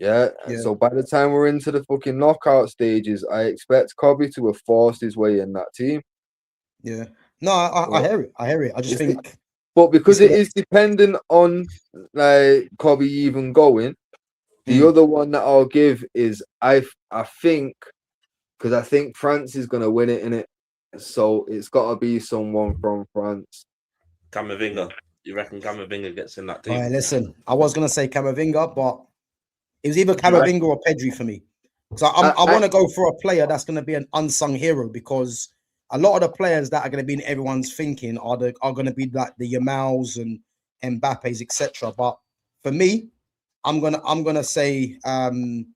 So by the time we're into the fucking knockout stages, I expect Kobe to have forced his way in that team. Yeah. No, I hear it. I hear it. I just think. But because it is dependent on like Kobe even going, the other one that I'll give is I think, because I think France is gonna win it, innit? So it's gotta be someone from France. Camavinga. You reckon Camavinga gets in that team? All right, listen. I was gonna say Camavinga, but it was either Camavinga or Pedri for me. So I want to go for a player that's gonna be an unsung hero, because a lot of the players that are going to be in everyone's thinking are going to be like the Yamals and Mbappe's, etc. But for me, I'm gonna say I'm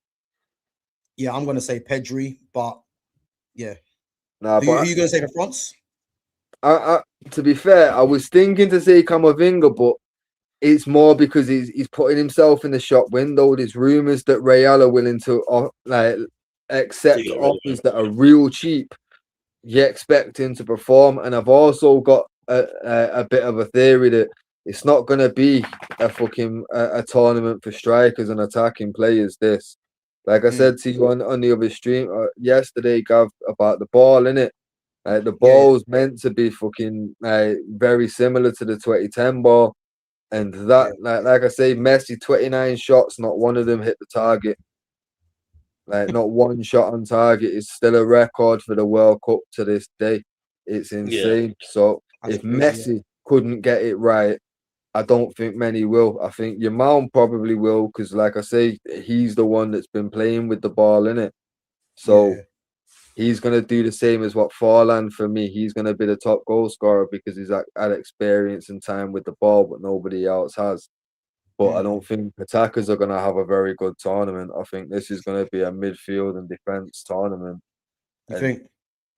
gonna say Pedri. But yeah, who are you gonna say for France? To be fair, I was thinking to say Camavinga, but it's more because he's putting himself in the shop window. There's rumors that Real are willing to accept offers that are real cheap. You expect him to perform, and I've also got a bit of a theory that it's not going to be a fucking a tournament for strikers and attacking players. This, like I said to you on the other stream yesterday, Gav, about the ball, innit? The ball's meant to be fucking very similar to the 2010 ball, and that like I say, Messi 29 shots, not one of them hit the target. Like not one shot on target is still a record for the World Cup to this day. It's insane. So if Messi couldn't get it right, I don't think many will. I think your mom probably will, because like I say, he's the one that's been playing with the ball, innit? So he's gonna do the same as what Forlan for me. He's gonna be the top goal scorer because he's had experience and time with the ball, but nobody else has. But I don't think attackers are going to have a very good tournament. I think this is going to be a midfield and defense tournament. You think?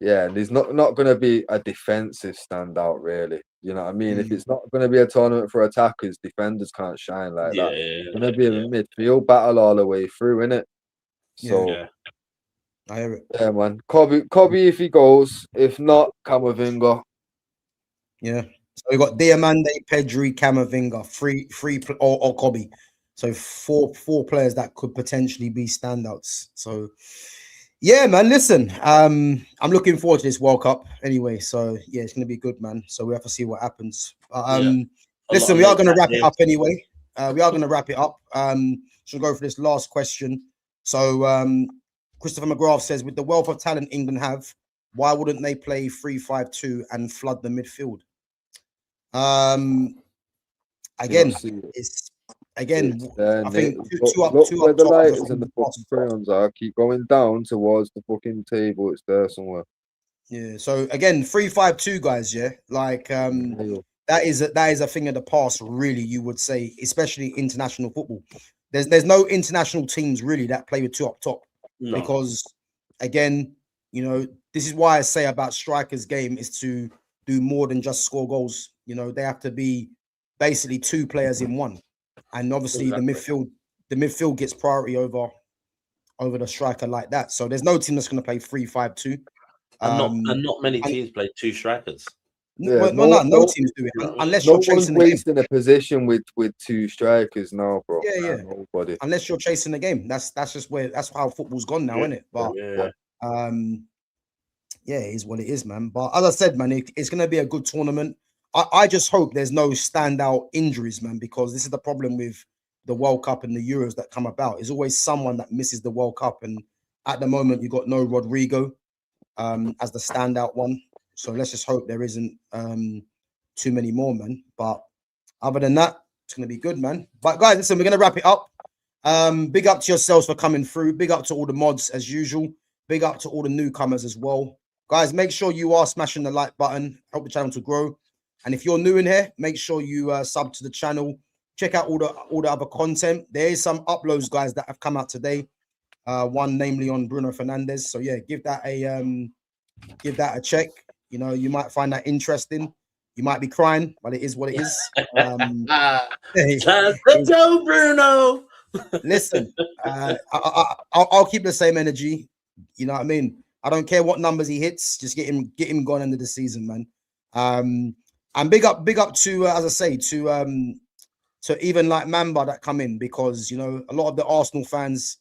Yeah, there's not going to be a defensive standout, really. You know what I mean? If it's not going to be a tournament for attackers, defenders can't shine like that. It's going to be a midfield battle all the way through, innit? So, I hear it. Yeah, man. Kobe if he goes. If not, Camavinga. Yeah. So we got Diamande, Pedri, Camavinga, or Kobe. So four players that could potentially be standouts. So yeah, man. Listen, I'm looking forward to this World Cup anyway. So yeah, it's gonna be good, man. So we have to see what happens. Listen, we are gonna wrap it up anyway. We are gonna wrap it up. Should go for this last question. So Christopher McGrath says, with the wealth of talent England have, why wouldn't they play 3-5-2 and flood the midfield? Again, again, There, I think Nick. two up, Look two where up the top. lighters and the fucking crayons are. Keep going down towards the fucking table. It's there somewhere. Yeah. So again, 3-5-2, guys. Yeah, like that is a thing of the past, really. You would say, especially international football. There's no international teams really that play with two up top because, again, you know, this is why I say about strikers' game is to do more than just score goals. You know, they have to be basically two players in one, and obviously the midfield gets priority over the striker like that. So there's no team that's going to play 3-5-2. And not many teams play two strikers. Yeah, no teams do it unless no you're chasing one's the game. wasting a position with two strikers now, bro. Yeah. Nobody. Unless you're chasing the game. That's how football's gone now, isn't it? But yeah, it is what it is, man. But as I said, man, it's gonna be a good tournament. I just hope there's no standout injuries, man, because this is the problem with the World Cup and the Euros that come about. There's always someone that misses the World Cup, and at the moment you got no Rodrigo as the standout one. So let's just hope there isn't too many more, man. But other than that, it's going to be good, man. But guys, listen, we're going to wrap it up. Big up to yourselves for coming through. Big up to all the mods as usual. Big up to all the newcomers as well. Guys, make sure you are smashing the like button. Help the channel to grow. And if you're new in here, make sure you sub to the channel. Check out all the other content. There is some uploads, guys, that have come out today. One namely on Bruno Fernandes. So yeah, give that a check. You know, you might find that interesting. You might be crying, but it is what it is. Let's go, Bruno. Listen, I'll keep the same energy. You know what I mean? I don't care what numbers he hits. Just get him gone into the season, man. And big up to as I say to even like Mamba that come in, because you know a lot of the Arsenal fans,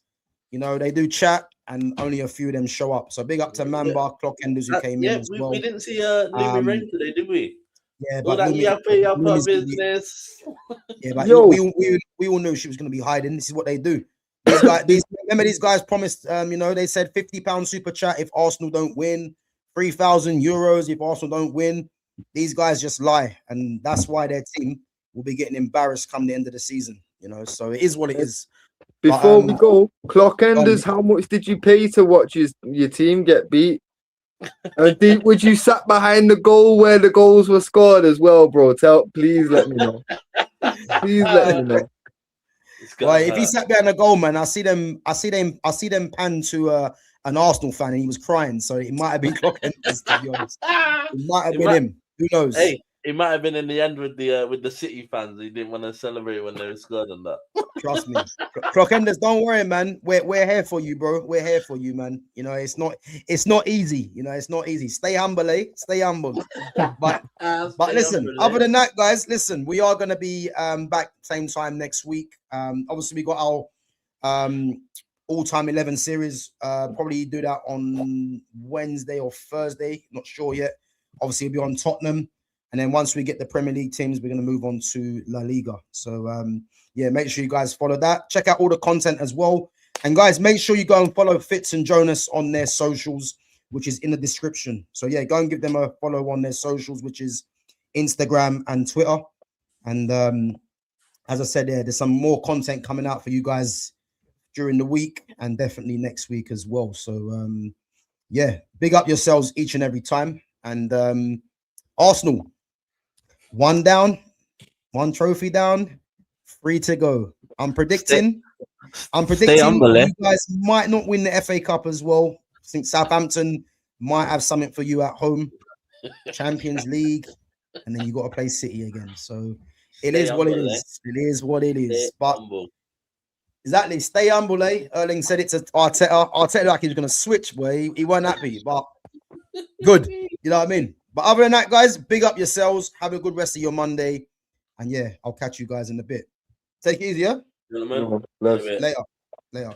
you know, they do chat and only a few of them show up. So big up to Mamba, Clock Enders who came in as well. We didn't see Lumi Rain today, did we? Yeah, all but that yappa business. Yeah, but we all knew she was going to be hiding. This is what they do. Remember these guys promised, you know, they said £50 super chat if Arsenal don't win, 3,000 euros if Arsenal don't win. These guys just lie, and that's why their team will be getting embarrassed come the end of the season. You know, so it is what it is. Before we go, Clock Enders, how much did you pay to watch your team get beat? And would you sat behind the goal where the goals were scored as well, bro? Please let me know. Please let me know. Right, if he sat behind the goal, man, I see them pan to an Arsenal fan, and he was crying. So it might have been Clock Enders, to be honest. It might have been him. Who knows? Hey, it might have been in the end with the City fans. He didn't want to celebrate when they were scored and that. Trust me, Clock Enders, don't worry, man. We're here for you, bro. We're here for you, man. You know, it's not easy. You know, it's not easy. Stay humble, eh? Stay humble. But listen, other than that, guys, listen, we are gonna be back same time next week. Obviously, we got our all-time 11 series. Probably do that on Wednesday or Thursday. Not sure yet. Obviously, it'll be on Tottenham. And then once we get the Premier League teams, we're going to move on to La Liga. So, yeah, make sure you guys follow that. Check out all the content as well. And, guys, make sure you go and follow Fitz and Jonas on their socials, which is in the description. So, yeah, go and give them a follow on their socials, which is Instagram and Twitter. And as I said, there's some more content coming out for you guys during the week and definitely next week as well. So, yeah, big up yourselves each and every time. And Arsenal, 1 down, 1 trophy down, 3 to go. I'm predicting you guys might not win the FA Cup as well. I think Southampton might have something for you at home. Champions League, and then you got to play City again. So it is what it is. It is what it is. But exactly, stay humble, eh? Erling said it to Arteta. Arteta like he was going to switch, boy. He wasn't happy, but good. You know what I mean? But other than that, guys, big up yourselves. Have a good rest of your Monday. And yeah, I'll catch you guys in a bit. Take it easy, yeah? Later. Later.